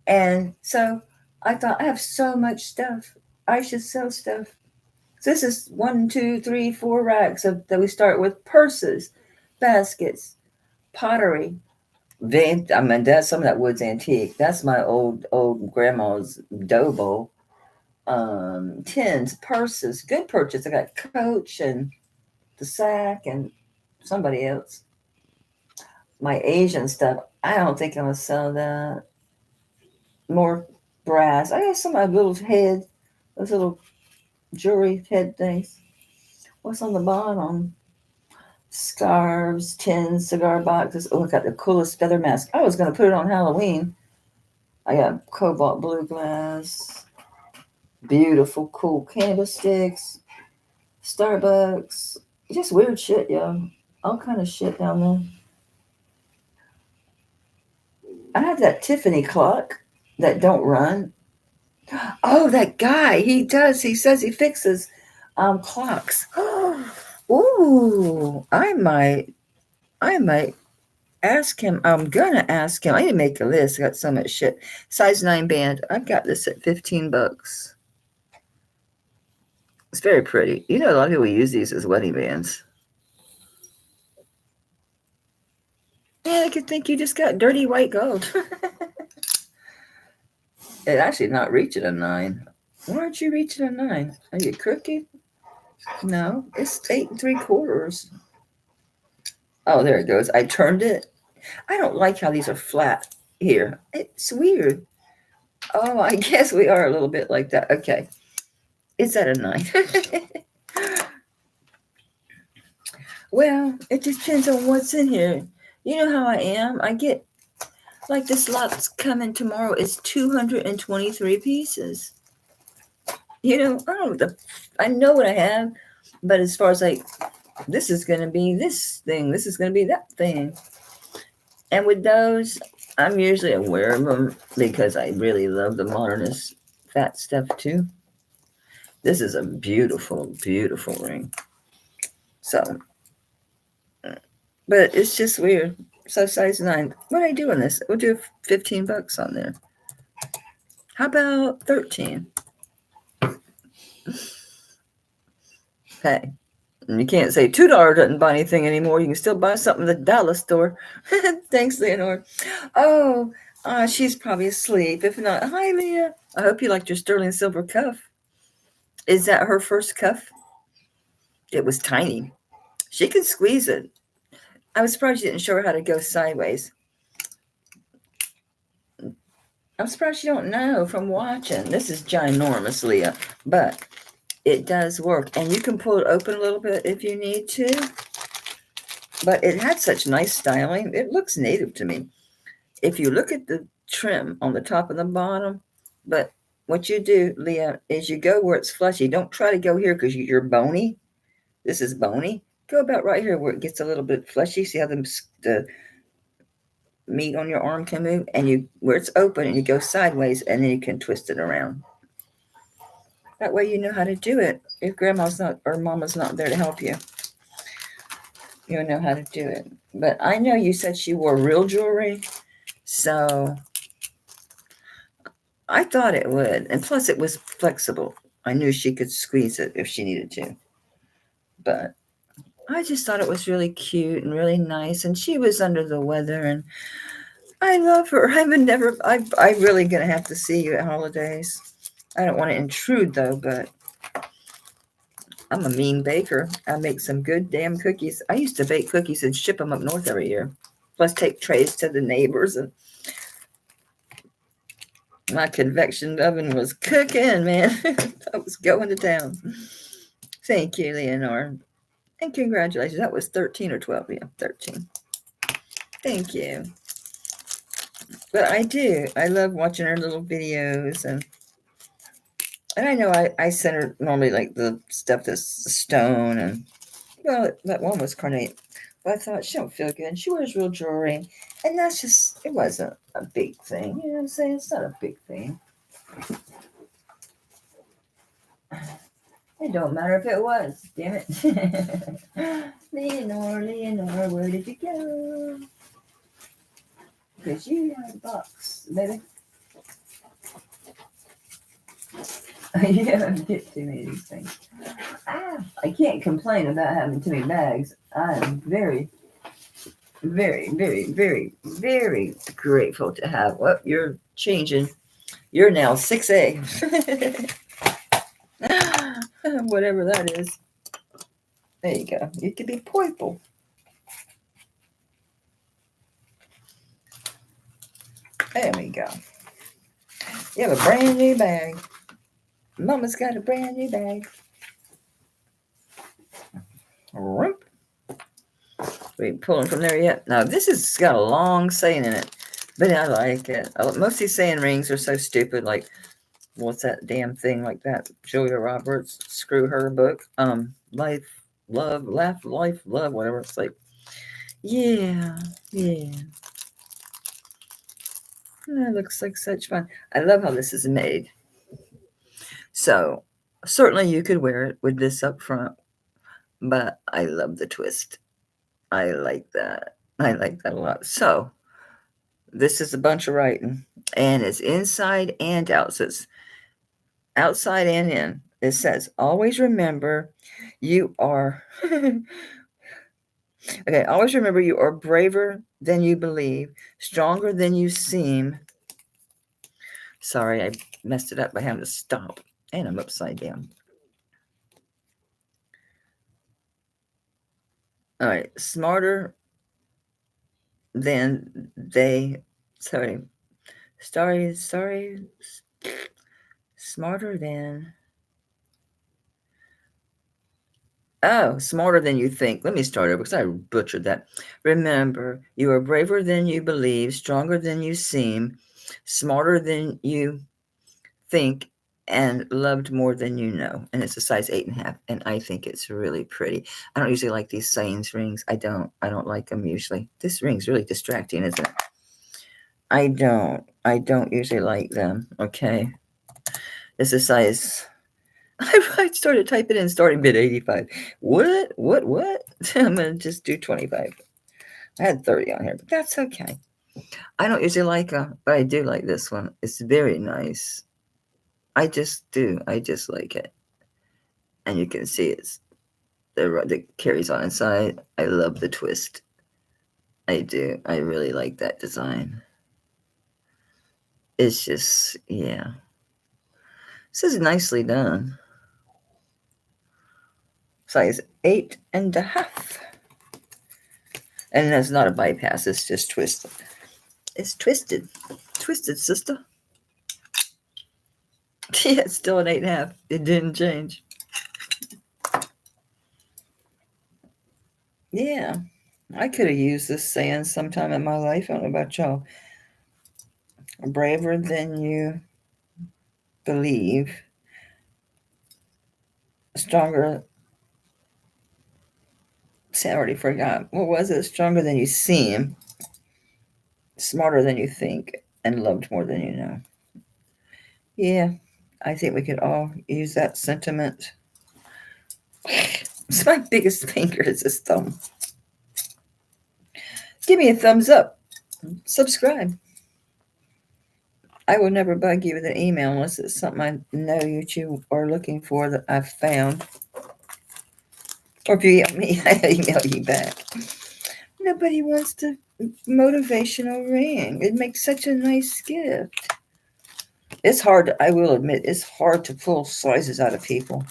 S1: And so I thought I have so much stuff. I should sell stuff. So this is 1, 2, 3, 4 racks that we start with: purses, baskets, pottery. I mean, that's some of that wood's antique. That's my old grandma's dough bowl. Tins, purses, good purchase. I got Coach and the sack and somebody else. My Asian stuff. I don't think I'm gonna sell that. More brass. I got some of my little head, those little jewelry head things. What's on the bottom? Scarves, tins, cigar boxes. Oh, I got the coolest feather mask. I was going to put it on Halloween. I got cobalt blue glass, beautiful, cool candlesticks, Starbucks, just weird shit, yo. All kind of shit down there. I have that Tiffany clock that don't run. Oh, that guy, he does. He says he fixes clocks. Ooh, I might ask him. I'm gonna ask him. I need to make a list. I got so much shit. Size 9 band. I've got this at $15. It's very pretty. You know, a lot of people use these as wedding bands. Yeah, I could think you just got dirty white gold. It actually not reaching a 9. Why aren't you reaching a 9? Are you crooked? No, it's 8 3/4. Oh, there it goes. I turned it. I don't like how these are flat here. It's weird. Oh, I guess we are a little bit like that. Okay. Is that a 9? Well, it depends on what's in here. You know how I am. I get, like, this lot's coming tomorrow is 223 pieces. You know, I know what I have, but as far as like, this is going to be this thing, this is going to be that thing. And with those, I'm usually aware of them because I really love the Modernist fat stuff too. This is a beautiful, beautiful ring. So, but it's just weird. So size 9. What do I do on this? We'll do $15 on there. How about 13? Hey, and you can't say $2 doesn't buy anything anymore. You can still buy something at the dollar store. Thanks, Leonore. Oh, she's probably asleep. If not, hi, Leah. I hope you liked your sterling silver cuff. Is that her first cuff? It was tiny. She could squeeze it. I was surprised you didn't show her how to go sideways. I'm surprised you don't know from watching. This is ginormous, Leah, but it does work. And you can pull it open a little bit if you need to. But it had such nice styling. It looks native to me. If you look at the trim on the top and the bottom, but what you do, Leah, is you go where it's fleshy. Don't try to go here because you're bony. This is bony. Go about right here where it gets a little bit fleshy. See how the meat on your arm can move? And where it's open and you go sideways and then you can twist it around. That way you know how to do it. If grandma's not or mama's not there to help you, you'll know how to do it. But I know you said she wore real jewelry, so I thought it would. And plus it was flexible. I knew she could squeeze it if she needed to. But I just thought it was really cute and really nice. And she was under the weather and I love her. I'm really going to have to see you at holidays. I don't want to intrude though, but I'm a mean baker. I make some good damn cookies. I used to bake cookies and ship them up north every year. Plus take trays to the neighbors. And my convection oven was cooking, man. I was going to town. Thank you, Leonore. And congratulations. That was 13 or 12. Yeah, 13. Thank you. But I do. I love watching her little videos. And And I know I sent her normally like the stuff that's stone, and well, that one was carnate. But I thought she don't feel good. She wears real jewelry, and that's just, it wasn't a big thing. You know what I'm saying? It's not a big thing. It don't matter if it was. Damn it. Leonore, where did you go? Because you have a box, baby. You get too many of these things. I can't complain about having too many bags. I'm very, very, very, very, very grateful to have. Well, you're changing. You're now 6A. Whatever that is. There you go. You could be purple. There we go. You have a brand new bag. Mama's got a brand new bag. We ain't pulling from there yet. Now, this has got a long saying in it, but I like it. Most of these saying rings are so stupid. Like, what's that damn thing like that? Julia Roberts, Screw Her book. Life, love, laugh, life, love, whatever. It's like, yeah. That looks like such fun. I love how this is made. So, certainly you could wear it with this up front, but I love the twist. I like that. I like that a lot. So, this is a bunch of writing, and it's inside and out. So it's outside and in. It says, always remember you are, okay, always remember you are braver than you believe, stronger than you seem. Sorry, I messed it up by having to stop, and I'm upside down. All right, smarter than they, smarter than, smarter than you think. Let me start over because I butchered that. Remember, you are braver than you believe, stronger than you seem, smarter than you think, and loved more than you know. And it's a size 8.5, and I think it's really pretty. I don't usually like these sayings rings. I don't like them usually. This ring's really distracting, isn't it? I don't usually like them. Okay. It's a size. I started typing in starting bid 85. What? I'm gonna just do 25. I had 30 on here, but that's okay. I don't usually like them, but I do like this one. It's very nice. I just do. I just like it. And you can see it's the carries on inside. I love the twist. I do. I really like that design. It's just, yeah. This is nicely done. Size 8.5. And that's not a bypass. It's just twisted. It's twisted. Twisted, sister. Yeah, it's still an 8.5. It didn't change. Yeah, I could have used this saying sometime in my life. I don't know about y'all. Braver than you believe. Stronger. See, I already forgot. What was it? Stronger than you seem. Smarter than you think. And loved more than you know. Yeah, I think we could all use that sentiment. It's my biggest finger is this thumb. Give me a thumbs up. Subscribe. I will never bug you with an email unless it's something I know you are looking for that I've found. Or if you email me, I email you back. Nobody wants the motivational ring. It makes such a nice gift. It's hard, I will admit, it's hard to pull sizes out of people.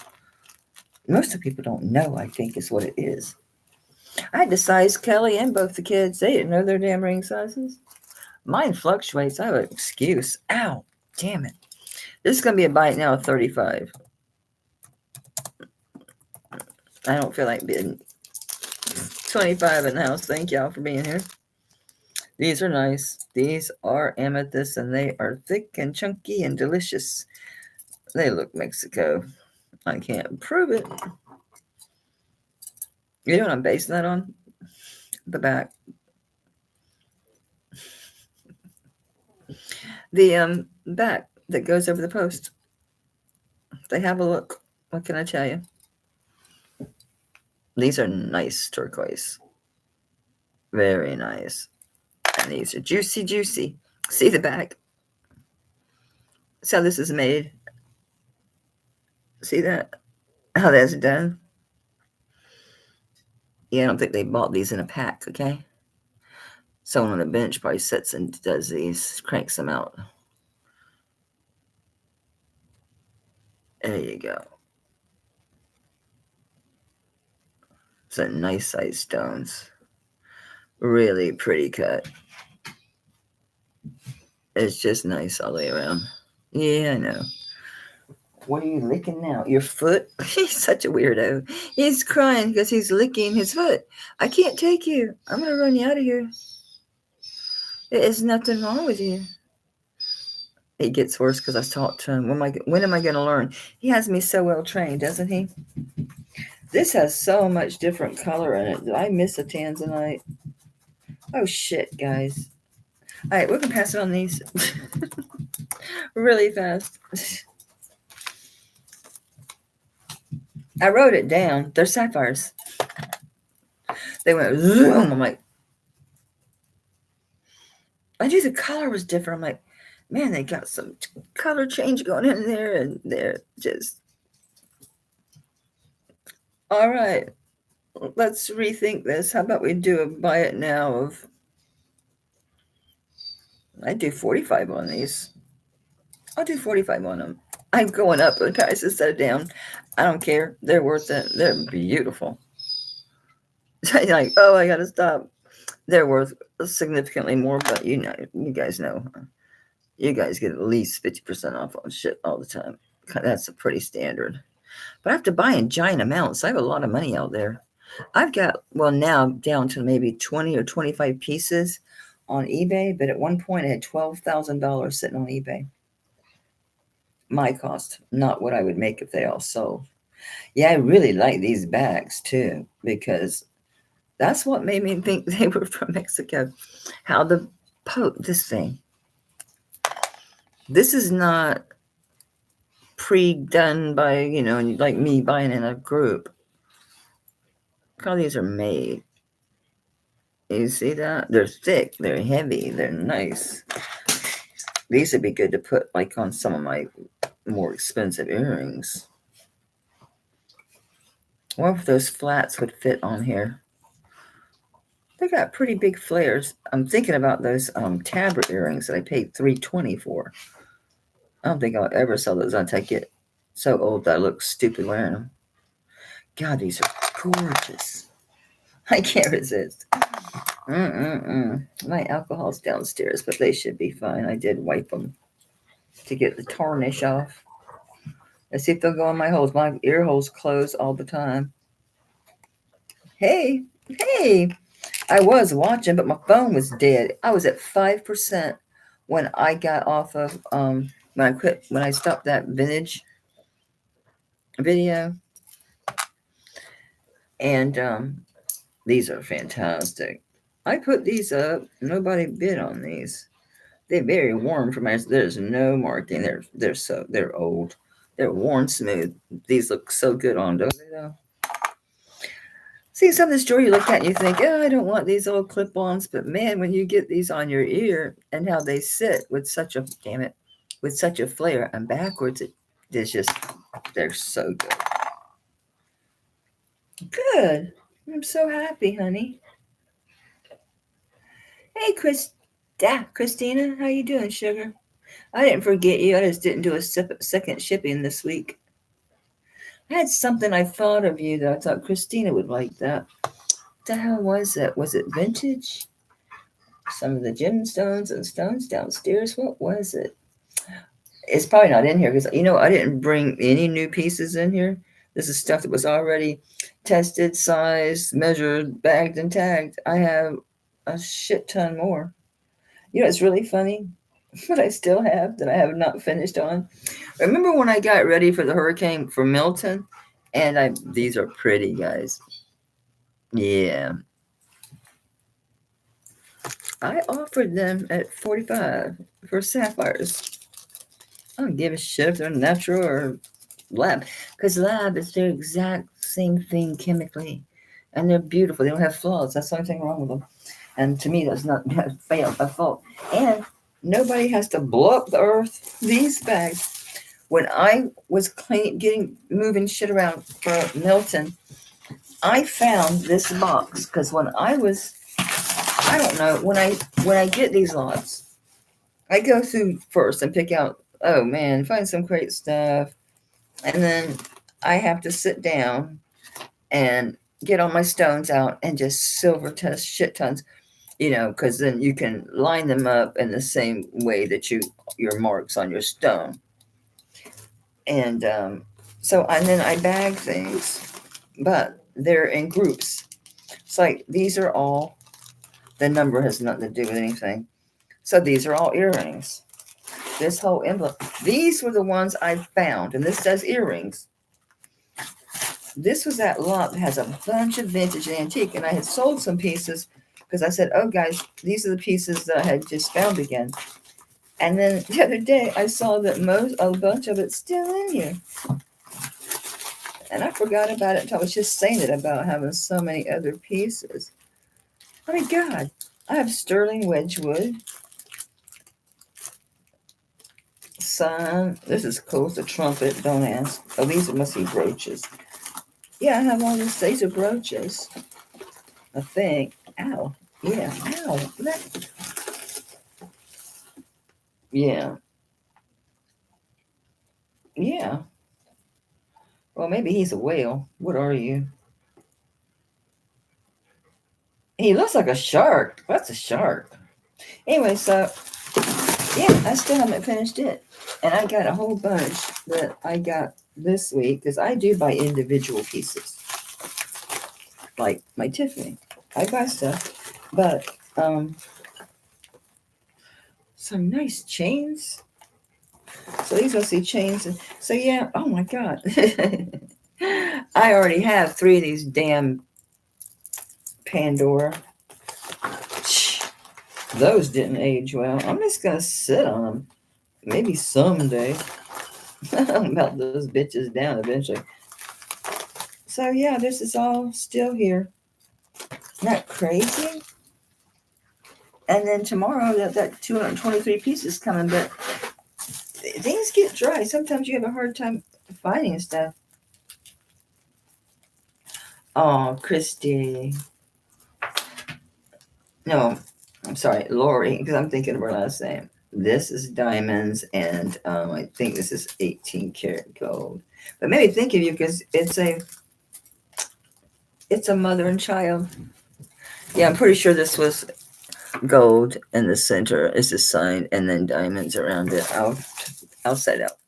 S1: Most of the people don't know, I think, is what it is. I had to size Kelly and both the kids. They didn't know their damn ring sizes. Mine fluctuates. I have an excuse. Ow, damn it. This is going to be a bite now of 35. I don't feel like bidding. 25 in the house. Thank y'all for being here. These are nice. These are amethyst, and they are thick and chunky and delicious. They look Mexico. I can't prove it. You know what I'm basing that on? The back. The back that goes over the post. They have a look. What can I tell you? These are nice turquoise. Very nice. And these are juicy, juicy. See the back? So this is made. See that? How that's done? Yeah, I don't think they bought these in a pack, okay? Someone on the bench probably sits and does these, cranks them out. There you go. Some nice size stones. Really pretty cut. It's just nice all the way around. Yeah, I know. What are you licking now? Your foot? He's such a weirdo. He's crying because he's licking his foot. I can't take you. I'm going to run you out of here. There is nothing wrong with you. It gets worse because I've talked to him. When am I going to learn? He has me so well trained, doesn't he? This has so much different color in it. Did I miss a tanzanite? Oh, shit, guys. All right, we can pass it on these really fast. I wrote it down. They're sapphires. They went zoom. I'm like, I knew the color was different. I'm like, man, they got some color change going in there, and they're just all right. Let's rethink this. How about we do a buy it now of? I do 45 on these. I'll do 45 on them. I'm going up the price instead of down. I don't care. They're worth it. They're beautiful. Like, oh, I gotta stop. They're worth significantly more, but you know, you guys know. You guys get at least 50% off on shit all the time. That's a pretty standard. But I have to buy in giant amounts. I have a lot of money out there. I've got, well, now down to maybe 20 or 25 pieces on eBay, but at one point I had $12,000 sitting on eBay. My cost, not what I would make if they all sold. Yeah, I really like these bags too, because that's what made me think they were from Mexico. How this thing. This is not pre-done by, you know, like me buying in a group. Look how these are made. You see that? They're thick, they're heavy, they're nice. These would be good to put like on some of my more expensive earrings. What if those flats would fit on here? They got pretty big flares. I'm thinking about those tablet earrings that I paid $320 for. I don't think I'll ever sell those until I get so old that I look stupid wearing them. God, these are gorgeous. I can't resist. My alcohol's downstairs, but they should be fine. I did wipe them to get the tarnish off. Let's see if they'll go in my holes. My ear holes close all the time. Hey. I was watching, but my phone was dead. I was at 5% when I got off of when I stopped that vintage video. And these are fantastic. I put these up. Nobody bid on these. They're very warm for my. There's no marking. They're old. They're worn smooth. These look so good on, don't they though? See, some of this jewelry you look at and you think, oh, I don't want these old clip-ons. But man, when you get these on your ear and how they sit with such a, with such a flare and backwards, they're so good. Good. I'm so happy, honey. Hey, Christina, how you doing, sugar? I didn't forget you. I just didn't do a second shipping this week. I had something I thought of you that I thought Christina would like that. What the hell was that? Was it vintage? Some of the gemstones and stones downstairs. What was it? It's probably not in here because, you know, I didn't bring any new pieces in here. This is stuff that was already tested, sized, measured, bagged, and tagged. I have a shit ton more. You know, it's really funny. But I still have that I have not finished on. Remember when I got ready for the hurricane for Milton? And these are pretty, guys. Yeah. I offered them at 45 for sapphires. I don't give a shit if they're natural or lab. Because lab is their exact same thing chemically. And they're beautiful. They don't have flaws. That's the only thing wrong with them. And to me, that's not a fault. And nobody has to blow up the earth. These bags. When I was moving shit around for Milton, I found this box because I don't know, when I get these lots, I go through first and pick out, oh man, find some great stuff, and then I have to sit down and get all my stones out and just silver test shit tons, because then you can line them up in the same way that your marks on your stone. And and then I bag things, but they're in groups. It's like these are all, the number has nothing to do with anything. So these are all earrings. This whole envelope. These were the ones I found, and this says earrings. This was that lot that has a bunch of vintage and antique, and I had sold some pieces because I said, oh guys, these are the pieces that I had just found again. And then the other day, I saw that a bunch of it's still in here. And I forgot about it until I was just saying it about having so many other pieces. Oh my God. I have sterling Wedgwood. Sun. This is cool. It's a trumpet. Don't ask. Oh, these must be brooches. Yeah, I have all this. These are brooches. I think. Ow. Yeah. Ow. Yeah. Yeah. Well, maybe he's a whale. What are you? He looks like a shark. What's a shark? Anyway, so yeah, I still haven't finished it. And I got a whole bunch that I got this week because I do buy individual pieces. Like my Tiffany. I buy stuff. But some nice chains. So these must be chains. So yeah, oh my God. I already have 3 of these damn Pandora. Those didn't age well. I'm just going to sit on them. Maybe someday. I'll melt those bitches down eventually. So yeah, this is all still here. Isn't that crazy? And then tomorrow, that 223 pieces coming, but things get dry. Sometimes you have a hard time finding stuff. Oh, Christy. No, I'm sorry, Lori, because I'm thinking of her last name. This is diamonds, and I think this is 18 karat gold. But maybe think of you because it's a mother and child. Yeah, I'm pretty sure this was gold in the center is the sign, and then diamonds around it. I'll set up.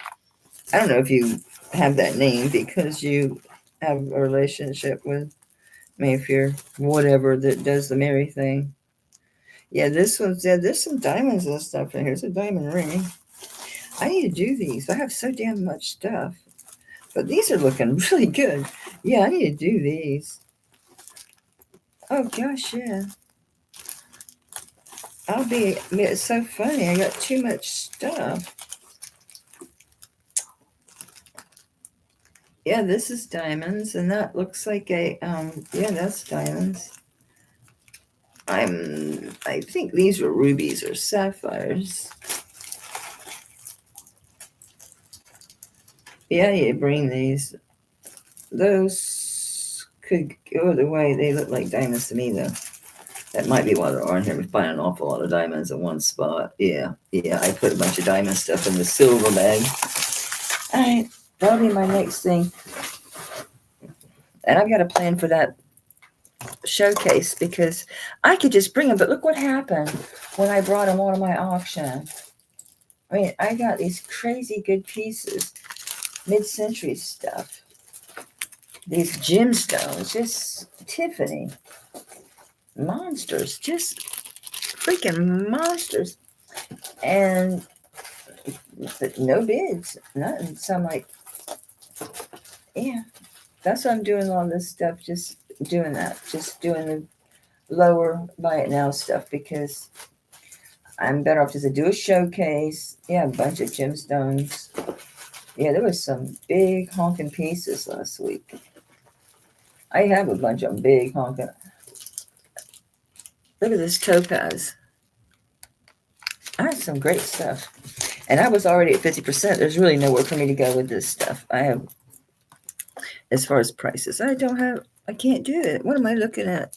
S1: I don't know if you have that name because you have a relationship with me, if you're whatever that does the Mary thing. Yeah, there's some diamonds and stuff in here. Here's a diamond ring. I need to do these. I have so damn much stuff. But these are looking really good. Yeah, I need to do these. Oh, gosh, yeah. It's so funny. I got too much stuff. Yeah, this is diamonds, and that looks like yeah, that's diamonds. I think these were rubies or sapphires. Yeah, you bring these. Those could go the way. They look like diamonds to me, though. That might be why they're on here. We find an awful lot of diamonds in one spot. Yeah. I put a bunch of diamond stuff in the silver bag. All right, that'll be my next thing. And I've got a plan for that showcase because I could just bring them. But look what happened when I brought them on my auction. I mean, I got these crazy good pieces, mid-century stuff. These gemstones, just Tiffany. Monsters, just freaking monsters. And but no bids, nothing. So I'm like, yeah, that's why I'm doing all this stuff. Just doing that, just doing the lower buy it now stuff because I'm better off just to do a showcase. Yeah, a bunch of gemstones. Yeah, there was some big honking pieces last week. I have a bunch of big honking. Look at this topaz. I had some great stuff. And I was already at 50%. There's really nowhere for me to go with this stuff. I have, as far as prices, I can't do it. What am I looking at?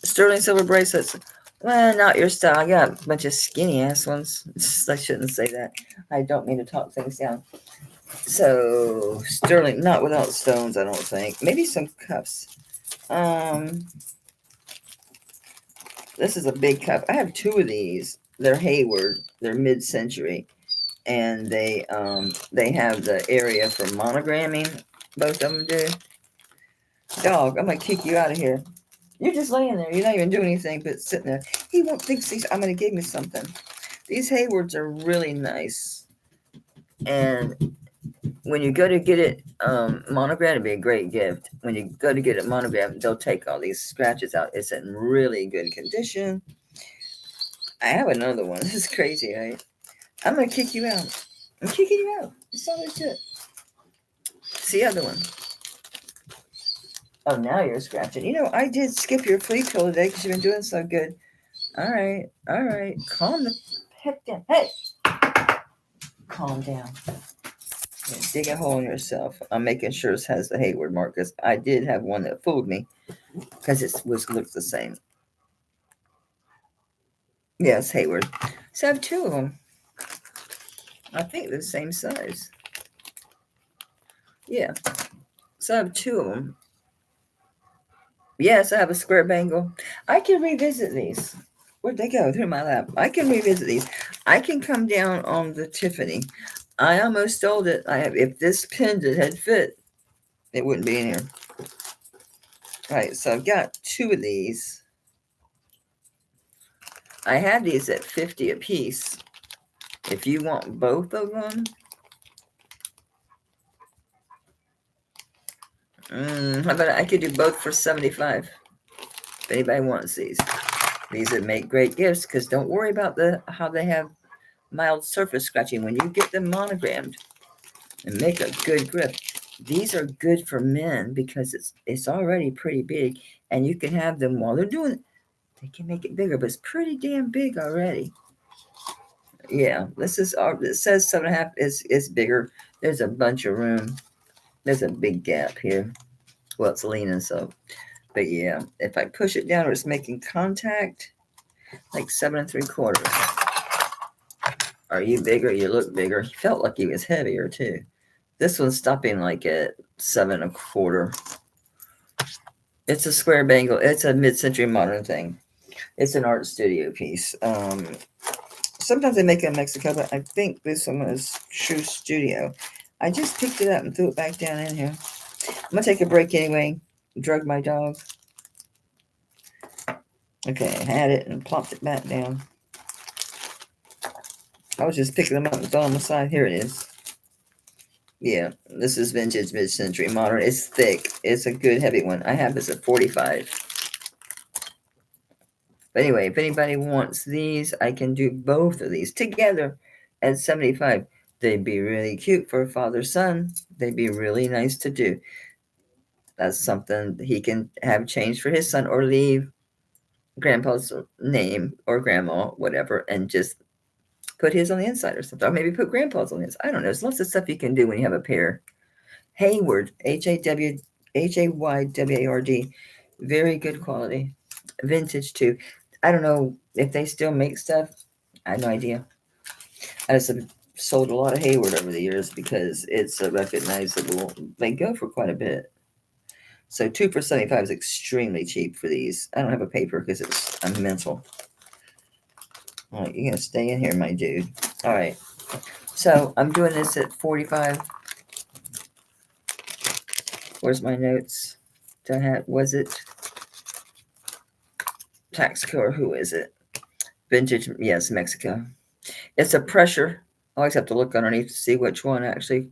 S1: Sterling silver bracelets. Well, not your style. I got a bunch of skinny ass ones. I shouldn't say that. I don't mean to talk things down. So, sterling, not without stones, I don't think. Maybe some cups. This is a big cup. I have two of these. They're Hayward. They're mid-century. And they have the area for monogramming. Both of them do. Dog, I'm going to kick you out of here. You're just laying there. You're not even doing anything but sitting there. He won't think I'm going to give me something. These Haywards are really nice. And when you go to get it monogrammed, it'd be a great gift. When you go to get it monogrammed, they'll take all these scratches out. It's in really good condition. I have another one. This is crazy, right? I'm going to kick you out. I'm kicking you out. That's all that's it. It's the other one. Oh, now you're scratching. You know, I did skip your flea pill today because you've been doing so good. All right. All right. Calm the heck down. Hey! Calm down. Dig a hole in yourself. I'm making sure it has the Hayward mark because I did have one that fooled me because it looks the same. Yes, Hayward. So I have two of them. I think they're the same size. Yeah. So I have two of them. Yes, I have a square bangle. I can revisit these. Where'd they go? Through my lap. I can revisit these. I can come down on the Tiffany. I almost sold it. If this pendant had fit, it wouldn't be in here. All right, so I've got two of these. I have these at 50 a piece. If you want both of them, how about I could do both for 75. If anybody wants these would make great gifts because don't worry about how they have mild surface scratching when you get them monogrammed and make a good grip. These are good for men because it's already pretty big, and you can have them while they're doing it. They can make it bigger, but it's pretty damn big already. Yeah, this is it says 7.5 is bigger. There's a bunch of room. There's a big gap here. Well, it's leaning so, but yeah, if I push it down, it's making contact. Like 7 3/4. Are you bigger? You look bigger. He felt like he was heavier too. This one's stopping like at 7 1/4. It's a square bangle. It's a mid-century modern thing. It's an art studio piece. Sometimes they make it in Mexico, but I think this one is true studio. I just picked it up and threw it back down in here. I'm gonna take a break anyway. Drug my dog. Okay, I had it and plopped it back down. I was just picking them up and throwing them aside. Here it is. Yeah, this is vintage, mid-century, modern. It's thick. It's a good heavy one. I have this at 45. But anyway, if anybody wants these, I can do both of these together at 75. They'd be really cute for a father-son. They'd be really nice to do. That's something he can have changed for his son or leave grandpa's name or grandma, whatever, and just put his on the inside or something. Or maybe put grandpa's on the inside. I don't know. There's lots of stuff you can do when you have a pair. Hayward, Hayward. Very good quality. Vintage too. I don't know if they still make stuff. I have no idea. I just have sold a lot of Hayward over the years because it's a recognizable. They go for quite a bit. So 2 for 75 is extremely cheap for these. I don't have a paper because I'm mental. All right, you're gonna stay in here, my dude. All right. So I'm doing this at 45. Where's my notes? Was it Taxco or who is it? Vintage, yes, Mexico. It's a pressure. I always have to look underneath to see which one actually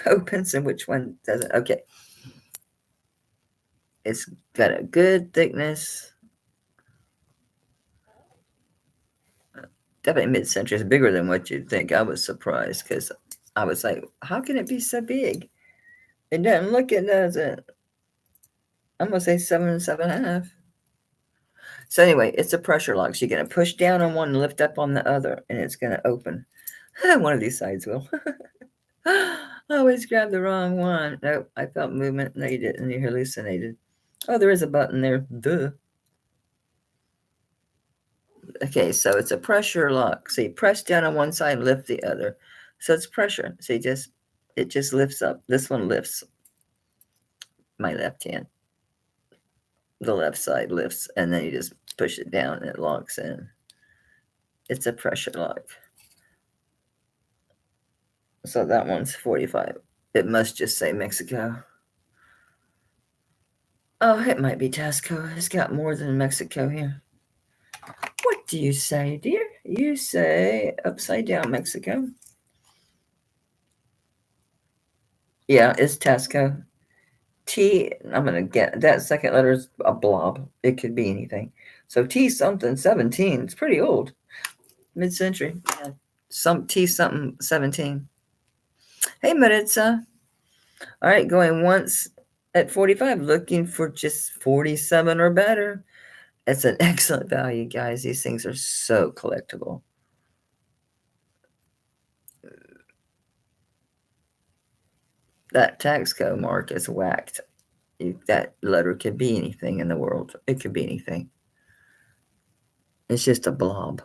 S1: opens and which one doesn't. Okay. It's got a good thickness. Definitely mid-century is bigger than what you'd think. I was surprised because I was like, how can it be so big? It doesn't look it, does it? I'm going to say 7.5. So anyway, it's a pressure lock. So you're going to push down on one and lift up on the other, and it's going to open. One of these sides will. I always grabbed the wrong one. Nope, I felt movement. No, you didn't. You hallucinated. Oh, there is a button there. Duh. Okay, so it's a pressure lock. So you press down on one side and lift the other. So it's pressure. So it just lifts up. This one lifts my left hand. The left side lifts, and then you just push it down and it locks in. It's a pressure lock. So that one's 45. It must just say Mexico. Oh, it might be Taxco. It's got more than Mexico here. What do you say, dear? You say upside down Mexico. Yeah, it's Taxco. T, I'm going to get that second letter is a blob. It could be anything. So T something 17. It's pretty old. Mid-century. Yeah. Some T something 17. Hey, Maritza. All right, going once at 45, looking for just 47 or better. It's an excellent value, guys. These things are so collectible. That Taxco mark is whacked. That letter could be anything in the world. It could be anything. It's just a blob.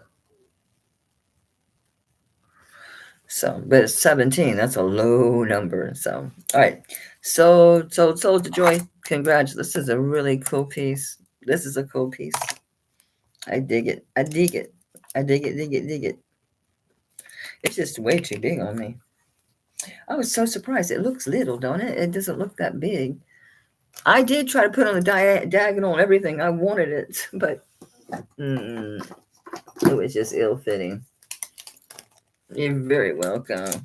S1: So, but it's 17. That's a low number. So, all right. So to Joy, congrats. This is a really cool piece. This is a cool piece. I dig it. I dig it. I dig it, dig it, dig it. It's just way too big on me. I was so surprised. It looks little, don't it? It doesn't look that big. I did try to put on the diagonal and everything. I wanted it, but it was just ill-fitting. You're very welcome.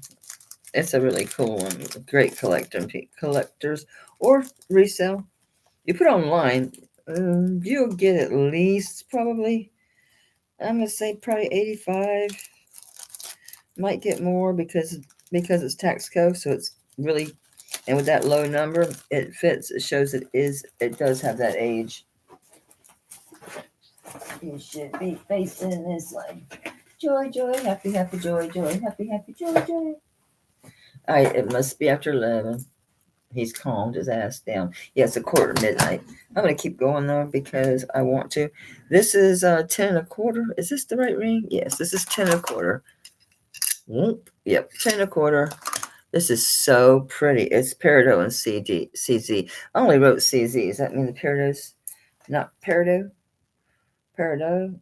S1: It's a really cool one. Great collectors or resale. You put online, you'll get at least probably, I'm gonna say probably 85. Might get more because it's Taxco, so it's really, and with that low number, it fits. It shows it does have that age. You should be facing this way. Joy, joy, happy, happy, joy, joy, happy, happy, joy, joy. All right, it must be after 11. He's calmed his ass down. Yeah, it's 1:15. I'm going to keep going, though, because I want to. This is 10.25. Is this the right ring? Yes, this is 10.25. Yep, 10.25. This is so pretty. It's peridot and CZ. I only wrote CZ. Does that mean the peridot's not peridot? Peridot?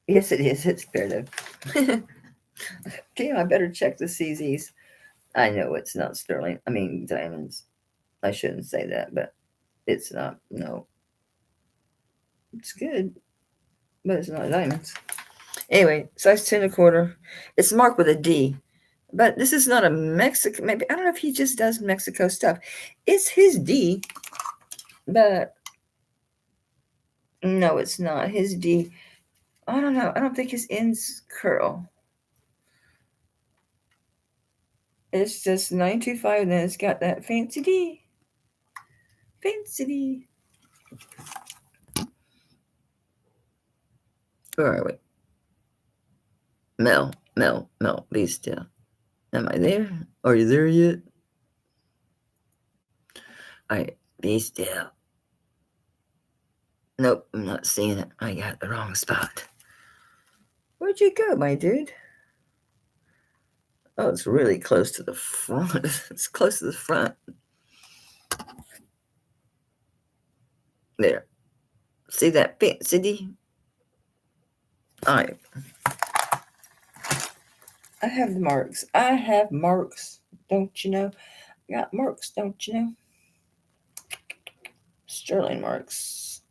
S1: Yes, it is. It's peridot. Damn, I better check the CZs. I know it's not sterling. I mean, diamonds. I shouldn't say that, but it's not. No. It's good, but it's not diamonds. Anyway, size 10.25. It's marked with a D. But this is not a Mexican. Maybe, I don't know if he just does Mexico stuff. It's his D, but no, it's not his D. I don't know. I don't think his ends curl. It's just 925, and then it's got that fancy D. Fancy D. Where are we? Mel, be still. Am I there? Are you there yet? All right, be still. Nope, I'm not seeing it. I got the wrong spot. Where'd you go, my dude? Oh, it's really close to the front. It's close to the front. There. See that fancy D? All right. I have the marks. I have marks. Don't you know? I got marks, don't you know? Sterling marks.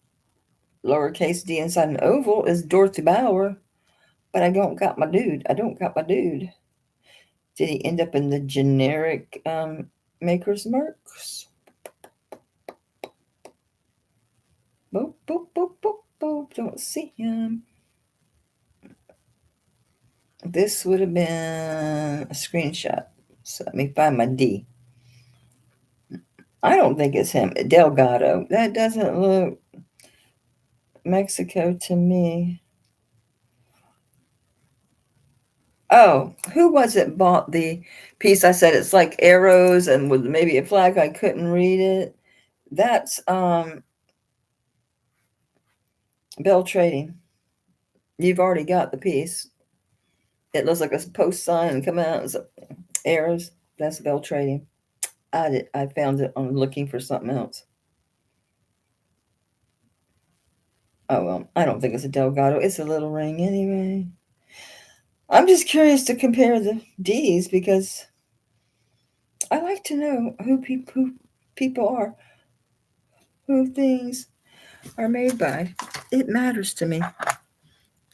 S1: Lowercase d inside an oval is Dorothy Bauer. But I don't got my dude. I don't got my dude. Did he end up in the generic Maker's Marks? Boop, boop, boop, boop, boop. Don't see him. This would have been a screenshot. So let me find my D. I don't think it's him. Delgado. That doesn't look Mexico to me. Oh, who was it bought the piece? I said it's like arrows and with maybe a flag. I couldn't read it. That's Bell Trading. You've already got the piece. It looks like a post sign and come out as arrows. That's Bell Trading. I found it on looking for something else. Oh well, I don't think it's a Delgado. It's a little ring anyway. I'm just curious to compare the D's because I like to know who people are, who things are made by. It matters to me.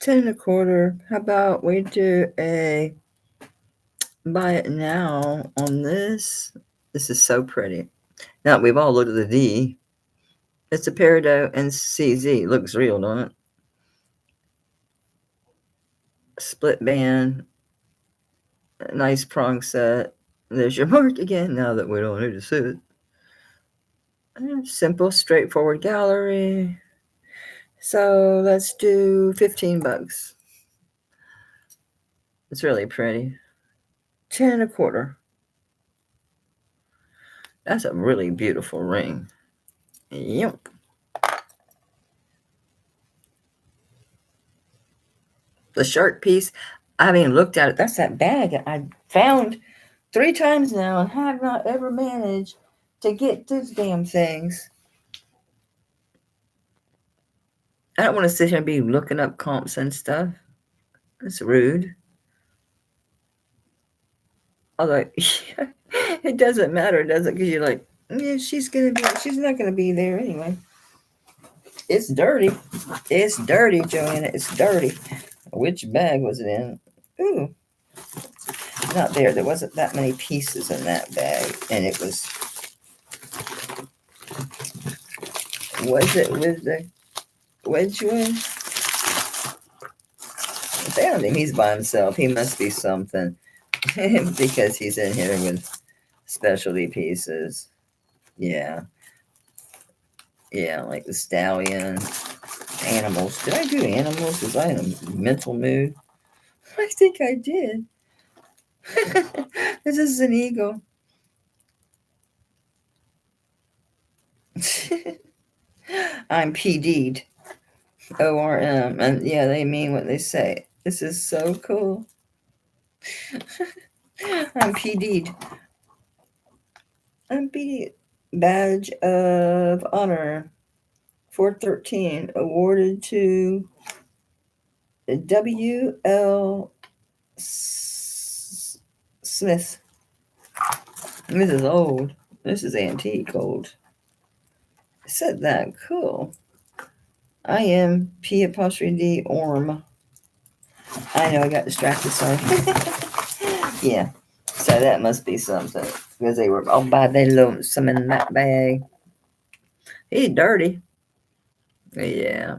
S1: 10.25. How about we do a buy it now on this? This is so pretty. Now we've all looked at the D. It's a Peridot and CZ. Looks real, don't it? Split band. Nice prong set. There's your mark again. Now that we don't need to see it. Simple, straightforward gallery. So let's do $15. It's really pretty. 10.25. That's a really beautiful ring. Yep. The shark piece, I haven't even looked at it. That's that bag I found 3 times now and have not ever managed to get those damn things. I don't want to sit here and be looking up comps and stuff. It's rude. Although it doesn't matter, does it? Because you're like, yeah, she's not gonna be there anyway. It's dirty. It's dirty, Joanna. It's dirty. Which bag was it in? Ooh. Not there. There wasn't that many pieces in that bag. And it was it with the Wedgwood? I found him. He's by himself. He must be something. Because he's in here with specialty pieces. Yeah. Yeah, like the Stallion. Animals. Did I do animals? Was I in a mental mood? I think I did. This is an eagle. I'm PD'd. ORM. And yeah, they mean what they say. This is so cool. I'm PD'd. I'm PD'd. Badge of Honor. 413. Awarded to W.L. Smith. This is old. This is antique old. I said that. Cool. I am P''D Orm. I know I got distracted, sorry. Yeah. So that must be something. Because they were all by their lonesome in that bag. He's dirty. Yeah.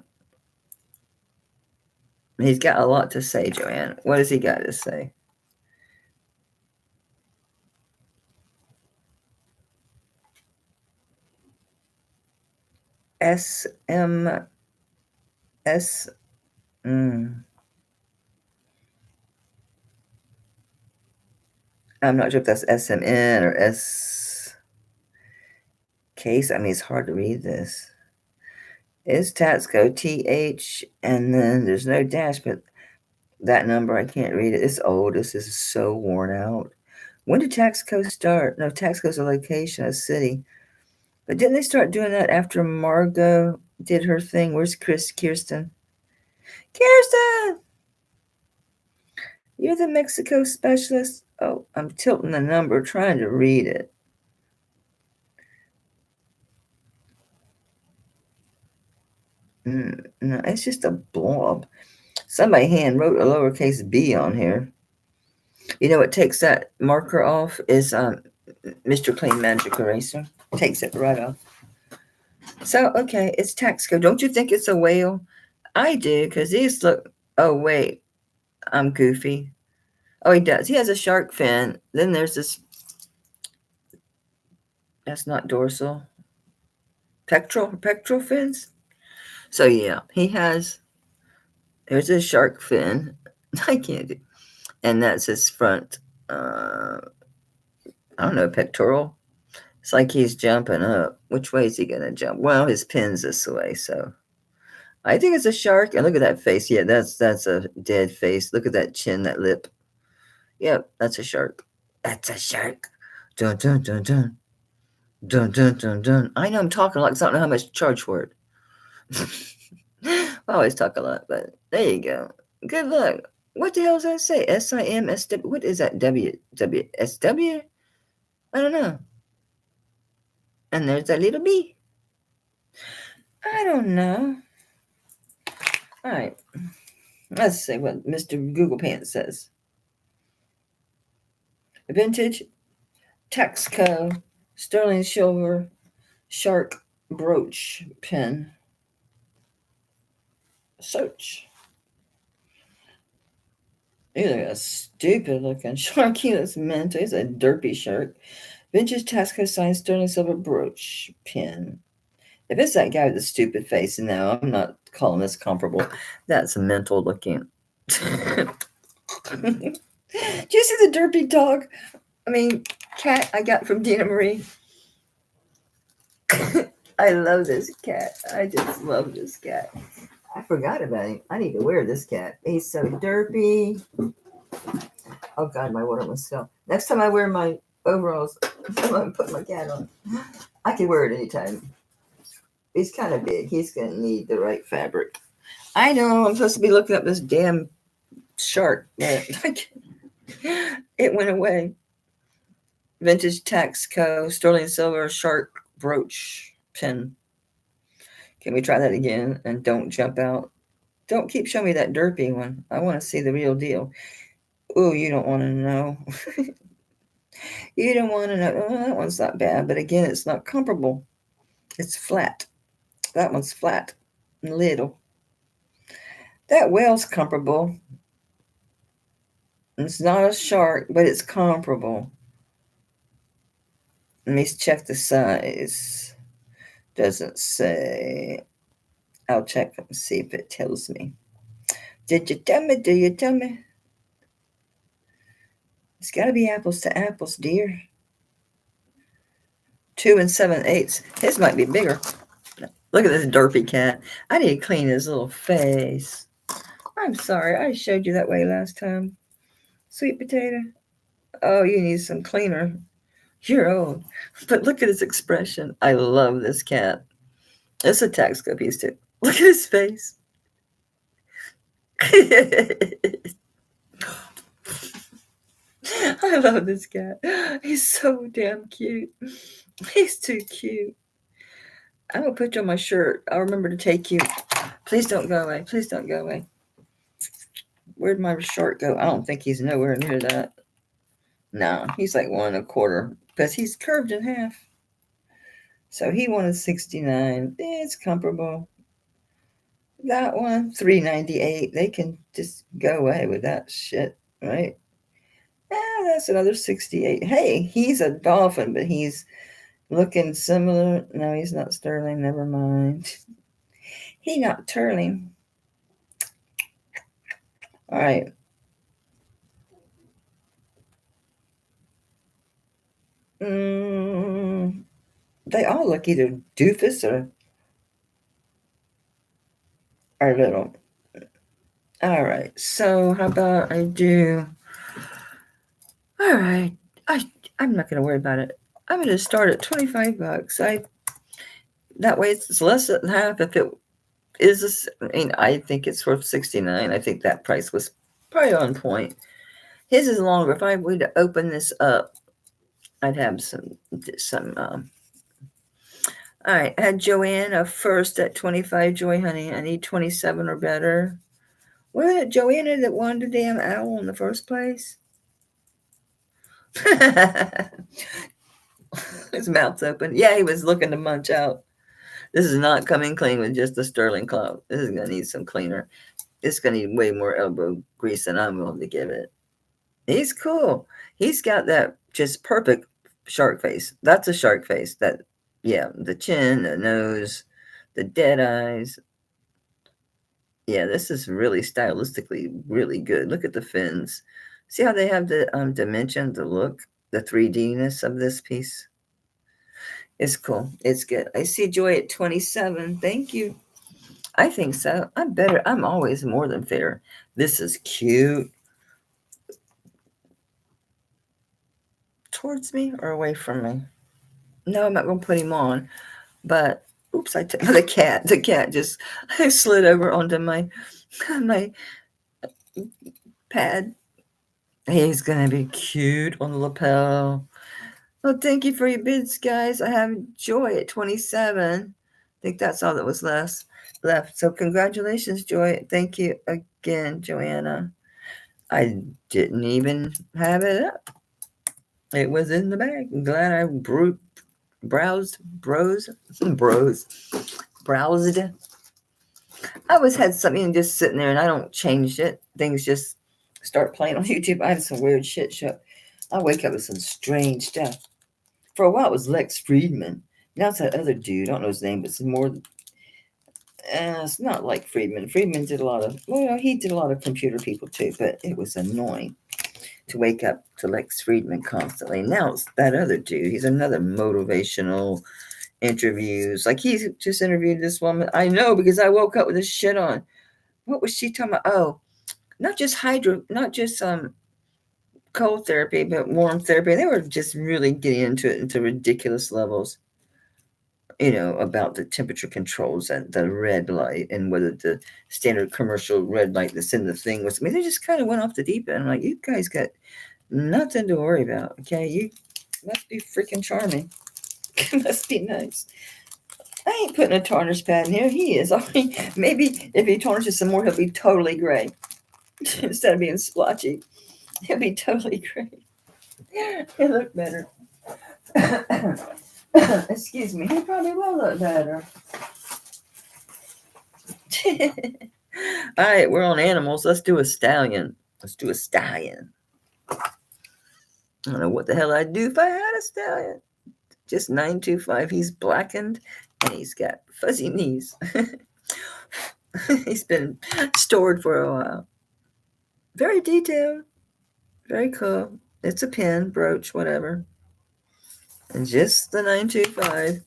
S1: He's got a lot to say, Joanne. What has he got to say? SMS. I'm not sure if that's SMN or S case. I mean, it's hard to read this. It's Taxco, TH, and then there's no dash, but that number, I can't read it. It's old. This is so worn out. When did Taxco start? No, Taxco's a location, a city. But didn't they start doing that after Margot did her thing? Where's Kirsten? Kirsten! You're the Mexico specialist? Oh, I'm tilting the number, trying to read it. No, it's just a blob. Somebody hand wrote a lowercase b on here. You know what takes that marker off is Mr. Clean Magic Eraser. Takes it right off. So, okay, it's Taxco. Don't you think it's a whale? I do, because these look... Oh, wait. I'm goofy. Oh, he does. He has a shark fin. Then there's this... That's not dorsal. Pectoral fins? So, yeah, he has... There's a shark fin. I can't do... And that's his front... I don't know, pectoral. It's like he's jumping up. Which way is he going to jump? Well, his pin's this way, so... I think it's a shark. And look at that face. Yeah, that's a dead face. Look at that chin, that lip. Yep, that's a shark. That's a shark. Dun, dun, dun, dun. Dun, dun, dun, dun. I know I'm talking like I don't know how much to charge for it. I always talk a lot, but there you go. Good luck. What the hell does that say? SIMSW? What is that? WSW? I don't know. And there's that little bee. I don't know. All right. Let's see what Mr. Google Pants says. Vintage Taxco sterling silver shark brooch pin. Search. Look at a stupid looking shark. He looks mental. He's a derpy shark. Vintage Taxco signed sterling silver brooch pin. If it's that guy with the stupid face, no, I'm not calling this comparable. That's mental looking. Do you see the derpy dog? I mean, cat I got from Dina Marie. I love this cat. I just love this cat. I forgot about him. I need to wear this cat. He's so derpy. Oh, God, my water must spill. Next time I wear my overalls, I'm going to put my cat on. I can wear it anytime. He's kind of big. He's going to need the right fabric. I know. I'm supposed to be looking up this damn shark. It went away. Vintage Taxco sterling silver shark brooch pin. Can we try that again? And don't jump out. Don't keep showing me that derpy one. I want to see the real deal. Oh, you don't want to know. You don't want to know. Oh, that one's not bad. But again, it's not comparable. It's flat. That one's flat and little. That whale's comparable. It's not a shark, but it's comparable. Let me check the size. Doesn't say. I'll check and see if it tells me. Did you tell me? Do you tell me? It's got to be apples to apples, dear. 2 7/8. His might be bigger. Look at this derpy cat. I need to clean his little face. I'm sorry. I showed you that way last time. Sweet potato. Oh, you need some cleaner. You're old. But look at his expression. I love this cat. It's a Taxco piece, too. Look at his face. I love this cat. He's so damn cute. He's too cute. I'm going to put you on my shirt. I'll remember to take you. Please don't go away. Please don't go away. Where'd my shirt go? I don't think he's nowhere near that. No, he's like 1 1/4 because he's curved in half. So he wanted 69. It's comparable. That one, 398. They can just go away with that shit, right? That's another 68. Hey, he's a dolphin, but he's looking similar. No, he's not sterling. Never mind. He not turling. All right. They all look either doofus or little. All right. So how about I do... All right. I'm not going to worry about it. I'm going to start at $25. That way it's less than half. If it is, I think it's worth $69. I think that price was probably on point. His is longer. If I were to open this up, I'd have some. All right, I had Joanne first at 25. Joy, honey, I need 27 or better. Wasn't it Joanna that wanted the damn owl in the first place? His mouth's open. Yeah, he was looking to munch out. This is not coming clean with just the sterling cloth. This is going to need some cleaner. It's going to need way more elbow grease than I'm willing to give it. He's cool. He's got that just perfect shark face. That's a shark face. That, yeah, the chin, the nose, the dead eyes. Yeah, this is really stylistically really good. Look at the fins. See how they have the dimension, the look, the 3D-ness of this piece? It's cool. It's good. I see Joy at 27. Thank you. I think so. I'm better. I'm always more than fair. This is cute. Towards me or away from me? No, I'm not going to put him on. But, oops, I took the cat. The cat just slid over onto my pad. He's going to be cute on the lapel. Well, thank you for your bids, guys. I have Joy at 27. I think that's all that was left. So congratulations, Joy. Thank you again, Joanna. I didn't even have it up. It was in the bag. I'm glad I browsed. I always had something just sitting there and I don't change it. Things just start playing on YouTube. I have some weird shit show. I wake up with some strange stuff. For a while it was Lex Friedman. Now it's that other dude. I don't know his name, but it's more. It's not like Friedman. Friedman did a lot of. Well, he did a lot of computer people too, but it was annoying to wake up to Lex Friedman constantly. Now it's that other dude. He's another motivational interviews. Like he's just interviewed this woman. I know because I woke up with this shit on. What was she talking about? Oh, not just cold therapy, but warm therapy. They were just really getting into it into ridiculous levels. You know, about the temperature controls and the red light and whether the standard commercial red light that's in the thing was. I mean, they just kind of went off the deep end. I'm like, you guys got nothing to worry about. Okay, you must be freaking charming. Must be nice. I ain't putting a tarnish pad in here. He is. I mean, maybe if he tarnishes some more, he'll be totally gray. Instead of being splotchy, he'll be totally gray. He'll look better. Excuse me. He probably will look better. All right, we're on animals. Let's do a stallion. I don't know what the hell I'd do if I had a stallion. Just 925. He's blackened and he's got fuzzy knees. He's been stored for a while. Very detailed. Very cool. It's a pin, brooch, whatever. And just the 925.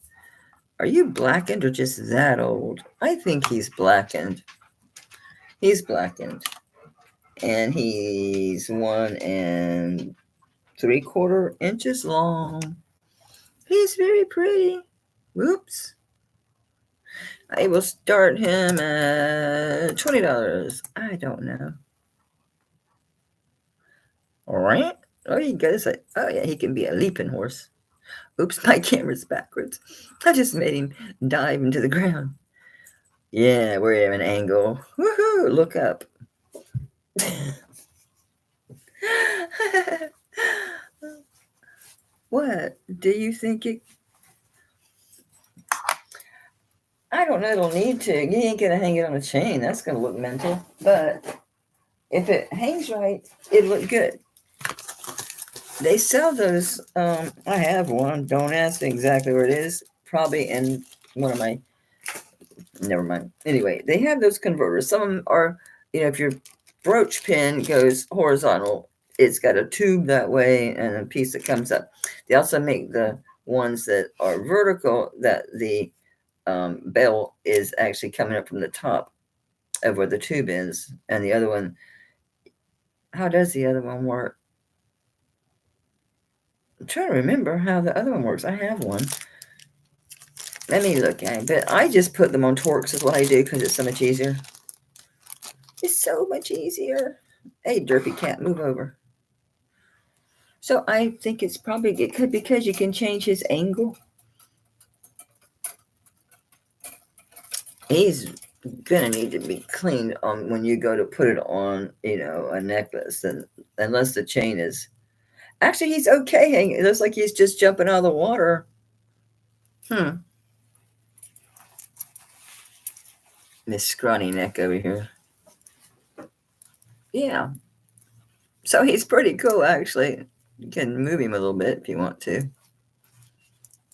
S1: Are you blackened or just that old? I think he's blackened. He's blackened. And he's 1 3/4 inches long. He's very pretty. Whoops. I will start him at $20. I don't know. All right. Oh, you guys say, oh yeah, he can be a leaping horse. Oops, my camera's backwards. I just made him dive into the ground. Yeah, we're at an angle. Woohoo! Look up. What? Do you think it? I don't know. It'll need to. You ain't gonna hang it on a chain. That's gonna look mental. But if it hangs right, it'll look good. They sell those. I have one. Don't ask me exactly where it is. Probably in one of my. Never mind. Anyway, they have those converters. Some of them are, if your brooch pin goes horizontal, it's got a tube that way and a piece that comes up. They also make the ones that are vertical that the bell is actually coming up from the top of where the tube is. And the other one, how does the other one work? I'm trying to remember how the other one works. I have one. Let me look at it. But I just put them on Torx is what I do because it's so much easier. It's so much easier. Hey, derpy cat, move over. So I think it's probably good because you can change his angle. He's gonna need to be cleaned on when you go to put it on, a necklace, and unless the chain is. Actually, he's okay. It looks like he's just jumping out of the water. This scrawny neck over here. Yeah. So he's pretty cool, actually. You can move him a little bit if you want to.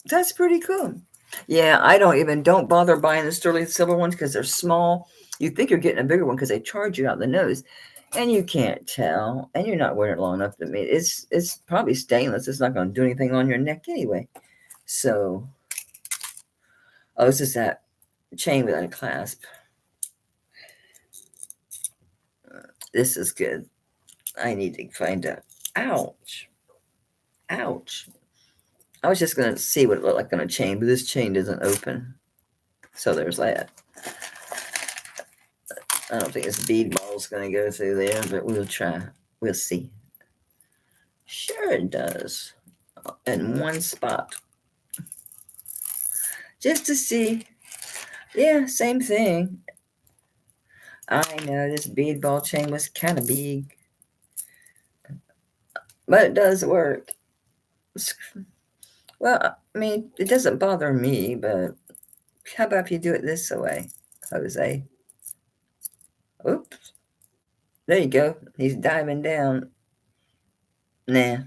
S1: That's pretty cool. Yeah, I don't bother buying the sterling silver ones because they're small. You think you're getting a bigger one because they charge you out the nose, and you can't tell, and you're not wearing it long enough to meet. It's probably stainless. It's not going to do anything on your neck anyway. So, oh, this is that chain without a clasp. This is good. I need to find out. Ouch. Ouch. I was just going to see what it looked like on a chain, but this chain doesn't open. So there's that. I don't think this bead ball is going to go through there, but we'll try. We'll see. Sure it does. In one spot. Just to see. Yeah, same thing. I know this bead ball chain was kind of big. But it does work. Well, I mean, it doesn't bother me, but how about if you do it this way, Jose? Oops. There you go. He's diving down. Nah.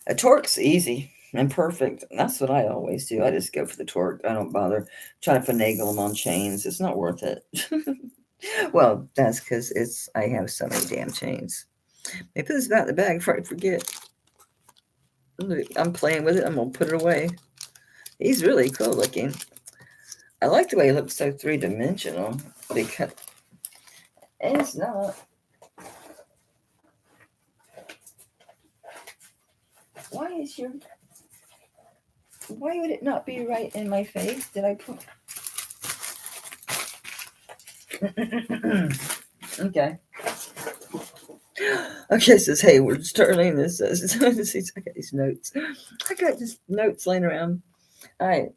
S1: A torque's easy and perfect. That's what I always do. I just go for the torque. I don't bother trying to finagle them on chains. It's not worth it. Well, that's because I have so many damn chains. Maybe put this back in the bag before I forget. I'm playing with it. I'm going to put it away. He's really cool looking. I like the way he looks so three-dimensional. Because it's not. Why would it not be right in my face? Did I put... Okay. Okay, it says Hayward, Sterling. This says, I got these notes. I got just notes laying around. I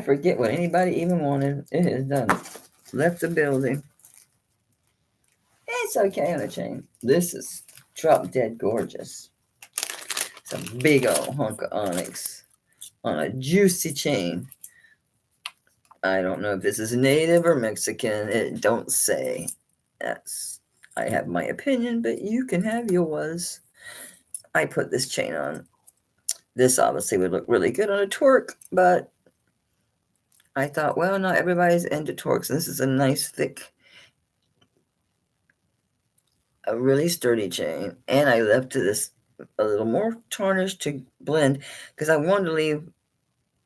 S1: forget what anybody even wanted. It has done. Left the building. It's okay on a chain. This is drop dead gorgeous. It's a big old hunk of onyx on a juicy chain. I don't know if this is native or Mexican. It don't say. I have my opinion, but you can have yours. I put this chain on. This obviously would look really good on a torque, but I thought, well, not everybody's into torques. This is a nice, thick, a really sturdy chain. And I left this a little more tarnished to blend because I wanted to leave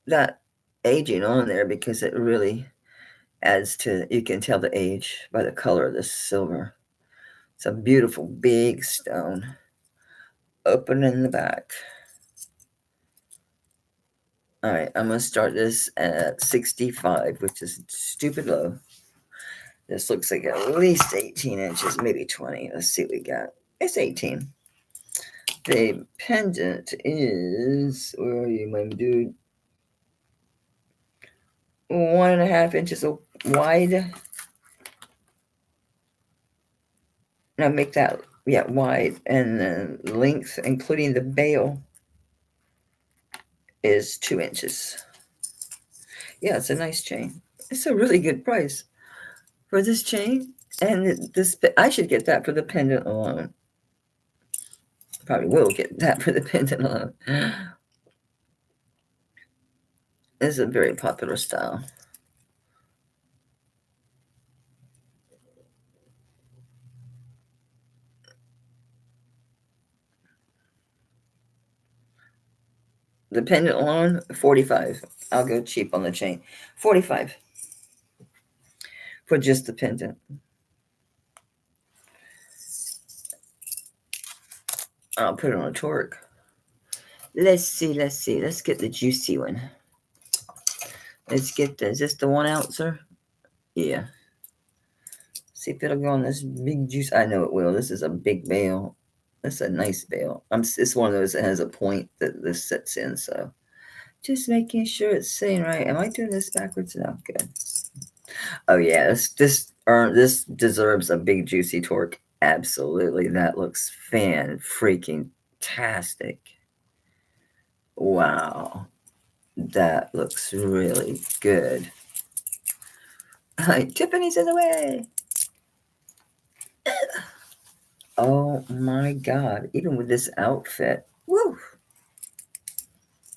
S1: that aging on there because it really adds to, you can tell the age by the color of this silver. It's a beautiful big stone. Open in the back. All right, I'm going to start this at 65, which is stupid low. This looks like at least 18 inches, maybe 20. Let's see what we got. It's 18. The pendant is, where are you, my dude? 1.5 inches wide. Now make that, wide. And then length, including the bail, is 2 inches. Yeah, it's a nice chain. It's a really good price for this chain. And this, I should get that for the pendant alone. Probably will get that for the pendant alone. This is a very popular style. The pendant alone, 45. I'll go cheap on the chain. 45 for just the pendant. I'll put it on a torque. Let's see. Let's get the juicy one. Let's get is this the 1 ouncer? Yeah. See if it'll go on this big juice. I know it will. This is a big bale. That's a nice bale. It's one of those that has a point that this sets in. So just making sure it's sitting right. Am I doing this backwards? No, good. Oh yeah, this deserves a big juicy torque. Absolutely, that looks fan freaking tastic. Wow, that looks really good. Tiffany's in the way. Oh my god, even with this outfit, woo!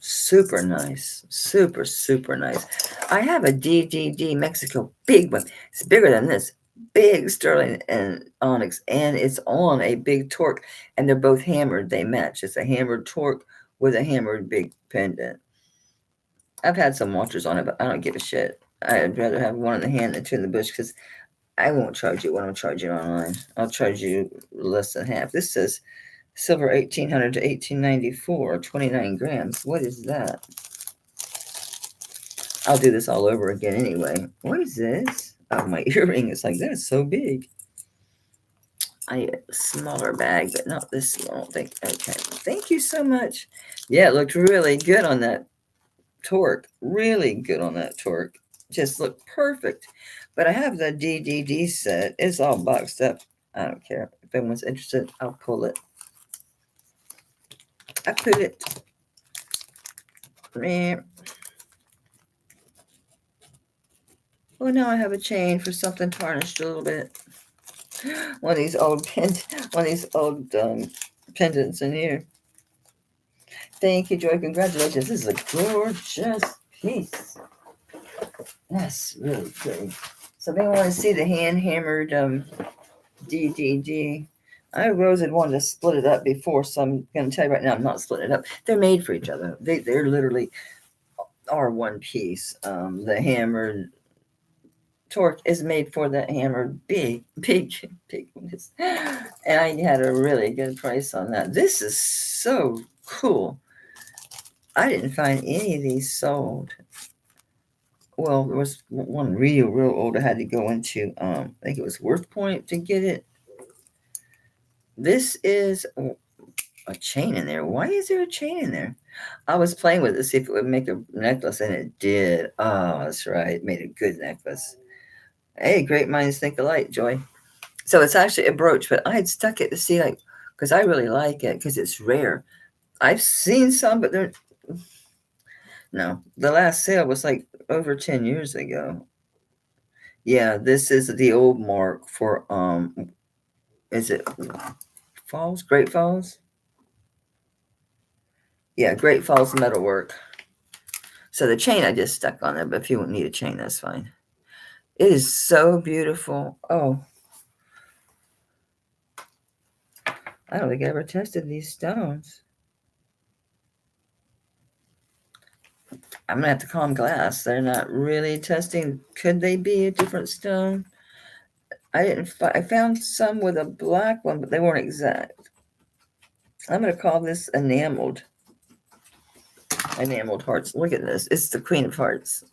S1: Super nice, super nice. I have a DDD Mexico big one. It's bigger than this. Big sterling and onyx, and it's on a big torque, and they're both hammered. They match. It's a hammered torque with a hammered big pendant. I've had some watchers on it, but I don't give a shit. I'd rather have one in the hand than two in the bush because I won't charge you what I'm charging online. I'll charge you less than half. This says silver 1800 to 1894, 29 grams. What is that? I'll do this all over again anyway. What is this? Oh, my earring is like, that's so big. I need a smaller bag, but not this small. Okay, thank you so much. Yeah, it looked really good on that torque. Really good on that torque. Just looked perfect. But I have the DDD set. It's all boxed up. I don't care. If anyone's interested, I'll pull it. I put it. Well, now I have a chain for something tarnished a little bit. One of these old pendants in here. Thank you, Joy. Congratulations. This is a gorgeous piece. That's really pretty. So if they want to see the hand hammered DDD, I Rose had wanted to split it up before, so I'm going to tell you right now, I'm not splitting it up. They're made for each other. They're literally are one piece. The hammered torque is made for the hammered big ones. And I had a really good price on that. This is so cool. I didn't find any of these sold. Well, there was one real old I had to go into. I think it was Worth Point to get it. This is a chain in there. Why is there a chain in there? I was playing with it to see if it would make a necklace, and it did. Oh, that's right. It made a good necklace. Hey, great minds think alike, Joy. So it's actually a brooch, but I had stuck it to see, like, because I really like it because it's rare. I've seen some, but they're no. The last sale was like over 10 years ago. Yeah, this is the old mark for is it Falls? Great Falls? Yeah, Great Falls metalwork. So the chain I just stuck on there, but if you don't need a chain, that's fine. It is so beautiful. Oh, I don't think I ever tested these stones. I'm gonna have to call them glass. They're not really testing. Could they be a different stone? I found some with a black one, but they weren't exact. I'm gonna call this enameled. Enameled hearts. Look at this. It's the Queen of Hearts.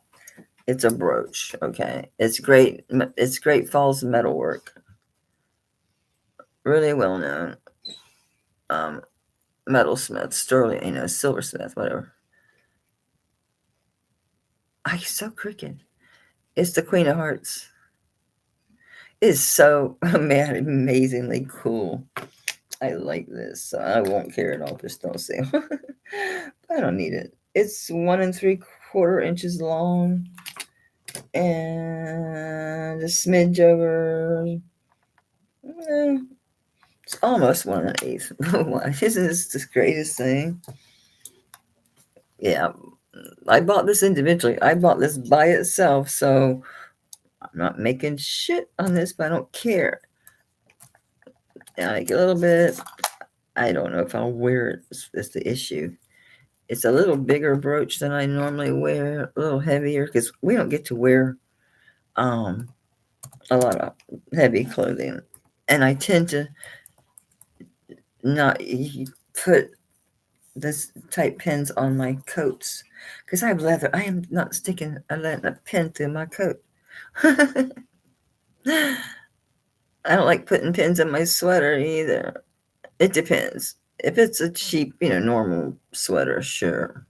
S1: It's a brooch. Okay. It's great. It's Great Falls metalwork. Really well known. Metalsmith, sterling, silversmith, whatever. I'm so crooked. It's the Queen of Hearts. It's so amazingly cool. I like this. So I won't carry it off this don't sale. I don't need it. It's 1 3/4 inches long and a smidge over. It's almost 1/8. Isn't this the greatest thing? Yeah, I bought this individually. I bought this by itself, so I'm not making shit on this, but I don't care. I like a little bit. I don't know if I'll wear it. That's the issue. It's a little bigger brooch than I normally wear, a little heavier, because we don't get to wear a lot of heavy clothing. And I tend to not put this type pins on my coats because I have leather. I am not sticking a pin through my coat. I don't like putting pins in my sweater either. It depends. If it's a cheap, normal sweater, sure.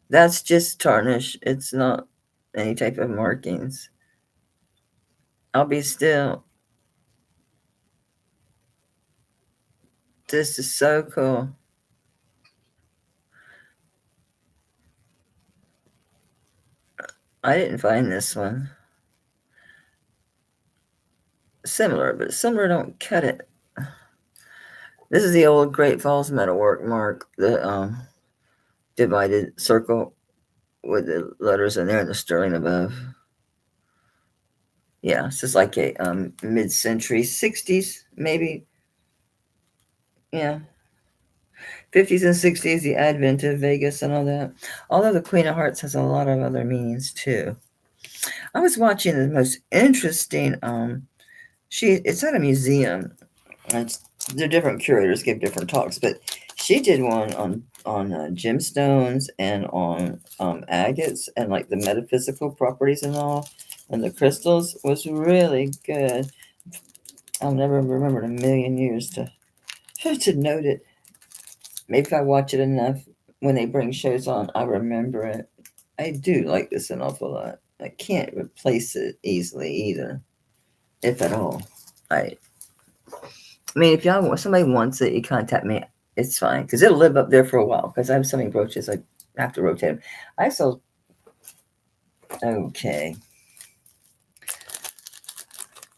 S1: That's just tarnish. It's not any type of markings. I'll be still. This is so cool. I didn't find this one. Similar, but similar don't cut it. This is the old Great Falls metalwork mark, the divided circle with the letters in there and the sterling above. Yeah, this is like a mid-century 60s, maybe. Yeah, 50s and 60s, the advent of Vegas and all that. Although the Queen of Hearts has a lot of other meanings too. I was watching the most interesting. It's at a museum. It's the different curators give different talks, but she did one on gemstones and on agates and like the metaphysical properties and all, and the crystals was really good. I'll never remember in a million years to to note it. Maybe if I watch it enough when they bring shows on, I remember it. I do like this an awful lot. I can't replace it easily either, if at all. I mean, if somebody wants it, you contact me. It's fine because it'll live up there for a while. Because I have so many brooches, I have to rotate them. I saw. Okay.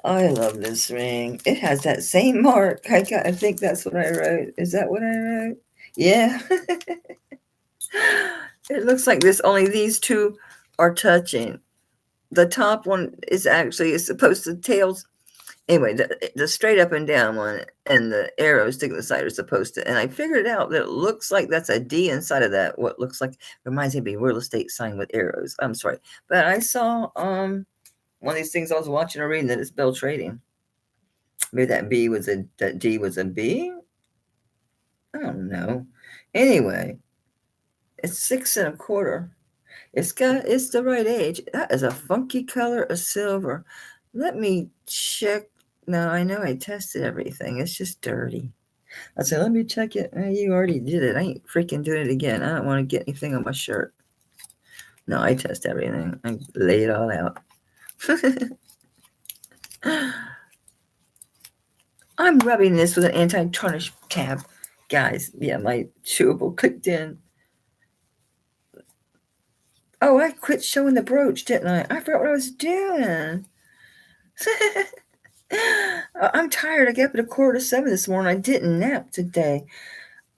S1: I love this ring. It has that same mark. I think that's what I wrote. Is that what I wrote? Yeah. It looks like this. Only these two are touching. The top one is supposed to tails. Anyway, the straight up and down one and the arrows sticking to the side are supposed to. And I figured out that it looks like that's a D inside of that. What looks like reminds me of a real estate sign with arrows. I'm sorry, but I saw one of these things I was watching or reading that it's Bell Trading. Maybe that D was a B. I don't know. Anyway, it's 6 1/4. It's the right age. That is a funky color of silver. Let me check. No, I know I tested everything. It's just dirty. I said, let me check it. You already did it. I ain't freaking doing it again. I don't want to get anything on my shirt. No, I test everything. I lay it all out. I'm rubbing this with an anti-tarnish tab. Guys, yeah, my chewable clicked in. Oh, I quit showing the brooch, didn't I? I forgot what I was doing. I'm tired. I got up at 6:45 this morning. I didn't nap today.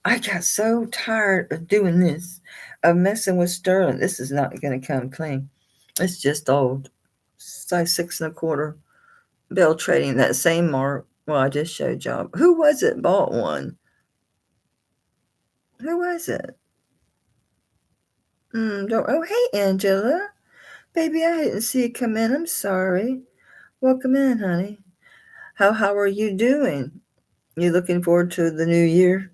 S1: I got so tired of doing this, of messing with sterling. This is not going to come clean. It's just old. Size 6 1/4. Bell Trading, that same mark. Well, I just showed y'all. Who was it bought one? Who was it? Oh, hey, Angela. Baby, I didn't see you come in. I'm sorry. Welcome in, honey. How are you doing? You looking forward to the new year?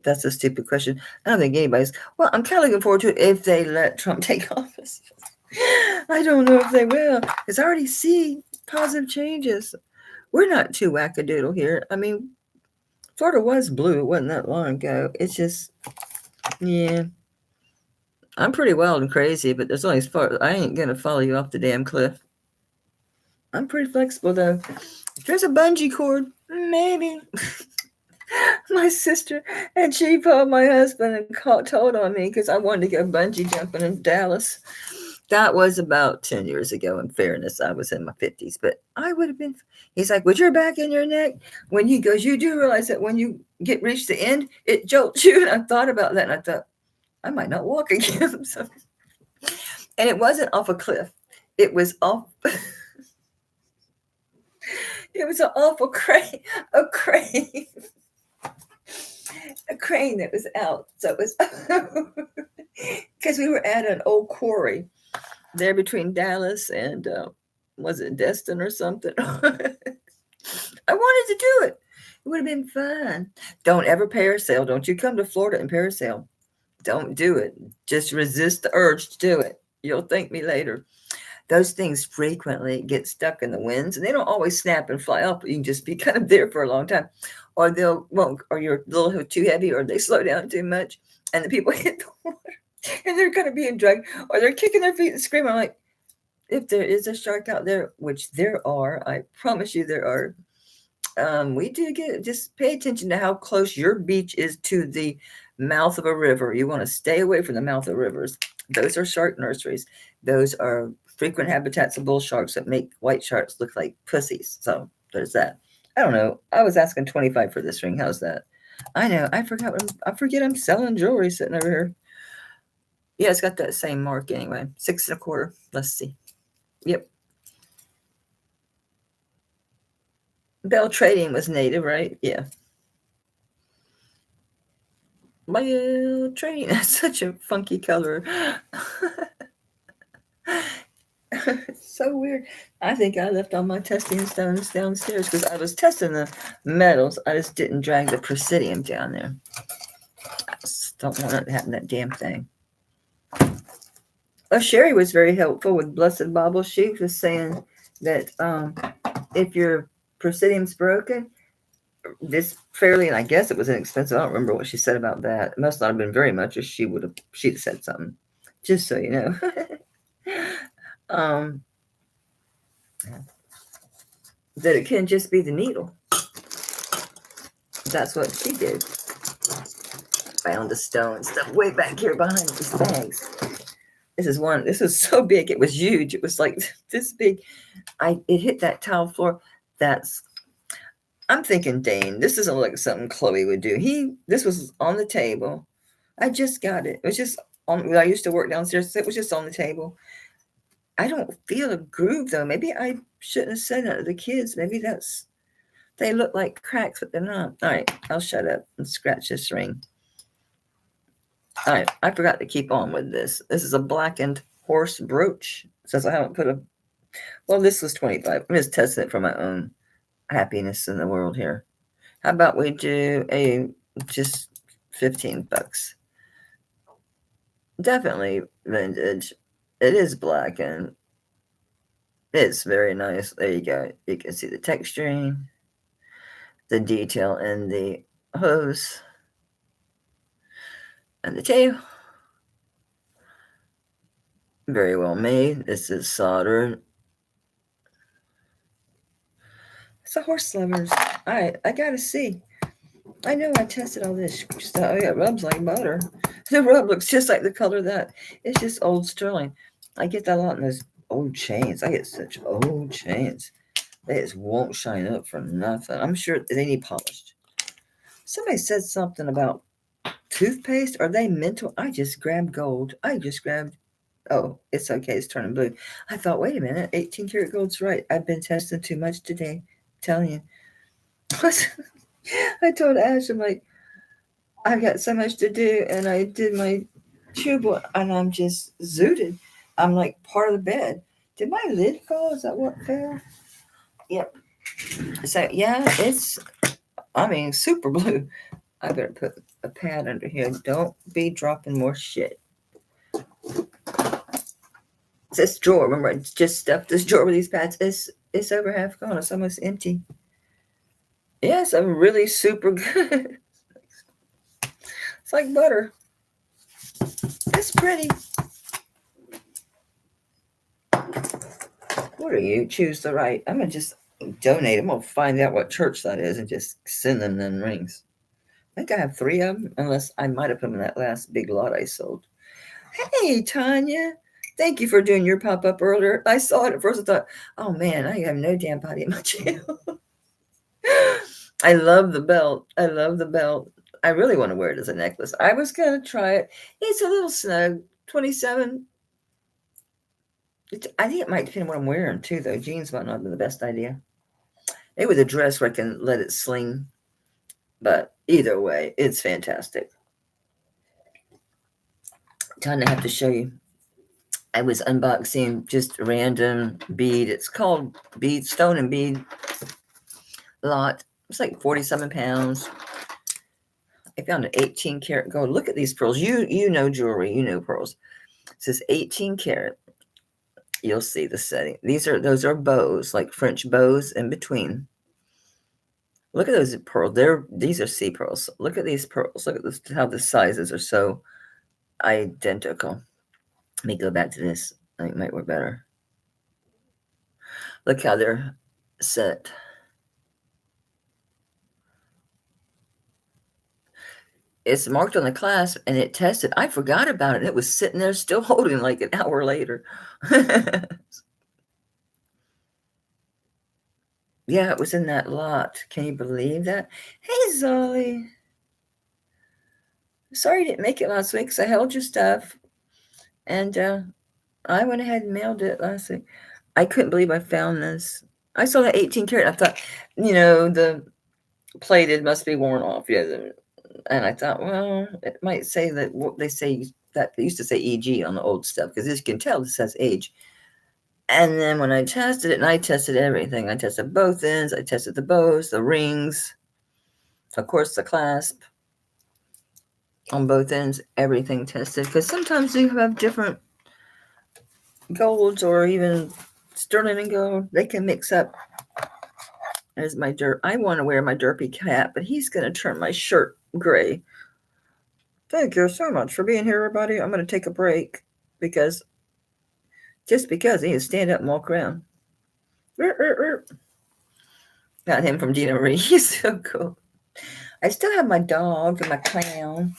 S1: That's a stupid question. I don't think anybody's. Well, I'm kind of looking forward to it if they let Trump take office. I don't know if they will, because I already see positive changes. We're not too wackadoodle here. I mean, Florida was blue. It wasn't that long ago. It's just, yeah. I'm pretty wild and crazy, but there's only as far. I ain't going to follow you off the damn cliff. I'm pretty flexible, though. If there's a bungee cord, maybe. My sister and she called my husband and told on me because I wanted to go bungee jumping in Dallas. That was about 10 years ago. In fairness, I was in my 50s, but I would have been. He's like, "With your back and your neck?" When he goes, "You do realize that when you reach the end, it jolts you." And I thought about that, and I thought I might not walk again. So, and it wasn't off a cliff; it was off. It was an awful crane, a crane that was out. So it was because we were at an old quarry there between Dallas and was it Destin or something? I wanted to do it. It would have been fun. Don't ever parasail. Don't you come to Florida and parasail. Don't do it. Just resist the urge to do it. You'll thank me later. Those things frequently get stuck in the winds, and they don't always snap and fly off. You can just be kind of there for a long time, or or you're a little too heavy, or they slow down too much, and the people hit the water, and they're kind of being dragged, or they're kicking their feet and screaming like, if there is a shark out there, which there are, I promise you there are, we do get, just pay attention to how close your beach is to the mouth of a river. You want to stay away from the mouth of rivers. Those are shark nurseries. Those are frequent habitats of bull sharks that make white sharks look like pussies. So there's that. I don't know. I was asking 25 for this ring. How's that? I know. I forget I'm selling jewelry sitting over here. Yeah, it's got that same mark anyway. 6 1/4. Let's see. Yep. Bell Trading was native, right? Yeah. Bell Trading. That's such a funky color. It's so weird. I think I left all my testing stones downstairs because I was testing the metals. I just didn't drag the presidium down there. I just don't want it to happen, that damn thing. Oh, Sherry was very helpful with Blessed Bauble. She was saying that if your presidium's broken, this fairly, and I guess it was inexpensive. I don't remember what she said about that. It must not have been very much, or she'd have said something. Just so you know. That it can just be the needle. That's what she did. Found the stone stuff way back here behind these bags. This is so big. It was huge. It was like this big. It hit that tile floor. I'm thinking, Dane, this doesn't look like something Chloe would do. This was on the table. I just got it. It was just on. I used to work downstairs. So it was just on the table. I don't feel a groove though. Maybe I shouldn't have said that to the kids. Maybe they look like cracks, but they're not. All right, I'll shut up and scratch this ring. All right, I forgot to keep on with this. This is a blackened horse brooch. It says I haven't put well, this was 25. I'm just testing it for my own happiness in the world here. How about we do just 15 bucks? Definitely vintage. It is blackened. It's very nice. There you go. You can see the texturing, the detail in the hose, and the tail. Very well made. This is soldered. It's a horse lovers. All right, I gotta see. I know I tested all this stuff. Oh, yeah, it rubs like butter. The rub looks just like the color of that. It's just old sterling. I get that a lot in those old chains. I get such old chains. They just won't shine up for nothing. I'm sure they need polished. Somebody said something about toothpaste. Are they mental? I just grabbed gold. Oh, it's okay. It's turning blue. I thought, wait a minute. 18 karat gold's right. I've been testing too much today. I'm telling you. I told Ash, I'm like, I've got so much to do, and I did my tube, and I'm just zooted. I'm like part of the bed. Did my lid fall? Is that what fell? Yep. So yeah, it's super blue. I better put a pad under here. Don't be dropping more shit. This drawer, remember, I just stuffed this drawer with these pads. It's over half gone. It's almost empty. Yes, I'm really super good. It's like butter. It's pretty. What are you? Choose the right. I'm going to just donate. I'm going to find out what church that is and just send them them rings. I think I have 3 of them, unless I might have put them in that last big lot I sold. Hey, Tanya. Thank you for doing your pop-up earlier. I saw it at first. I thought, oh, man, I have no damn body in my channel. I love the belt. I love the belt. I really want to wear it as a necklace. I was going to try it. It's a little snug. 27. I think it might depend on what I'm wearing, too, though. Jeans might not be the best idea. Maybe with a dress where I can let it sling. But either way, it's fantastic. Time to have to show you. I was unboxing just a random bead. It's called Stone and Bead lot. It's like 47 pounds. I found an 18 karat gold. Look at these pearls. You know jewelry. You know pearls. It says 18 karat. You'll see the setting. Those are bows, like French bows in between. Look at those pearls. These are sea pearls. Look at these pearls. Look at how the sizes are so identical. Let me go back to this. I think it might work better. Look how they're set. It's marked on the clasp and it tested. I forgot about it. It was sitting there still holding like an hour later. Yeah, it was in that lot. Can you believe that? Hey, Zolly. Sorry you didn't make it last week because I held your stuff. And I went ahead and mailed it last week. I couldn't believe I found this. I saw that 18 karat. I thought, the plated must be worn off. Yeah. And I thought, well, it might say that what they say that they used to say EG on the old stuff because as you can tell, this says age. And then when I tested it, and I tested everything, I tested both ends, I tested the bows, the rings, of course, the clasp on both ends, everything tested. Because sometimes you have different golds or even sterling and gold, they can mix up. There's my dirt. I want to wear my derpy cap, but he's going to turn my shirt gray. Thank you so much for being here, everybody. I'm going to take a break because I need to stand up and walk around. Got him from Dina Marie. He's so cool. I still have my dog and my clown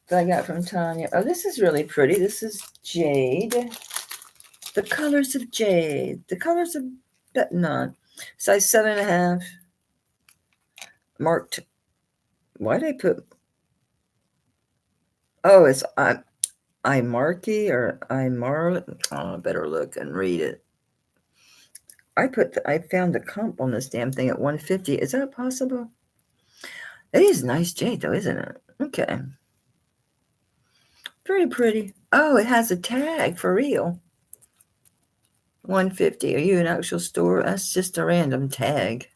S1: that I got from Tanya. Oh, this is really pretty. This is Jade. The colors of Jade. The colors of Betannon. Size 7.5. Marked. Why did I put? Oh, it's Imarky or Imar. Oh, I better look and read it. I found the comp on this damn thing at 150. Is that possible? It is nice jade though, isn't it? Okay. Very pretty. Oh, it has a tag for real. 150. Are you an actual store? That's just a random tag.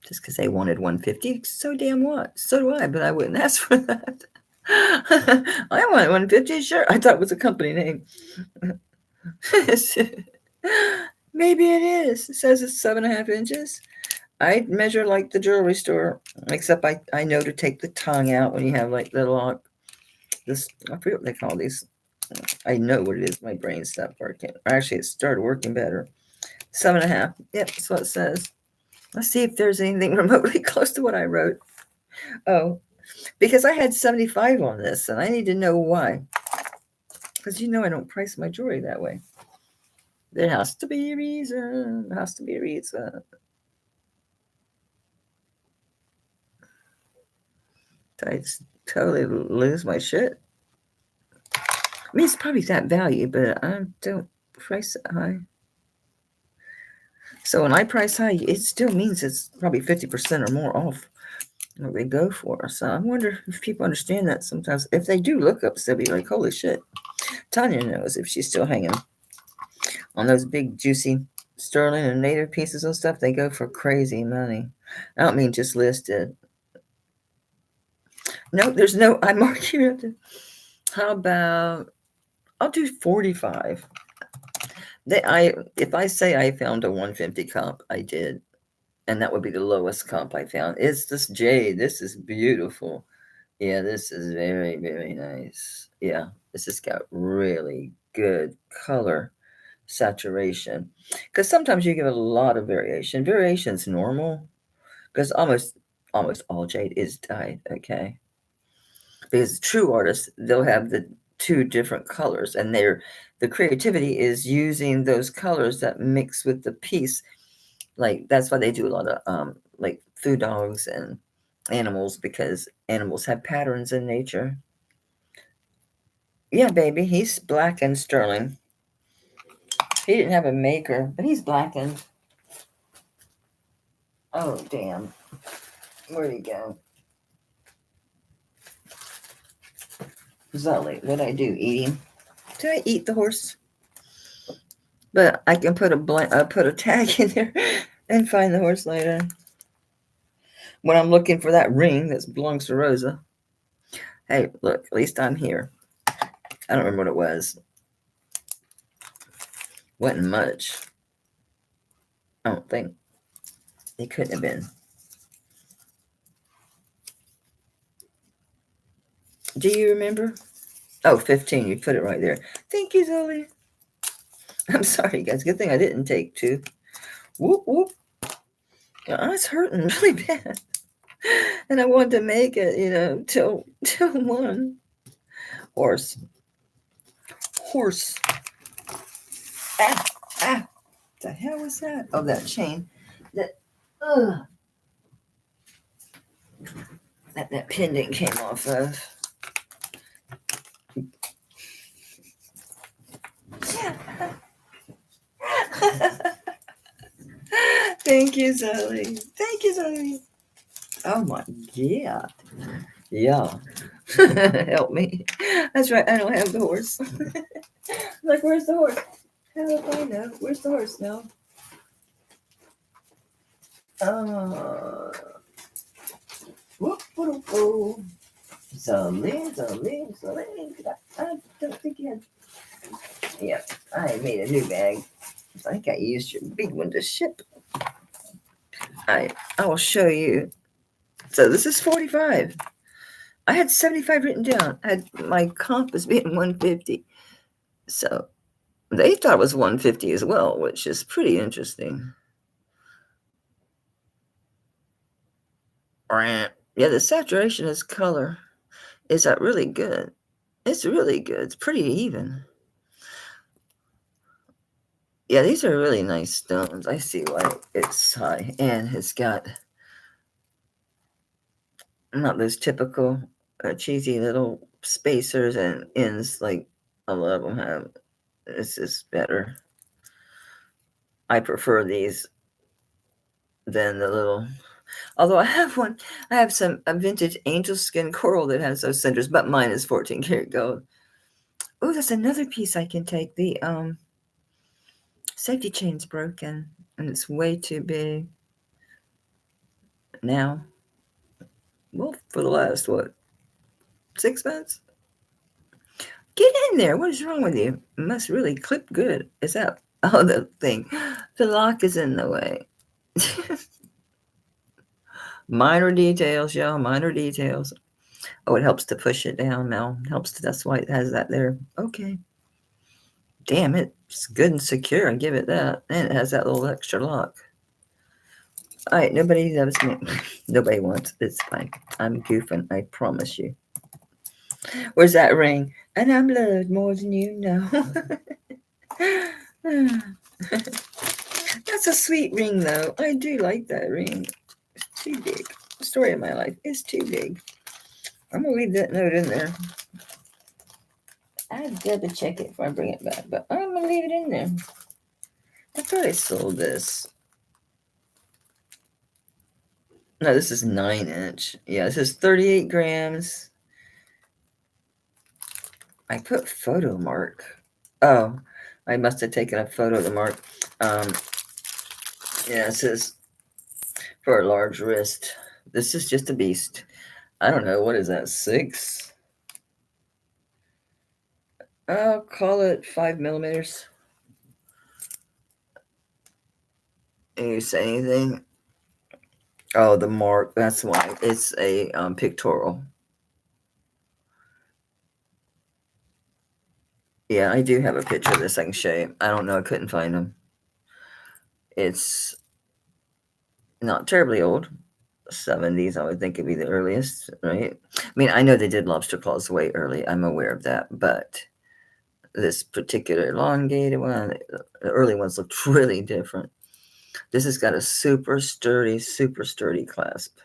S1: Just because they wanted 150. So damn what? So do I, but I wouldn't ask for that. I want 150, sure. I thought it was a company name. Maybe it is. It says it's 7.5 inches. I measure like the jewelry store, except I know to take the tongue out when you have like the lock. This, I forget what they call these. I know what it is. My brain stopped working. Actually, it started working better. 7.5. Yep, that's what it says. Let's see if there's anything remotely close to what I wrote. Oh, because I had 75 on this, and I need to know why. Because I don't price my jewelry that way. There has to be a reason. There has to be a reason. I totally lose my shit. I mean, it's probably that value, but I don't price it high. So when I price high, it still means it's probably 50% or more off what they go for. So I wonder if people understand that sometimes. If they do lookups, they'll be like, holy shit. Tanya knows if she's still hanging on those big, juicy sterling and native pieces and stuff. They go for crazy money. I don't mean just listed. No, there's no, I mark here. How about, I'll do 45. If I say I found a 150 comp, I did. And that would be the lowest comp I found. It's this Jade. This is beautiful. Yeah, this is very, very nice. Yeah, this has got really good color saturation. Because sometimes you get a lot of variation. Variation's normal. Because almost all jade is dyed, okay? Because true artists, they'll have the two different colors, and the creativity is using those colors that mix with the piece. Like that's why they do a lot of like food dogs and animals, because animals have patterns in nature. Yeah, baby, he's black and sterling. He didn't have a maker, but he's blackened. Oh damn, where'd he go? Zully, what'd I do? Eat him? Did I eat the horse? But I can put a tag in there and find the horse later when I'm looking for that ring that belongs to Rosa. Hey, look, at least I'm here. I don't remember what it was. Wasn't much. I don't think. It couldn't have been. Do you remember? Oh, 15. You put it right there. Thank you, Zoe. I'm sorry, guys. Good thing I didn't take two. Whoop, whoop. Oh, it's hurting really bad. And I wanted to make it, till one. Horse. Ah, ah. What the hell was that? Oh, that chain. That pendant came off of. Thank you, Zoe. Thank you, Zoe. Oh my God. Yeah. Help me. That's right. I don't have the horse. Like, where's the horse? How do I know? Where's the horse now? Whoop, whoop, whoop. Stallion. I don't think you had. Yeah, I made a new bag. I think I used your big one to ship. I will show you. So this is 45. I had 75 written down. I had my comp as being 150. So they thought it was 150 as well, which is pretty interesting. Yeah, the saturation is color is really good. It's really good. It's pretty even. Yeah, these are really nice stones. I see why it's high. And it's got not those typical cheesy little spacers and ends like a lot of them have. This is better. I prefer these than the little. Although I have some a vintage angel skin coral that has those centers, but mine is 14 karat gold. Oh, there's another piece I can take. The safety chain's broken and it's way too big. Now, well, for the last 6 months? Get in there. What is wrong with you? It must really clip good. Is that the thing? The lock is in the way. Minor details, y'all. Minor details. Oh, it helps to push it down now. That's why it has that there. Okay. Damn, it's good and secure. I give it that. And it has that little extra lock. All right, nobody loves me. Nobody wants. It's fine. I'm goofing. I promise you. Where's that ring? And I'm loved more than you know. That's a sweet ring, though. I do like that ring. It's too big. The story of my life is too big. I'm going to leave that note in there. I double check it before I bring it back, but I'm going to leave it in there. I thought I sold this. No, this is 9-inch. Yeah, this is 38 grams. I put photo mark. Oh, I must have taken a photo of the mark. Yeah, it says for a large wrist. This is just a beast. I don't know. What is that? 6? I'll call it 5 millimeters. You say anything? Oh, the mark. That's why. It's a pictorial. Yeah, I do have a picture of this I can show you. I don't know. I couldn't find them. It's not terribly old. 70s, I would think it'd be the earliest, right? I mean, I know they did lobster claws way early. I'm aware of that. But this particular elongated one, the early ones looked really different. This has got a super sturdy clasp.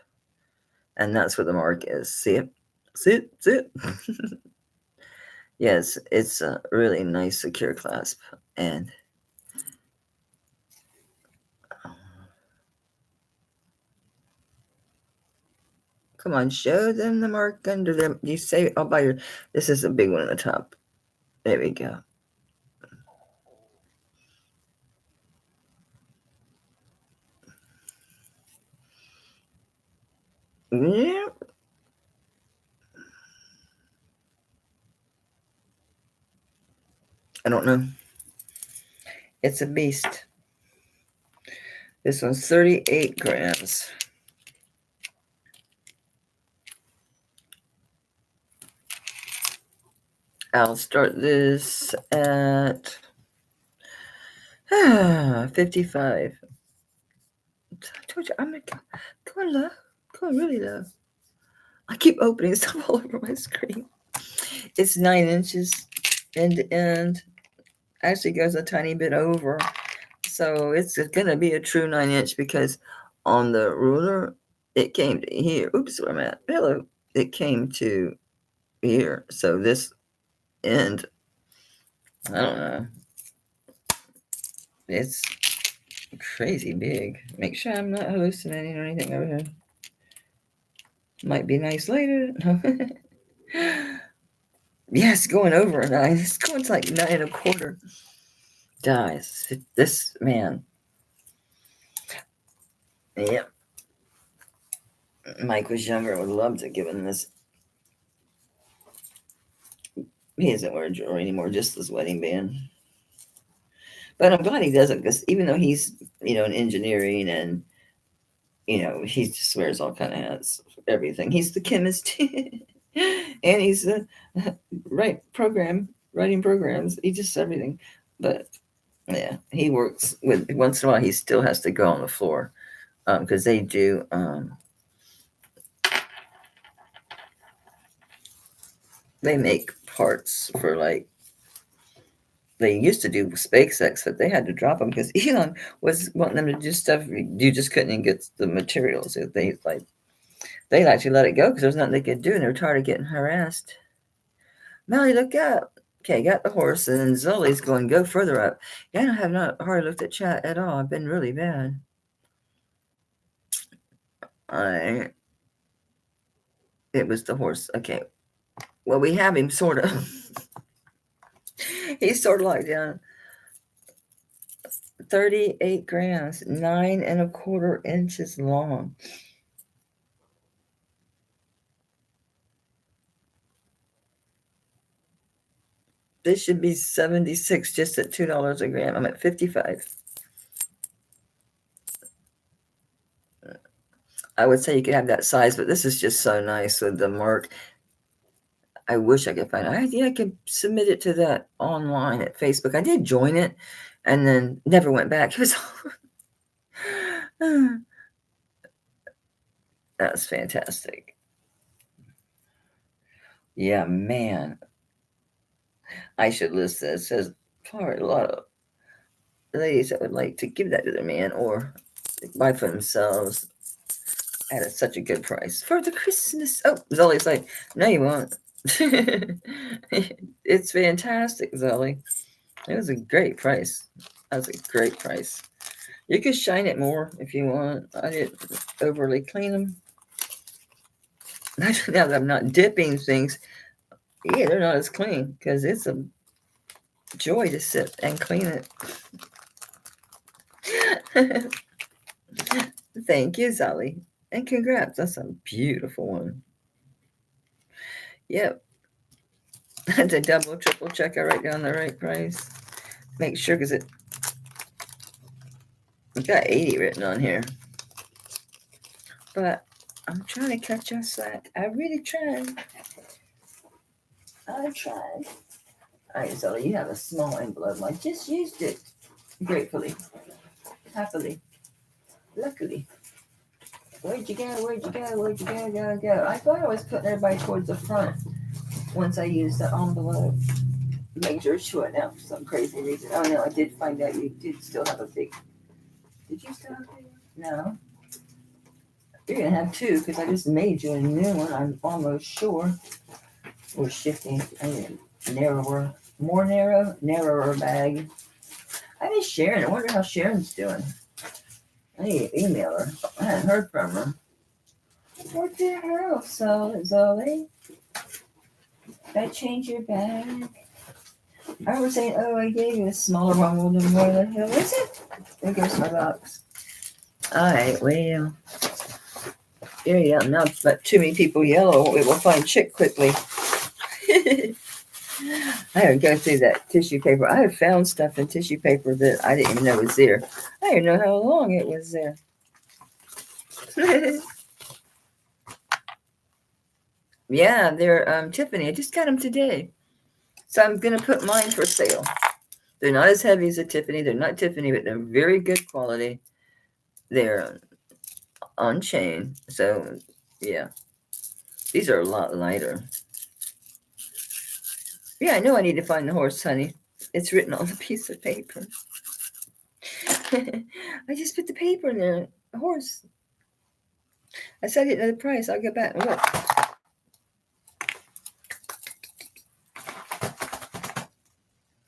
S1: And that's where the mark is. See it? See it? Yes, it's a really nice, secure clasp. And come on, show them the mark under them. You say, oh, by your, this is a big one on the top. There we go. Yeah. I don't know. It's a beast. This one's 38 grams. I'll start this at 55. I told you, I'm going low. Going really low. I keep opening stuff all over my screen. It's 9 inches end to end. Actually goes a tiny bit over. So it's going to be a true 9-inch because on the ruler, it came to here. Oops, where I'm at. Hello. It came to here. So this end, I don't know. It's crazy big. Make sure I'm not hallucinating or anything over here. Might be nice later. Yes, going over a 9. It's going to like 9.25. Guys, this man. Yep. Mike was younger, would love to give him this. He doesn't wear jewelry anymore, just his wedding band. But I'm glad he doesn't, because even though he's, in engineering and, he just wears all kind of hats, everything. He's the chemist, and he's the writing programs. He just everything. But yeah, he works with. Once in a while, he still has to go on the floor, because they do. They make parts for they used to do SpaceX, but they had to drop them because Elon was wanting them to do stuff you just couldn't even get the materials. They actually let it go because there's nothing they could do, and they were tired of getting harassed. Melly, look up. Okay, got the horse, and then Zoe's going, go further up. Yeah, I have not hardly looked at chat at all. I've been really bad. It was the horse. Okay. Well, we have him sort of. He's sort of like down 38 grams, 9.25 inches long. This should be 76 just at $2 a gram. I'm at 55. I would say you could have that size, but this is just so nice with the mark. I wish I could find it. I could submit it to that online at Facebook. I did join it and then never went back. It was that was fantastic. Yeah, man. I should list this. It says probably a lot of ladies that would like to give that to their man or buy for themselves at such a good price for the Christmas. Oh, Zoe's like, no, you won't. It's fantastic, Zoe. It was a great price. That was a great price. You could shine it more if you want. I didn't overly clean them. Now that I'm not dipping things, yeah, they're not as clean because it's a joy to sit and clean it. Thank you, Zoe. And congrats. That's a beautiful one. Yep. I had to double, triple check I write down the right price. Make sure because it got 80 written on here. But I'm trying to catch us slack. I really tried. I tried. All right, Zoe, you have a small envelope. I just used it. Gratefully. Happily. Luckily. Where'd you go? Where'd you go? Where'd you go? I thought I was putting everybody towards the front once I used the envelope. Make sure it's short now for some crazy reason. Oh, no, I did find out you did still have a big. Did you still have a big one? No. You're going to have two because I just made you a new one. I'm almost sure. We're shifting. I need a narrower bag. I miss Sharon. I wonder how Sharon's doing. I need to email her. I haven't heard from her. What the hell, Zoe? Did I change your bag? I was saying, oh, I gave you a smaller one. Well, then where the hell is it? There goes my box. All right, well. Here you go. Now, but too many people yellow. We will find Chick quickly. I had to go through that tissue paper. I have found stuff in tissue paper that I didn't even know was there. I didn't know how long it was there. Yeah, they're Tiffany. I just got them today. So I'm going to put mine for sale. They're not as heavy as a Tiffany. They're not Tiffany, but they're very good quality. They're on chain. So, yeah. These are a lot lighter. Yeah, I know I need to find the horse, honey. It's written on the piece of paper. I just put the paper in there. A horse. I said I didn't know the price. I'll get back and look.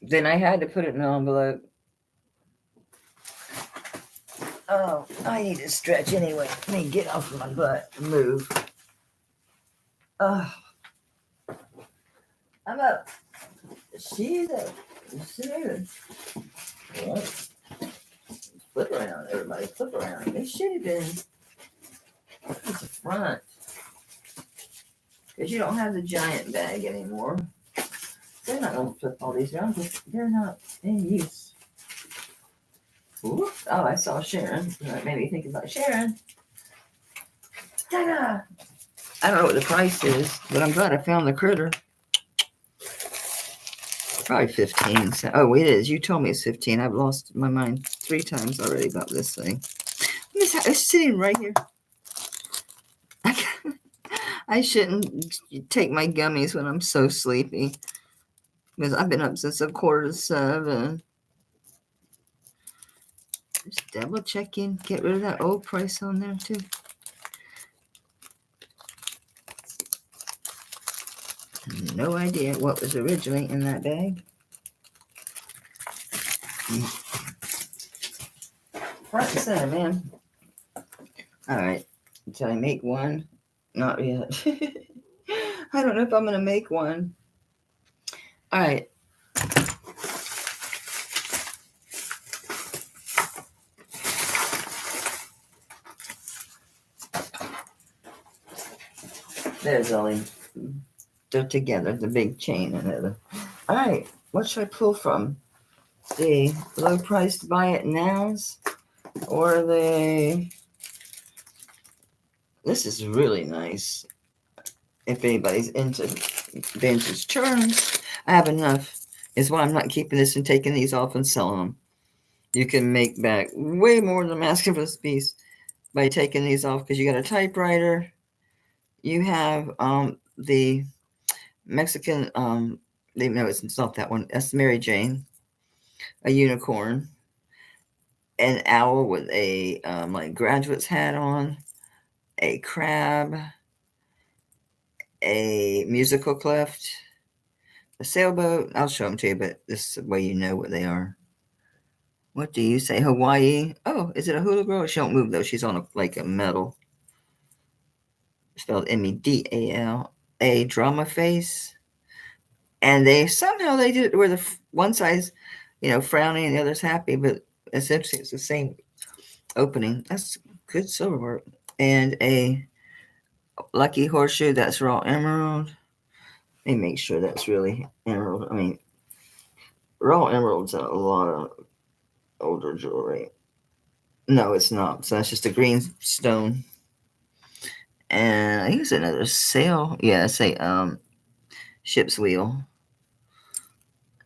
S1: Then I had to put it in an envelope. Oh, I need to stretch anyway. Let me get off my butt and move. Oh, I'm up. She's up. She's what? Flip around, everybody. Flip around. It should have been at the front. Because you don't have the giant bag anymore. They're not going to flip all these around because they're not in use. Ooh. Oh, I saw Sharon. That made me think about Sharon. Ta-da! I don't know what the price is, but I'm glad I found the critter. Probably 15. So, oh, it is. You told me it's 15. I've lost my mind 3 times already about this thing. It's sitting right here. I shouldn't take my gummies when I'm so sleepy. Because I've been up since 6:45. Just double checking. Get rid of that old price on there too. No idea what was originally in that bag. Front and center, man. All right. Did I make one? Not yet. I don't know if I'm going to make one. All right. There's Ollie. They're together, the big chain and everything. All right. What should I pull from? The low priced buy it nows or the. This is really nice. If anybody's into vintage charms, I have enough. Is why I'm not keeping this and taking these off and selling them. You can make back way more than I'm asking for this piece by taking these off because you got a typewriter. You have the Mexican, no, it's not that one. That's Mary Jane. A unicorn. An owl with a like graduate's hat on. A crab. A musical cleft. A sailboat. I'll show them to you, but this is the way you know what they are. What do you say? Hawaii? Oh, is it a hula girl? She don't move though. She's on like a metal. Spelled Medal. A drama face. And they did it where the one side's, frowning and the other's happy, but essentially it's the same opening. That's good silverwork. And a lucky horseshoe that's raw emerald. Let me make sure that's really emerald. I mean, raw emerald's in a lot of older jewelry. No, it's not. So that's just a green stone. And I think it's another sail. Yeah, it's a ship's wheel.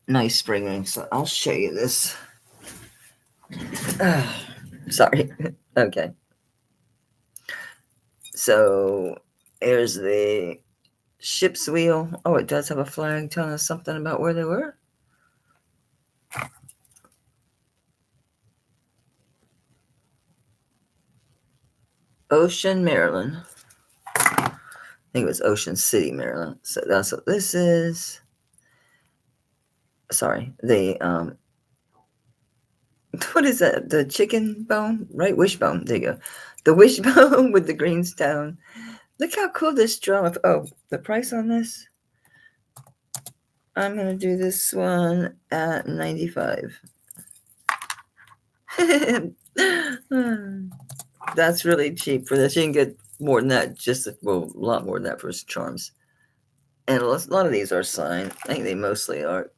S1: Nice spring ring. So I'll show you this. Sorry. Okay. So here's the ship's wheel. Oh, it does have a flag telling us something about where they were. Ocean, Maryland. I think it was Ocean City, Maryland. So that's what this is. Sorry, the what is that? The chicken bone, right? Wishbone. There you go. The wishbone with the green stone. Look how cool this drum. Oh, the price on this. I'm gonna do this one at $95. That's really cheap for this. You can get more than that. A lot more than that for charms. And a lot of these are signed. I think they mostly are.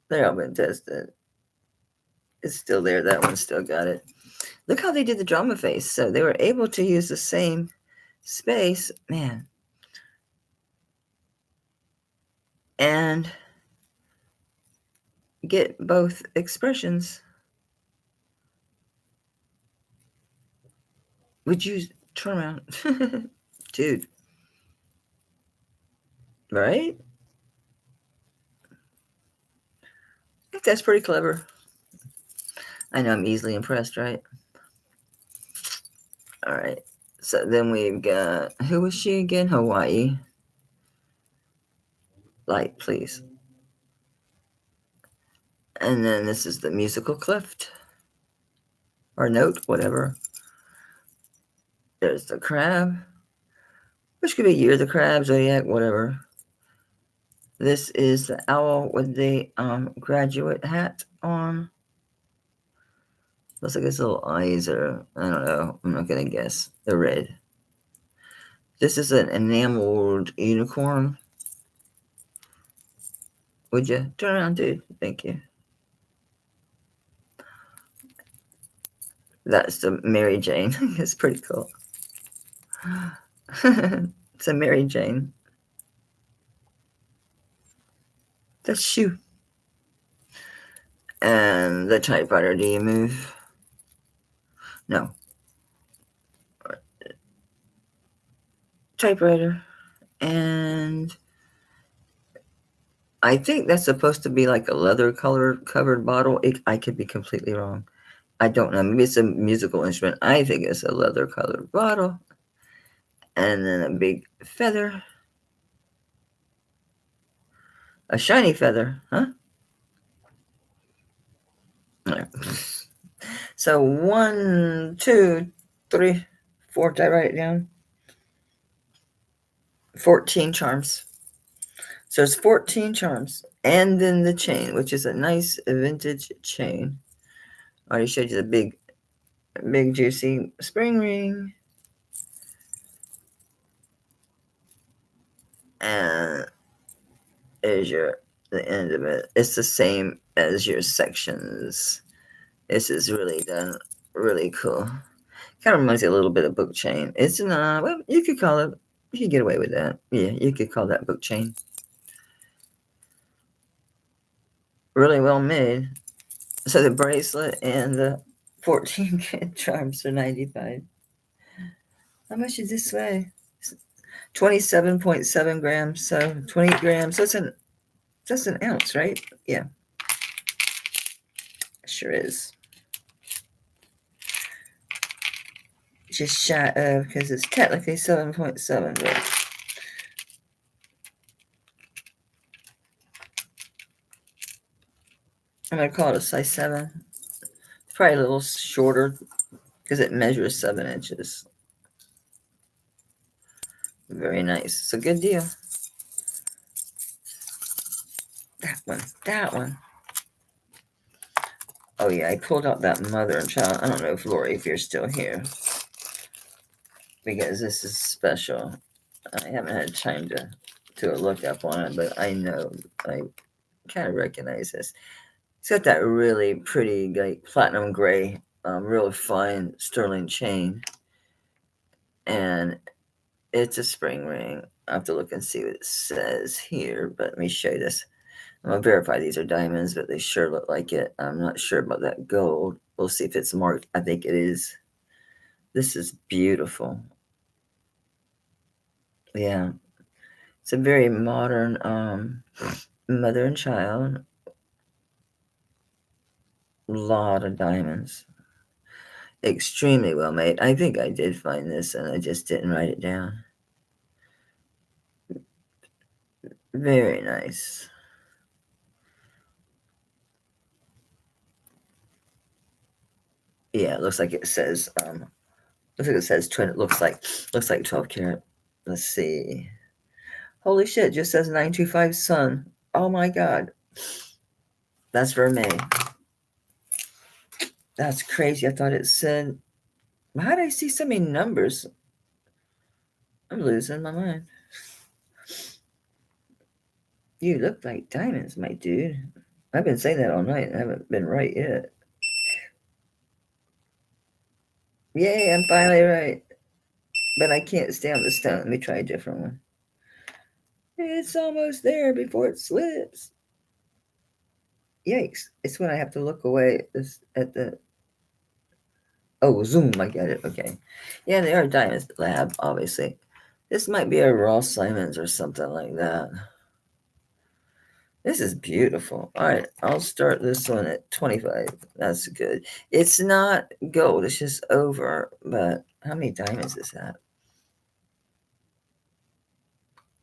S1: They're all been tested. It's still there. That one still got it. Look how they did the drama face. So they were able to use the same space. Man. And get both expressions. Would you turn around? Dude. Right? I think that's pretty clever. I know I'm easily impressed, right? All right. So then we've got, who was she again? Hawaii. Light, please. And then this is the musical cleft. Or note, whatever. There's the crab. Which could be Year of the Crab, Zodiac, whatever. This is the owl with the graduate hat on. Looks like his little eyes are, I don't know, I'm not going to guess. They're red. This is an enameled unicorn. Would you turn around, dude? Thank you. That's the Mary Jane. It's pretty cool. It's a Mary Jane. That's shoe. And the typewriter, do you move? No. Typewriter. And I think that's supposed to be like a leather color covered bottle. I could be completely wrong. I don't know. Maybe it's a musical instrument. I think it's a leather colored bottle. And then a big feather. A shiny feather, huh? So 1, 2, 3, 4. Did I write it down? 14 charms. So it's 14 charms. And then the chain, which is a nice vintage chain. I already showed you the big juicy spring ring. And there's the end of it. It's the same as your sections. This is really done really cool. Kind of reminds me a little bit of book chain. It's not, well, you could call it, you could get away with that. Yeah, you could call that book chain. Really well made. So the bracelet and the 14 charms are $95. How much is this weigh? 27.7 grams, so 28 grams. So that's an ounce, right? Yeah. Sure is. Just shy of, because it's technically 7.7, but I'm going to call it a size 7. It's probably a little shorter because it measures 7 inches. Very nice. It's a good deal. That one. Oh, yeah, I pulled out that mother and child. I don't know if Lori, if you're still here, because this is special. I haven't had time to do a look up on it, but I know I kind of recognize this. It's got that really pretty, like platinum gray, real fine sterling chain, and it's a spring ring. I have to look and see what it says here, but let me show you this. I'm gonna verify these are diamonds, but they sure look like it. I'm not sure about that gold. We'll see if it's marked. I think it is. This is beautiful. Yeah, it's a very modern mother and child. A lot of diamonds. Extremely well made. I think I did find this and I just didn't write it down. Very nice. Yeah, it looks like it says looks like it says twin. It looks like 12 karat. Let's see. Holy shit, just says 925 sun. Oh my god. That's vermeil. That's crazy. I thought it said, how did I see so many numbers? I'm losing my mind. You look like diamonds, my dude. I've been saying that all night. I haven't been right yet. Yay, I'm finally right. But I can't stay on the stone. Let me try a different one. It's almost there before it slips. Yikes. It's when I have to look away at the... Oh, zoom, I get it. Okay. Yeah, they are diamonds lab, obviously. This might be a raw Simons or something like that. This is beautiful. All right, I'll start this one at 25. That's good. It's not gold, it's just over, but how many diamonds is that?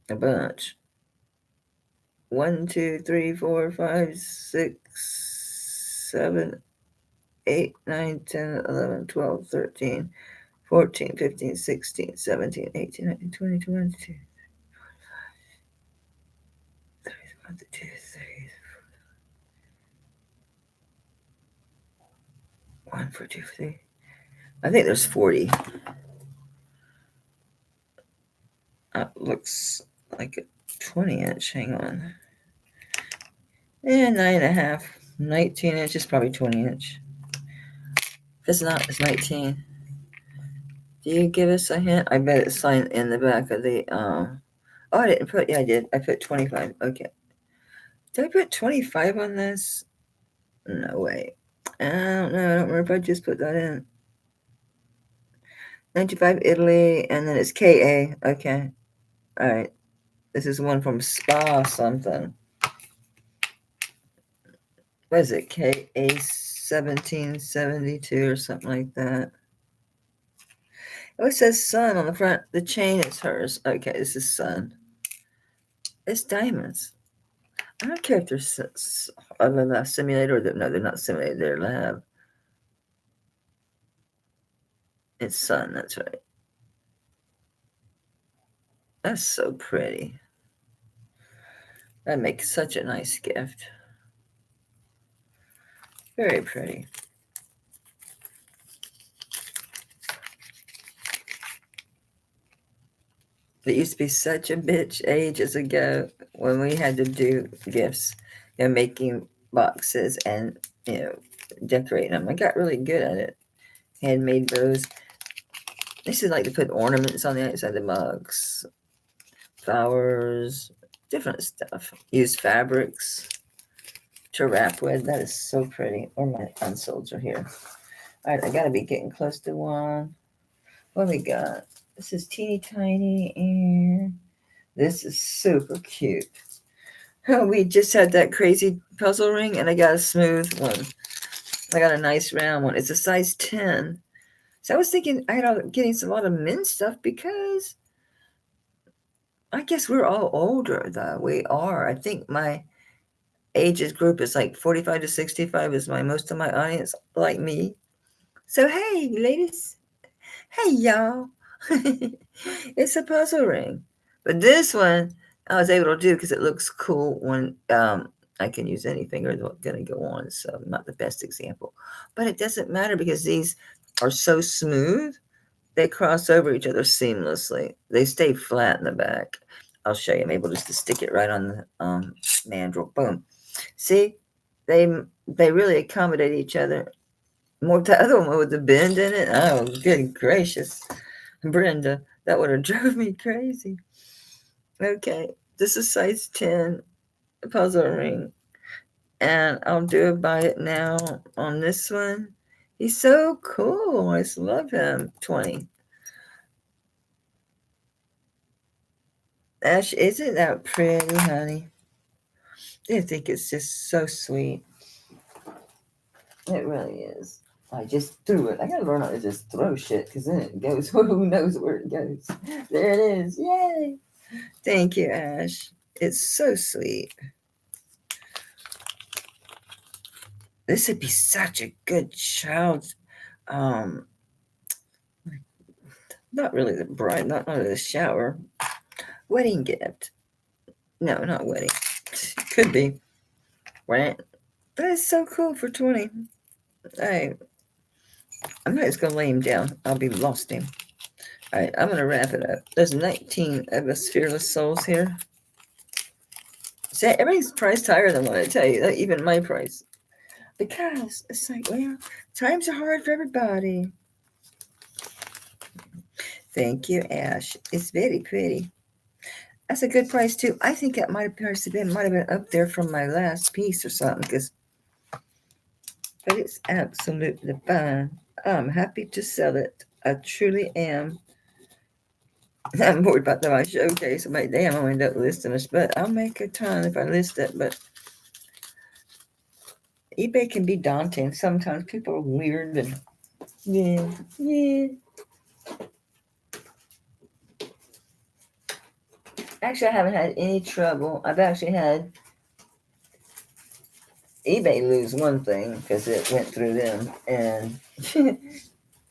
S1: A bunch. 1, 2, 3, 4, 5, 6, 7, 8, 9, 10, 11, 12, 13, 14, 15, 16, 17, 18, 19, 20, 22, 31, 32, 1, 4, 2, 3. I think there's 40. Looks like a 20-inch. Hang on. Yeah, 9.5. 19 inches, probably 20-inch. If it's not, it's 19. Do you give us a hint? I bet it's signed in the back of the... Oh, I didn't put... Yeah, I did. I put 25. Okay. Did I put 25 on this? No way. I don't know. I don't remember if I just put that in. 95 Italy, and then it's KA. Okay. All right. This is one from Spa something. What is it? KA 1772 or something like that. Oh, it says Sun on the front. The chain is hers. Okay, this is Sun. It's diamonds. I don't care if they're simulated or no, they're not simulated. They're lab. It's Sun. That's right. That's so pretty. That makes such a nice gift. Very pretty. It used to be such a bitch ages ago when we had to do gifts, making boxes and, decorating them. I got really good at it. Handmade bows. I used to like to put ornaments on the outside of the mugs. Flowers, different stuff. Use fabrics to wrap with. That is so pretty. Or my unsolds are here. All right, I gotta be getting close to one. What we got? This is teeny tiny, and this is super cute. Oh, we just had that crazy puzzle ring, and I got a smooth one. I got a nice round one. It's a size 10. So I was thinking I had getting a lot of men's stuff because I guess we're all older, though. We are. I think my ages group is like 45 to 65 is most of my audience like me. So, hey, ladies. Hey, y'all. It's a puzzle ring. But this one I was able to do because it looks cool when I can use any finger that's going to go on. So not the best example. But it doesn't matter because these are so smooth. They cross over each other seamlessly. They stay flat in the back. I'll show you. I'm able just to stick it right on the mandrel. Boom. See? They really accommodate each other. More the other one with the bend in it. Oh, good gracious. Brenda, that would have drove me crazy. Okay, this is size 10 puzzle ring. And I'll do a buy it now on this one. He's so cool. I just love him. 20. Ash, isn't that pretty, honey? I think it's just so sweet. It really is. I just threw it. I gotta learn how to just throw shit because then it goes. Who knows where it goes? There it is. Yay. Thank you, Ash. It's so sweet. This would be such a good child. Not really the bride, not the shower. Wedding gift. No, not wedding. Could be. Right? That is so cool for 20. I'm not just going to lay him down. I'll be lost him. All right, I'm going to wrap it up. There's 19 of us fearless souls here. See, everybody's priced higher than what I tell you, even my price. Because it's like, well, times are hard for everybody. Thank you, Ash. It's very pretty. That's a good price, too. I think that might have been up there from my last piece or something, because but it's absolutely fine. I'm happy to sell it. I truly am. I'm worried about the right showcase. I'm like, damn, I'll end up listing this, but I'll make a ton if I list it. But eBay can be daunting. Sometimes people are weird and yeah. Actually, I haven't had any trouble. I've actually had eBay lose one thing because it went through them and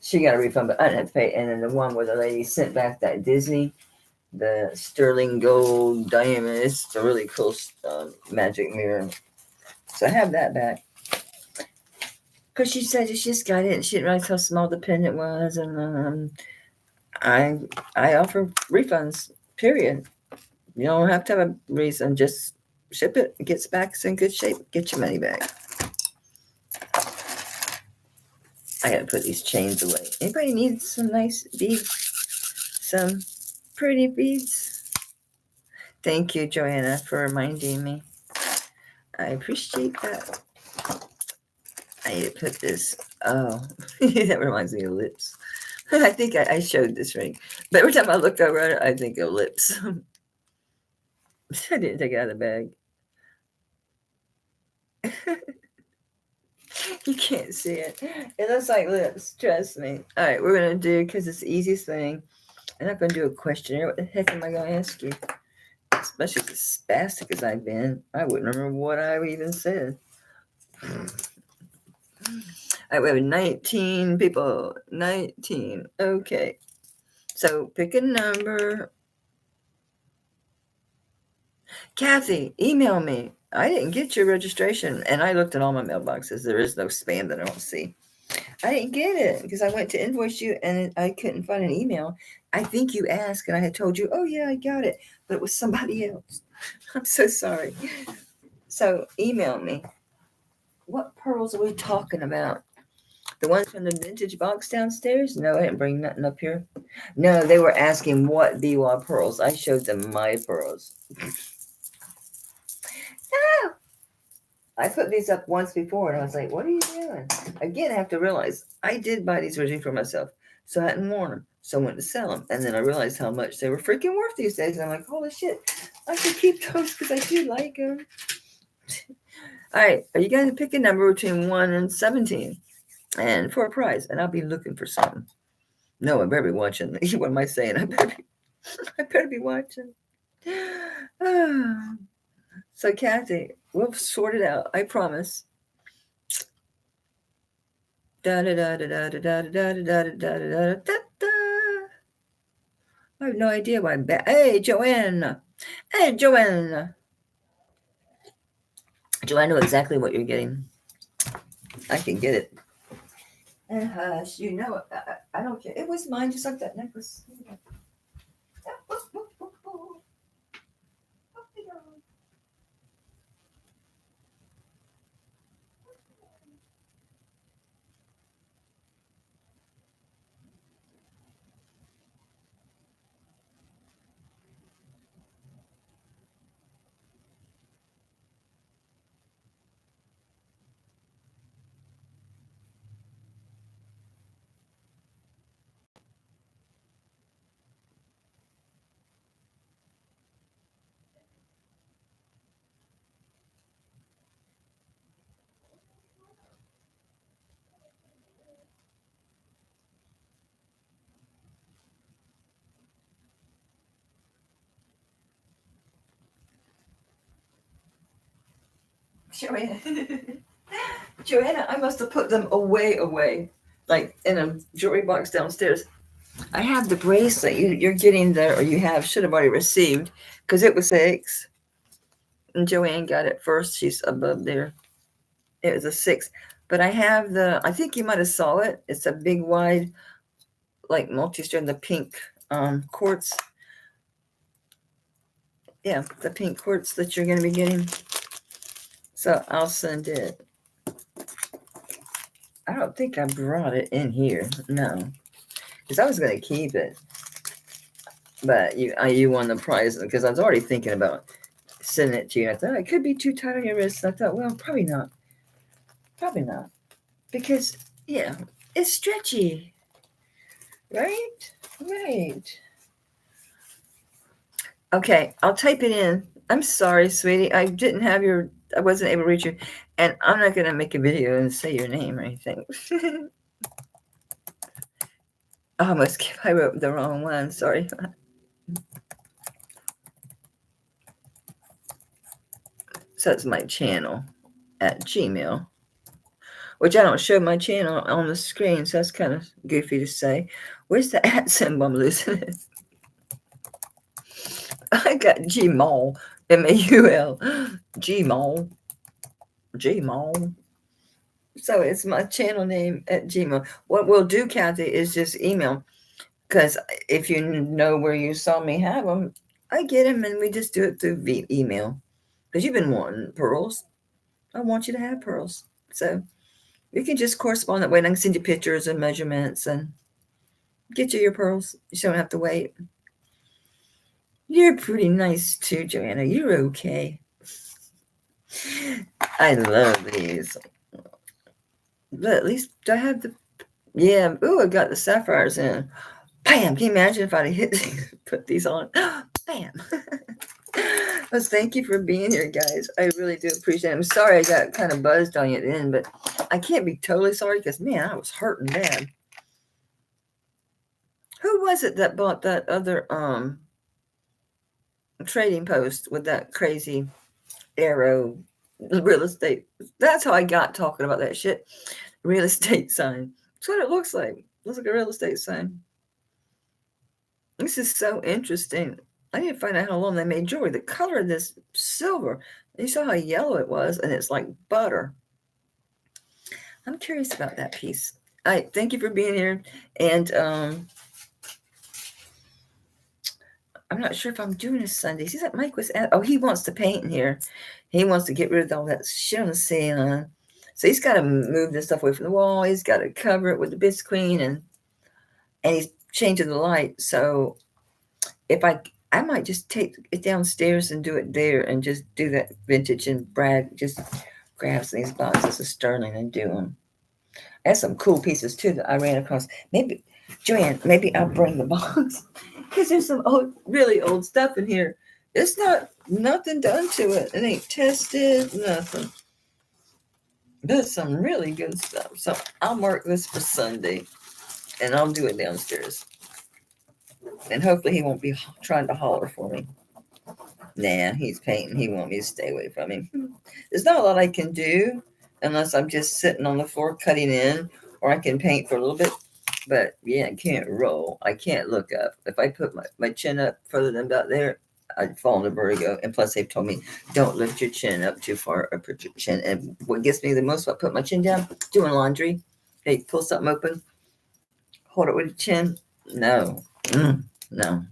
S1: she got a refund, but I didn't have to pay. And then the one where the lady sent back that Disney, the sterling gold diamond, it's a really cool magic mirror. So I have that back. Because she said she just got it and she didn't realize how small the pendant was. And I offer refunds, period. You don't have to have a reason. Just ship it. It gets back. It's in good shape. Get your money back. I got to put these chains away. Anybody need some nice beads? Some pretty beads? Thank you, Joanna, for reminding me. I appreciate that. I need to put this. Oh, that reminds me of lips. I think I showed this ring. But every time I look over at it, I think of lips. I didn't take it out of the bag. You can't see it. It looks like lips. Trust me. All right, we're going to do, because it's the easiest thing. I'm not going to do a questionnaire. What the heck am I going to ask you? Especially as spastic as I've been. I wouldn't remember what I even said. All right, we have 19 people. 19. Okay. So pick a number. Kathy, email me. I didn't get your registration. And I looked at all my mailboxes. There is no spam that I don't see. I didn't get it because I went to invoice you and I couldn't find an email. I think you asked and I had told you, oh, yeah, I got it. But it was somebody else. I'm so sorry. So email me. What pearls are we talking about? The ones from the vintage box downstairs? No, I didn't bring nothing up here. No, they were asking what Biwa pearls. I showed them my pearls. No. I put these up once before and I was like, what are you doing? Again, I have to realize I did buy these originally for myself. So I hadn't worn them. So I went to sell them. And then I realized how much they were freaking worth these days. And I'm like, holy shit, I should keep those because I do like them. All right. Are you going to pick a number between 1 and 17? And for a prize. And I'll be looking for something. No, I better be watching. What am I saying? I better be watching. So, Kathy, we'll sort it out. I promise. I have no idea why I'm back. Hey, Joanne. Hey, Joanne. Joanne, I know exactly what you're getting. I can get it. And hush, you know, I don't care. It was mine, just like that necklace. Joanna, I must have put them away, like in a jewelry box downstairs. I have the bracelet you're getting there, or you should have already received, because it was 6. And Joanne got it first. She's above there. It was a 6. But I have I think you might have saw it. It's a big, wide, like multi-strand, the pink quartz. Yeah, the pink quartz that you're going to be getting. So I'll send it. I don't think I brought it in here. No. Because I was going to keep it. But you won the prize. Because I was already thinking about sending it to you. I thought it could be too tight on your wrist. I thought, well, probably not. Probably not. because, yeah, it's stretchy. Right? Right. Okay, I'll type it in. I'm sorry, sweetie. I wasn't able to reach you. And I'm not going to make a video and say your name or anything. I wrote the wrong one. Sorry. So it's my channel at Gmail, which I don't show my channel on the screen, so that's kind of goofy to say. Where's the at symbol? I'm losing it. I got Gmail, Maul, Gmail, Gmail. So it's my channel name at Gmail. What we'll do, Kathy, is just email. Because if you know where you saw me have them, I get them and we just do it through email. Because you've been wanting pearls. I want you to have pearls. So we can just correspond that way. And I can send you pictures and measurements and get you your pearls. You don't have to wait. You're pretty nice too, Joanna. You're okay. I love these. But at least I have the, yeah. Ooh, I got the sapphires in. Bam! Can you imagine if I'd hit put these on? Bam! Well, thank you for being here, guys. I really do appreciate it. I'm sorry I got kind of buzzed on you at the end, but I can't be totally sorry because, man, I was hurting bad. Who was it that bought that other trading post with that crazy arrow real estate? That's how I got talking about that shit. Real estate sign. That's what it looks like. It looks like a real estate sign. This is so interesting. I need to find out how long they made jewelry. The color of this silver, you saw how yellow it was, and it's like butter. I'm curious about that piece. All right, thank you for being here. And I'm not sure if I'm doing this Sunday. See that Mike was at, he wants to paint in here. He wants to get rid of all that shit on the ceiling. So he's got to move this stuff away from the wall. He's got to cover it with the bisque queen, and he's changing the light. So if I might just take it downstairs and do it there and just do that vintage, and Brad just grabs these boxes of sterling and do them. I have some cool pieces too that I ran across. Maybe, Joanne, maybe I'll bring the box because there's some really old stuff in here. It's nothing done to it. It ain't tested, nothing. There's some really good stuff. So I'll mark this for Sunday and I'll do it downstairs. And hopefully he won't be trying to holler for me. Nah, he's painting. He wants me to stay away from him. There's not a lot I can do unless I'm just sitting on the floor cutting in, or I can paint for a little bit. But yeah, I can't roll. I can't look up. If I put my chin up further than about there, I'd fall into vertigo. And plus, they've told me, don't lift your chin up too far or put your chin. And what gets me the most, if I put my chin down, doing laundry, hey, pull something open, hold it with your chin. No. No.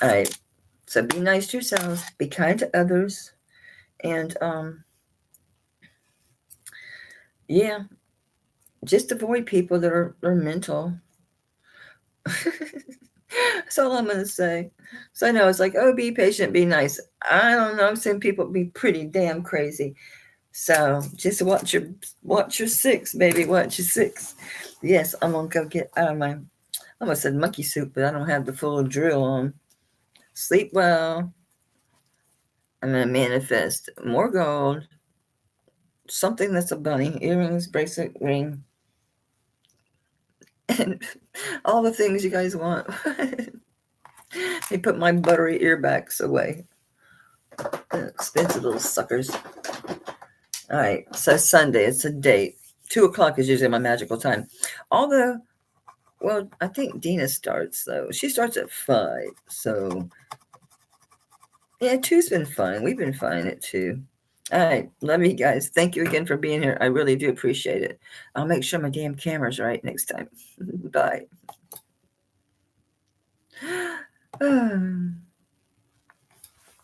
S1: All right. So be nice to yourselves. Be kind to others. And, yeah, just avoid people that are mental. That's all I'm going to say. So I know it's like, oh, be patient, be nice. I don't know. I've seen people be pretty damn crazy. So just watch your six, baby. Watch your six. Yes, I'm going to go get out of my, I almost said monkey suit, but I don't have the full drill on. Sleep well. I'm going to manifest more gold. Something that's a bunny. Earrings, bracelet, ring. And all the things you guys want. They put my buttery earbacks away. Expensive little suckers. All right, so Sunday, it's a date. 2:00 is usually my magical time. Although, well, I think Dina starts, though. She starts at 5. So, yeah, 2's been fun. We've been fine at 2. All right, love you guys. Thank you again for being here. I really do appreciate it. I'll make sure my damn camera's right next time. Bye.